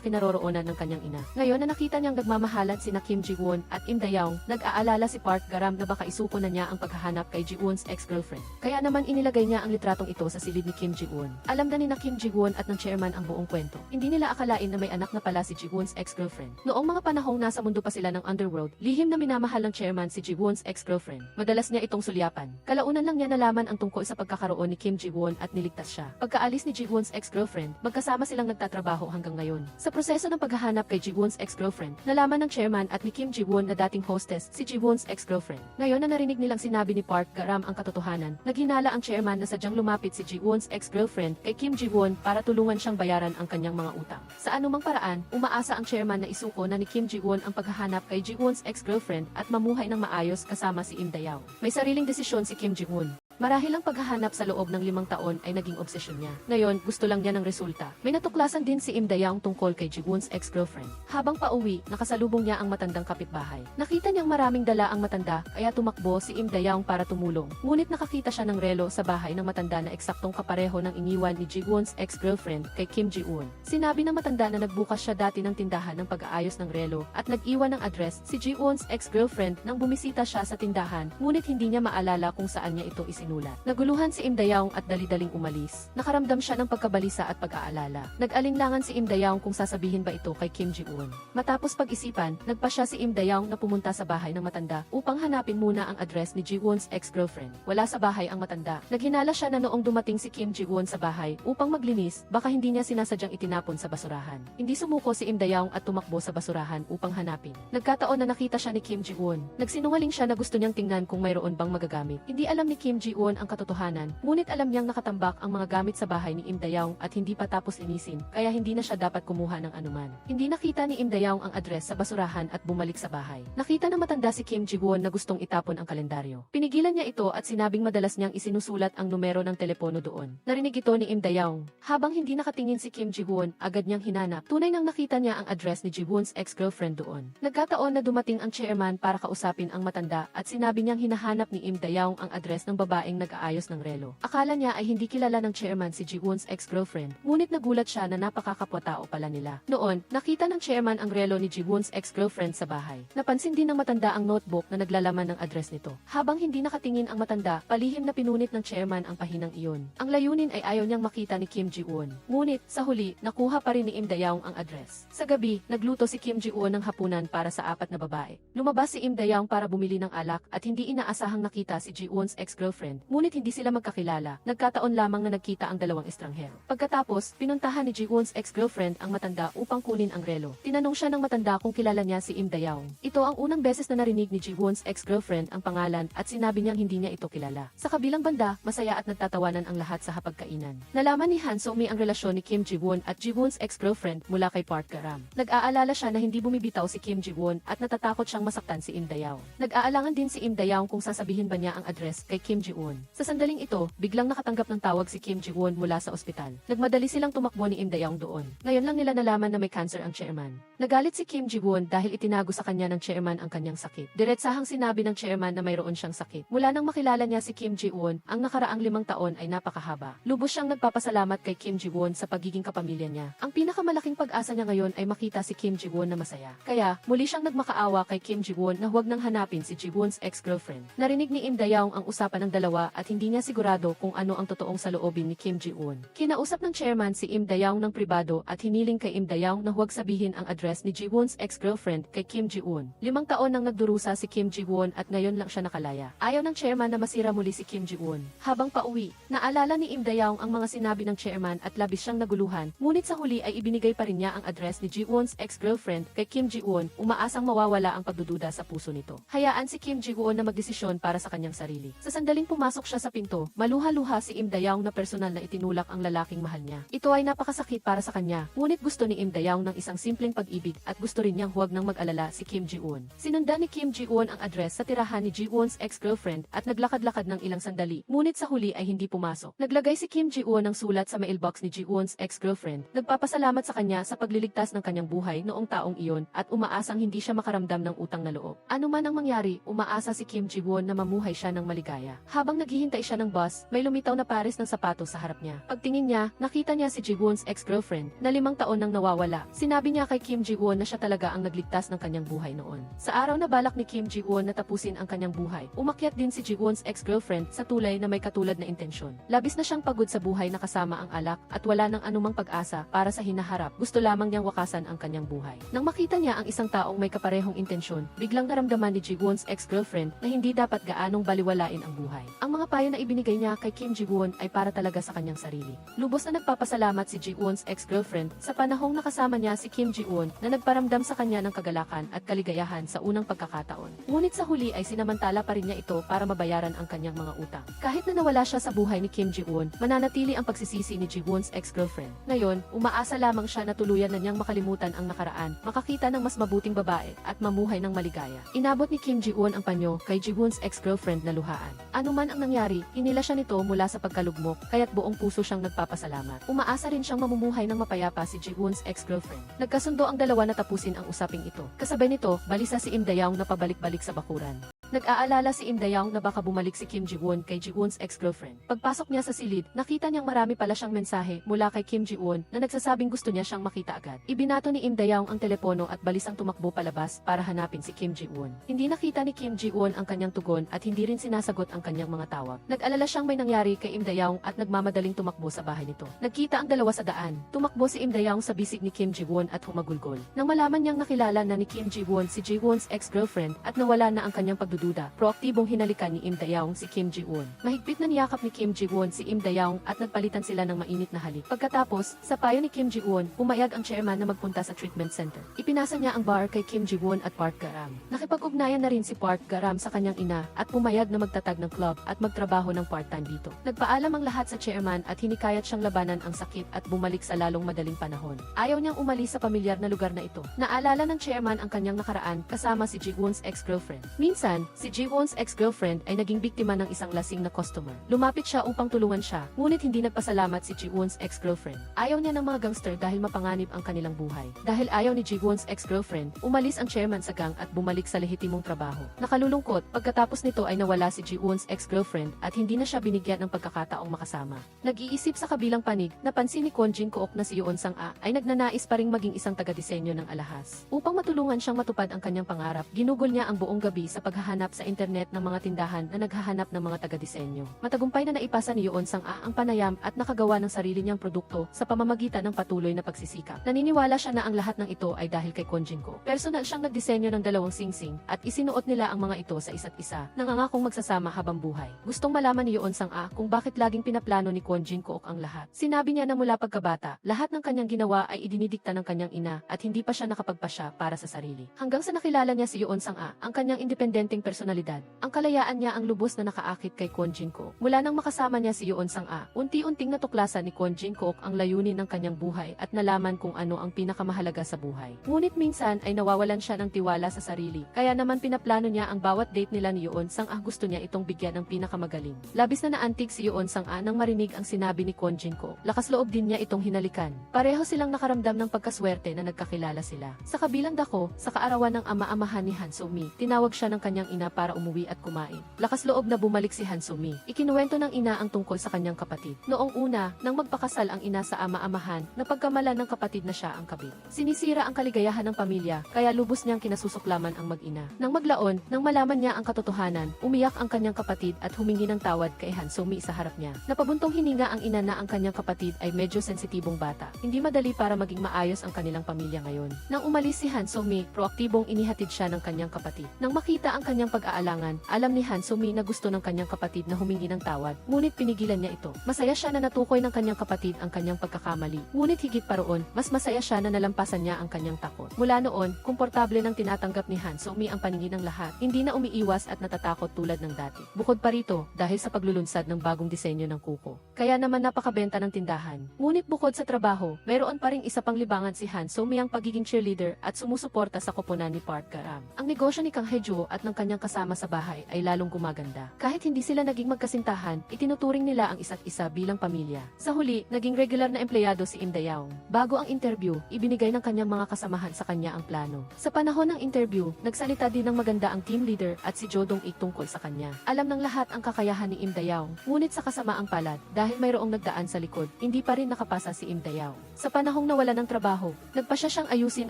kinaroroonan ng kanyang ina. Ngayon na nakita niyang nagmamahalan sina Kim Ji-won at Im Dayaw, nag-aalala si Park Garam na baka isuko na niya ang paghahanap kay Ji-won's ex-girlfriend. Kaya naman inilagay niya ang litratong ito sa silid ni Kim Ji-won. Alam na ni Kim Ji-won at ng chairman ang buong kwento. Hindi nila akalain na may anak na pala si Ji-won's ex-girlfriend. Noong mga panahong nasa mundo pa sila ng underworld, lihim na minamahal ng chairman si Ji-won's ex-girlfriend. Madalas niya itong sulyapan. Kalaunan lang niya nalaman ang tungkol sa pagkakaroon ni Kim Ji-won at niligtas siya. Pagkaalis ni Ji-won's ex-girlfriend, magkasama silang nagtatrabaho hanggang ngayon. Sa proseso ng paghahanap kay Ji-won's ex-girlfriend, nalaman ng chairman at ni Kim Ji-won na dating hostess si Ji-won's ex-girlfriend. Ngayon na narinig nilang sinabi ni Park Garam ang katotohanan, naghinala ang chairman na sadyang lumapit si Ji-won's ex-girlfriend kay Kim Ji-won para tulungan siyang bayaran ang kanyang mga utang. Sa anumang paraan, umaasa ang chairman na isuko na ni Kim Ji-won ang paghahanap kay Ji-won's ex-girlfriend at mamuhay ng maayos kasama si Im Dayaw. May sariling desisyon si Kim Ji-won. Marahil ang paghahanap sa loob ng 5 taon ay naging obsesyon niya. Ngayon, gusto lang niya ng resulta. May natuklasan din si Im Dayaw tungkol kay Ji-won's ex-girlfriend. Habang pauwi, nakasalubong niya ang matandang kapitbahay. Nakita niyang maraming dala ang matanda, kaya tumakbo si Im Dayaw para tumulong. Ngunit nakakita siya ng relo sa bahay ng matanda na eksaktong kapareho ng iniwan ni Ji-won's ex-girlfriend kay Kim Ji-won. Sinabi ng matanda na nagbukas siya dati ng tindahan ng pag-aayos ng relo at nag-iwan ng address si Ji-won's ex-girlfriend nang bumisita siya sa tindahan, ngunit hindi niya maalala kung saan niya ito isinulat. Naguluhan si Im Dayaw at dali-daling umalis. Nakaramdam siya ng pagkabalisa at pag-aalala. Nag-alinlangan si Im Dayaw kung sasabihin ba ito kay Kim Ji-won. Matapos pag-isipan, nagpa siya si Im Dayaw na pumunta sa bahay ng matanda upang hanapin muna ang address ni Ji-won's ex-girlfriend. Wala sa bahay ang matanda. Naghinala siya na noong dumating si Kim Ji-won sa bahay upang maglinis, baka hindi niya sinasadyang itinapon sa basurahan. Hindi sumuko si Im Dayaw at tumakbo sa basurahan upang hanapin. Nagkataon na nakita siya ni Kim Ji-won. Nagsinungaling siya na gusto niyang tingnan kung mayroon bang magagamit. Hindi alam ni Kim Ji-won ang katotohanan, ngunit alam niyang nakatambak ang mga gamit sa bahay ni Im Dayaw at hindi pa tapos linisin, kaya hindi na siya dapat kumuha ng anuman. Hindi nakita ni Im Dayaw ang address sa basurahan at bumalik sa bahay. Nakita ng matanda si Kim Ji-won na gustong itapon ang kalendaryo. Pinigilan niya ito at sinabing madalas niyang isinusulat ang numero ng telepono doon. Narinig ito ni Im Dayaw. Habang hindi nakatingin si Kim Ji-won, agad niyang hinanap. Tunay nang nakita niya ang address ni Ji-won's ex-girlfriend doon. Nagkataon na dumating ang chairman para kausapin ang matanda at sinabi niyang hinahanap ni Im Dayaw ang address ng babae babaeng nag-aayos ng relo. Akala niya ay hindi kilala ng chairman si Ji-woon's ex-girlfriend, ngunit nagulat siya na napakakapwa-tao pala nila. Noon, nakita ng chairman ang relo ni Ji-woon's ex-girlfriend sa bahay. Napansin din ng matanda ang notebook na naglalaman ng address nito. Habang hindi nakatingin ang matanda, palihim na pinunit ng chairman ang pahinang iyon. Ang layunin ay ayaw niyang makita ni Kim Ji-woon. Ngunit, sa huli, nakuha pa rin ni Im Dayoung ang address. Sa gabi, nagluto si Kim Ji-woon ng hapunan para sa 4 na babae. Lumabas si Im Dayoung para bumili ng alak at hindi inaasahang nakita si Ji-woon's ex-girlfriend. Ngunit hindi sila magkakilala. Nagkataon lamang na nagkita ang dalawang estranghero. Pagkatapos, pinuntahan ni Ji-woon's ex-girlfriend ang matanda upang kunin ang relo. Tinanong siya ng matanda kung kilala niya si Im Dayoung. Ito ang unang beses na narinig ni Ji-woon's ex-girlfriend ang pangalan at sinabi niyang hindi niya ito kilala. Sa kabilang banda, masaya at nagtatawanan ang lahat sa hapagkainan. Nalaman ni Han So-mi ang relasyon ni Kim Ji-woon at Ji-woon's ex-girlfriend mula kay Park Ga-ram. Nag-aalala siya na hindi bumibitaw si Kim Ji-woon at natatakot siyang masaktan si Im Dayoung. Nag-aalangan din si Im Dayoung kung sasabihin ba niya ang address kay Kim Ji-woon. Sa sandaling ito, biglang nakatanggap ng tawag si Kim Ji-woon mula sa ospital. Nagmadali silang tumakbo ni Im Dayoung doon. Ngayon lang nila nalaman na may cancer ang chairman. Nagalit si Kim Ji-woon dahil itinago sa kanya ng chairman ang kanyang sakit. Diretsahang sinabi ng chairman na mayroon siyang sakit. Mula nang makilala niya si Kim Ji-woon, ang nakaraang 5 taon ay napakahaba. Lubos siyang nagpapasalamat kay Kim Ji-woon sa pagiging kapamilya niya. Ang pinakamalaking pag-asa niya ngayon ay makita si Kim Ji-woon na masaya. Kaya, muli siyang nagmakaawa kay Kim Ji-woon na huwag nang hanapin si Ji-woon's ex-girlfriend. Narinig ni Im Dayoung ang usapan ng dalawa at hindi niya sigurado kung ano ang totoong saloobin ni Kim Ji-woon. Kinausap ng chairman si Im Dayoung ng pribado at hiniling kay Im Dayoung na huwag sabihin ang address ni Ji-woon's ex-girlfriend kay Kim Ji-woon. 5 taon nang nagdurusa si Kim Ji-woon at ngayon lang siya nakalaya. Ayaw ng chairman na masira muli si Kim Ji-woon. Habang pauwi, naalala ni Im Dayoung ang mga sinabi ng chairman at labis siyang naguluhan, ngunit sa huli ay ibinigay pa rin niya ang address ni Ji-woon's ex-girlfriend kay Kim Ji-woon, umaasang mawawala ang pagdududa sa puso nito. Hayaan si Kim Ji-woon na magdesisyon para sa kanyang sarili. Sa sandaling pumasok siya sa pinto, maluha-luha si Im Dayoung na personal na itinulak ang lalaking mahal niya. Ito ay napakasakit para sa kanya, ngunit gusto ni Im Dayoung ng isang simpleng pag-ibig at gusto rin niyang huwag nang mag-alala si Kim Ji-woon. Sinundan ni Kim Ji-woon ang address sa tirahan ni Ji-woon's ex-girlfriend at naglakad-lakad ng ilang sandali, ngunit sa huli ay hindi pumasok. Naglagay si Kim Ji-woon ng sulat sa mailbox ni Ji-woon's ex-girlfriend. Nagpapasalamat sa kanya sa pagliligtas ng kanyang buhay noong taong iyon at umaasang hindi siya makaramdam ng utang na loob. Ano man ang mangyari, umaasa si Kim Ji-woon na mamuhay siya ng maligaya. Habang naghihintay siya ng bus, may lumitaw na pares ng sapatos sa harap niya. Pagtingin niya, nakita niya si Ji-woon's ex-girlfriend na 5 taon nang nawawala. Sinabi niya kay Kim Ji-woon na siya talaga ang nagligtas ng kanyang buhay noon. Sa araw na balak ni Kim Ji-woon na tapusin ang kanyang buhay, umakyat din si Ji-woon's ex-girlfriend sa tulay na may katulad na intensyon. Labis na siyang pagod sa buhay na kasama ang alak at wala nang anumang pag-asa para sa hinaharap. Gusto lamang niyang wakasan ang kanyang buhay. Nang makita niya ang isang taong may kaparehong intensyon, biglang naramdaman ni Ji-woon's ex-girlfriend na hindi dapat gaanong baliwalain ang buhay. Ang mga payo na ibinigay niya kay Kim Ji-woon ay para talaga sa kanyang sarili. Lubos na nagpapasalamat si Ji-woon's ex-girlfriend sa panahong nakasama niya si Kim Ji-woon na nagparamdam sa kanya ng kagalakan at kaligayahan sa unang pagkakataon. Ngunit sa huli ay sinamantala pa rin niya ito para mabayaran ang kanyang mga utang. Kahit na nawala siya sa buhay ni Kim Ji-woon, mananatili ang pagsisisi ni Ji-woon's ex-girlfriend. Ngayon, umaasa lamang siya na tuluyan na niyang makalimutan ang nakaraan, makakita ng mas mabuting babae at mamuhay ng maligaya. Inabot ni Kim Ji-woon ang panyo kay Ji-woon's ex-girlfriend na luhaan. Ano man ang nangyari, hinila siya nito mula sa pagkalugmok, kaya't buong puso siyang nagpapasalamat. Umaasa rin siyang mamumuhay ng mapayapa si Ji-woon's ex-girlfriend. Nagkasundo ang dalawa na tapusin ang usaping ito. Kasabay nito, balisa si Im Dayoung na pabalik-balik sa bakuran. Nag-aalala si Im Dayoung na baka bumalik si Kim Ji-woon kay Ji-woon's ex-girlfriend. Pagpasok niya sa silid, nakita niyang marami pala siyang mensahe mula kay Kim Ji-woon na nagsasabing gusto niya siyang makita agad. Ibinato ni Im Dayoung ang telepono at balisang tumakbo palabas para hanapin si Kim Ji-woon. Hindi nakita ni Kim Ji-woon ang kanyang tugon at hindi rin sinasagot ang kanyang mga tawag. Nag-alala siyang may nangyari kay Im Dayoung at nagmamadaling tumakbo sa bahay nito. Nagkita ang dalawa sa daan. Tumakbo si Im Dayoung sa bisig ni Kim Ji-woon at humagulgol. Nang malaman niyang nakilala na ni Kim Ji-woon si Ji-woon's ex-girlfriend at nawala na ang kanyang pagdududa, proaktibong hinalikan ni Im Dayoung si Kim Ji-woon. Mahigpit na niyakap ni Kim Ji-woon si Im Dayoung at nagpalitan sila ng mainit na halik. Pagkatapos, sa payo ni Kim Ji-woon, pumayag ang chairman na magpunta sa treatment center. Ipinasa niya ang bar kay Kim Ji-woon at Park Ga-ram. Nakipag-ugnayan na rin si Park Ga-ram sa kanyang ina at pumayag na magtatag ng club at magtrabaho ng part-time dito. Nagpaalam ang lahat sa chairman at hinikayat siyang labanan ang sakit at bumalik sa lalong madaling panahon. Ayaw niyang umalis sa pamilyar na lugar na ito. Naalala ng chairman ang kanyang nakaraan kasama si Ji-woon's ex-girlfriend. Minsan, si Ji-won's ex-girlfriend ay naging biktima ng isang lasing na customer. Lumapit siya upang tulungan siya, ngunit hindi nagpasalamat si Ji-won's ex-girlfriend. Ayaw niya ng mga gangster dahil mapanganib ang kanilang buhay. Dahil ayaw ni Ji-won's ex-girlfriend, umalis ang chairman sa gang at bumalik sa lehitimong trabaho. Nakalulungkot, pagkatapos nito ay nawala si Ji-won's ex-girlfriend at hindi na siya binigyan ng pagkakataong makasama. Nag-iisip sa kabilang panig, napansin ni Kwon Jin-kook na si Yeon Sang-a ay nagnanais pa ring maging isang taga-disenyo ng alahas. Upang matulungan siyang matupad ang kanyang pangarap, ginugol niya ang buong gabi sa paghahanap sa internet ng mga tindahan na naghahanap ng mga taga-disenyo. Matagumpay na naipasa ni Yeon Sang-a ang panayam at nakagawa ng sarili niyang produkto sa pamamagitan ng patuloy na pagsisikap. Naniniwala siya na ang lahat ng ito ay dahil kay Kwon Jin-kook. Personal siyang nagdisenyo ng dalawang singsing at isinuot nila ang mga ito sa isa't isa, nangangakong magsasama habang buhay. Gustong malaman ni Yeon Sang-a kung bakit laging pinaplano ni Kwon Jin-kook ang lahat. Sinabi niya na mula pagkabata, lahat ng kanyang ginawa ay idinidikta ng kanyang ina at hindi pa siya nakapagpasya para sa sarili. Hanggang sa nakilala niya si Yeon Sang-a, ang kanyang independenteng personalidad. Ang kalayaan niya ang lubos na nakaakit kay Kwon Jin-kook. Mula nang makasama niya si Yeon Sang-a, unti-unting natuklasan ni Kwon Jin-kook ang layunin ng kanyang buhay at nalaman kung ano ang pinakamahalaga sa buhay. Ngunit minsan ay nawawalan siya ng tiwala sa sarili. Kaya naman pinaplano niya ang bawat date nila ni Yeon Sang-a, gusto niya itong bigyan ng pinakamagaling. Labis na naantig si Yeon Sang-a nang marinig ang sinabi ni Kwon Jin-kook. Lakas loob din niya itong hinalikan. Pareho silang nakaramdam ng pagkaswerte na nagkakilala sila. Sa kabilang dako, sa kaarawan ng ama-amahan ni Han So-mi, tinawag siya ng kanyang ina para umuwi at kumain. Lakas loob na bumalik si Han So-mi. Ikinuwento ng ina ang tungkol sa kanyang kapatid. Noong una, nang magpakasal ang ina sa ama-amahan, napagkamala ng kapatid na siya ang kabit. Sinisira ang kaligayahan ng pamilya, kaya lubos niyang kinasusuklaman ang mag-ina. Nang maglaon, nang malaman niya ang katotohanan, umiyak ang kanyang kapatid at humingi ng tawad kay Han So-mi sa harap niya. Napabuntong hininga ang ina na ang kanyang kapatid ay medyo sensitibong bata. Hindi madali para maging maayos ang kanilang pamilya ngayon. Nang umalis si Han So-mi, proaktibong inihatid siya ng kanyang kapatid. Nang makita ang kanyang pag-aalangan, alam ni Han So-mi na gusto ng kanyang kapatid na humingi ng tawad, ngunit pinigilan niya ito. Masaya siya na natukoy ng kanyang kapatid ang kanyang pagkakamali, ngunit higit pa roon, mas masaya siya na nalampasan niya ang kanyang takot. Mula noon, komportable nang tinatanggap ni Han So-mi ang paningin ng lahat, hindi na umiiwas at natatakot tulad ng dati. Bukod pa rito, dahil sa paglulunsad ng bagong disenyo ng kuko. Kaya naman napakabenta ng tindahan. Ngunit bukod sa trabaho, mayroon pa ring isa pang libangan si Han So-mi, ang pagiging cheerleader at sumusuporta sa koponan ni Park Ga-ram. Ang negosyo ni Kang Hae-jo at ng kanyang kasama sa bahay ay lalong gumaganda. Kahit hindi sila naging magkasintahan, itinuturing nila ang isa't isa bilang pamilya. Sa huli, naging regular na empleyado si Im Dae-young. Bago ang interview, ibinigay ng kanyang mga kasamahan sa kanya ang plano. Sa panahon ng interview, nagsalita din ng maganda ang team leader at si Jo Dong-ik tungkol sa kanya. Alam ng lahat ang kakayahan ni Im Dae-young, ngunit sa kasamaang palad, dahil mayroong nagdaan sa likod, hindi pa rin nakapasa si Im Dae-young. Sa panahong nawala ng trabaho, nagpasya siyang ayusin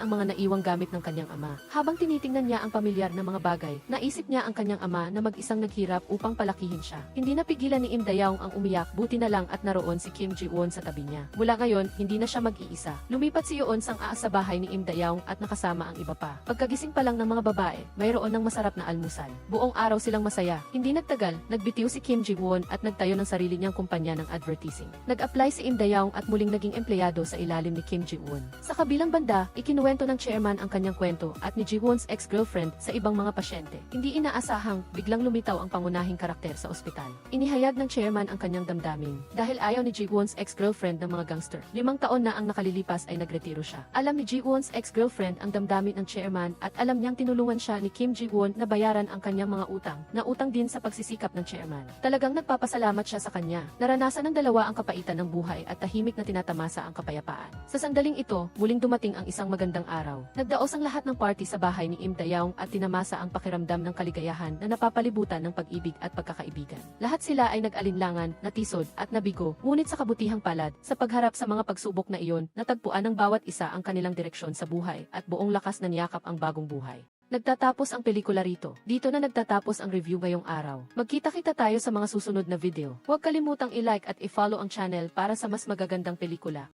ang mga naiwang gamit ng kanyang ama. Habang tinitingnan niya ang pamilyar na mga bagay, naisip niya ang kanyang ama na mag-isang naghirap upang palakihin siya. Hindi napigilan ni Im Dae-young ang umiyak, buti na lang at naroon si Kim Ji-won sa tabi niya. Mula ngayon, hindi na siya mag-iisa. Lumipat si Yeon Sang-a sa bahay ni Im Dae-young at nakasama ang iba pa. Pagkagising pa lang ng mga babae, mayroon ng masarap na almusal. Buong araw silang masaya. Hindi nagtagal, nagbitiw si Kim Ji-won at nagtayo ng sarili niyang kumpanya ng advertising. Nag-apply si Im Dae-young at muling naging empleyado sa ilalim ni Kim Ji-won. Sa kabilang banda, ikinuwento ng chairman ang kanyang kwento at ni Ji-won's ex-girlfriend sa ibang mga pasyente. Hindi inaasahang, biglang lumitaw ang pangunahing karakter sa ospital. Inihayag ng chairman ang kanyang damdamin. Dahil ayaw ni Ji-won's ex-girlfriend ng mga gangster, 5 taon na ang nakalilipas ay nagretiro siya. Alam ni Ji-won's ex-girlfriend ang damdamin ng chairman at alam niyang tinulungan siya ni Kim Ji-won na bayaran ang kanyang mga utang, na utang din sa pagsisikap ng chairman. Talagang nagpapasalamat siya sa kanya. Naranasan ng dalawa ang kapaitan ng buhay at tahimik na tinatamasa ang kapayapaan. Sa sandaling ito, muling dumating ang isang magandang araw. Nagdaos ang lahat ng party sa bahay ni Im Dae-young at tinamasa ang pakiramdam ng kaligayahan na napapalibutan ng pag-ibig at pagkakaibigan. Lahat sila ay nag-alinlangan, natisod at nabigo, ngunit sa kabutihang palad, sa pagharap sa mga pagsubok na iyon, natagpuan ng bawat isa ang kanilang direksyon sa buhay at buong lakas na niyakap ang bagong buhay. Nagtatapos ang pelikula rito. Dito na nagtatapos ang review ngayong araw. Magkita-kita tayo sa mga susunod na video. Huwag kalimutang i-like at i-follow ang channel para sa mas magagandang pelikula.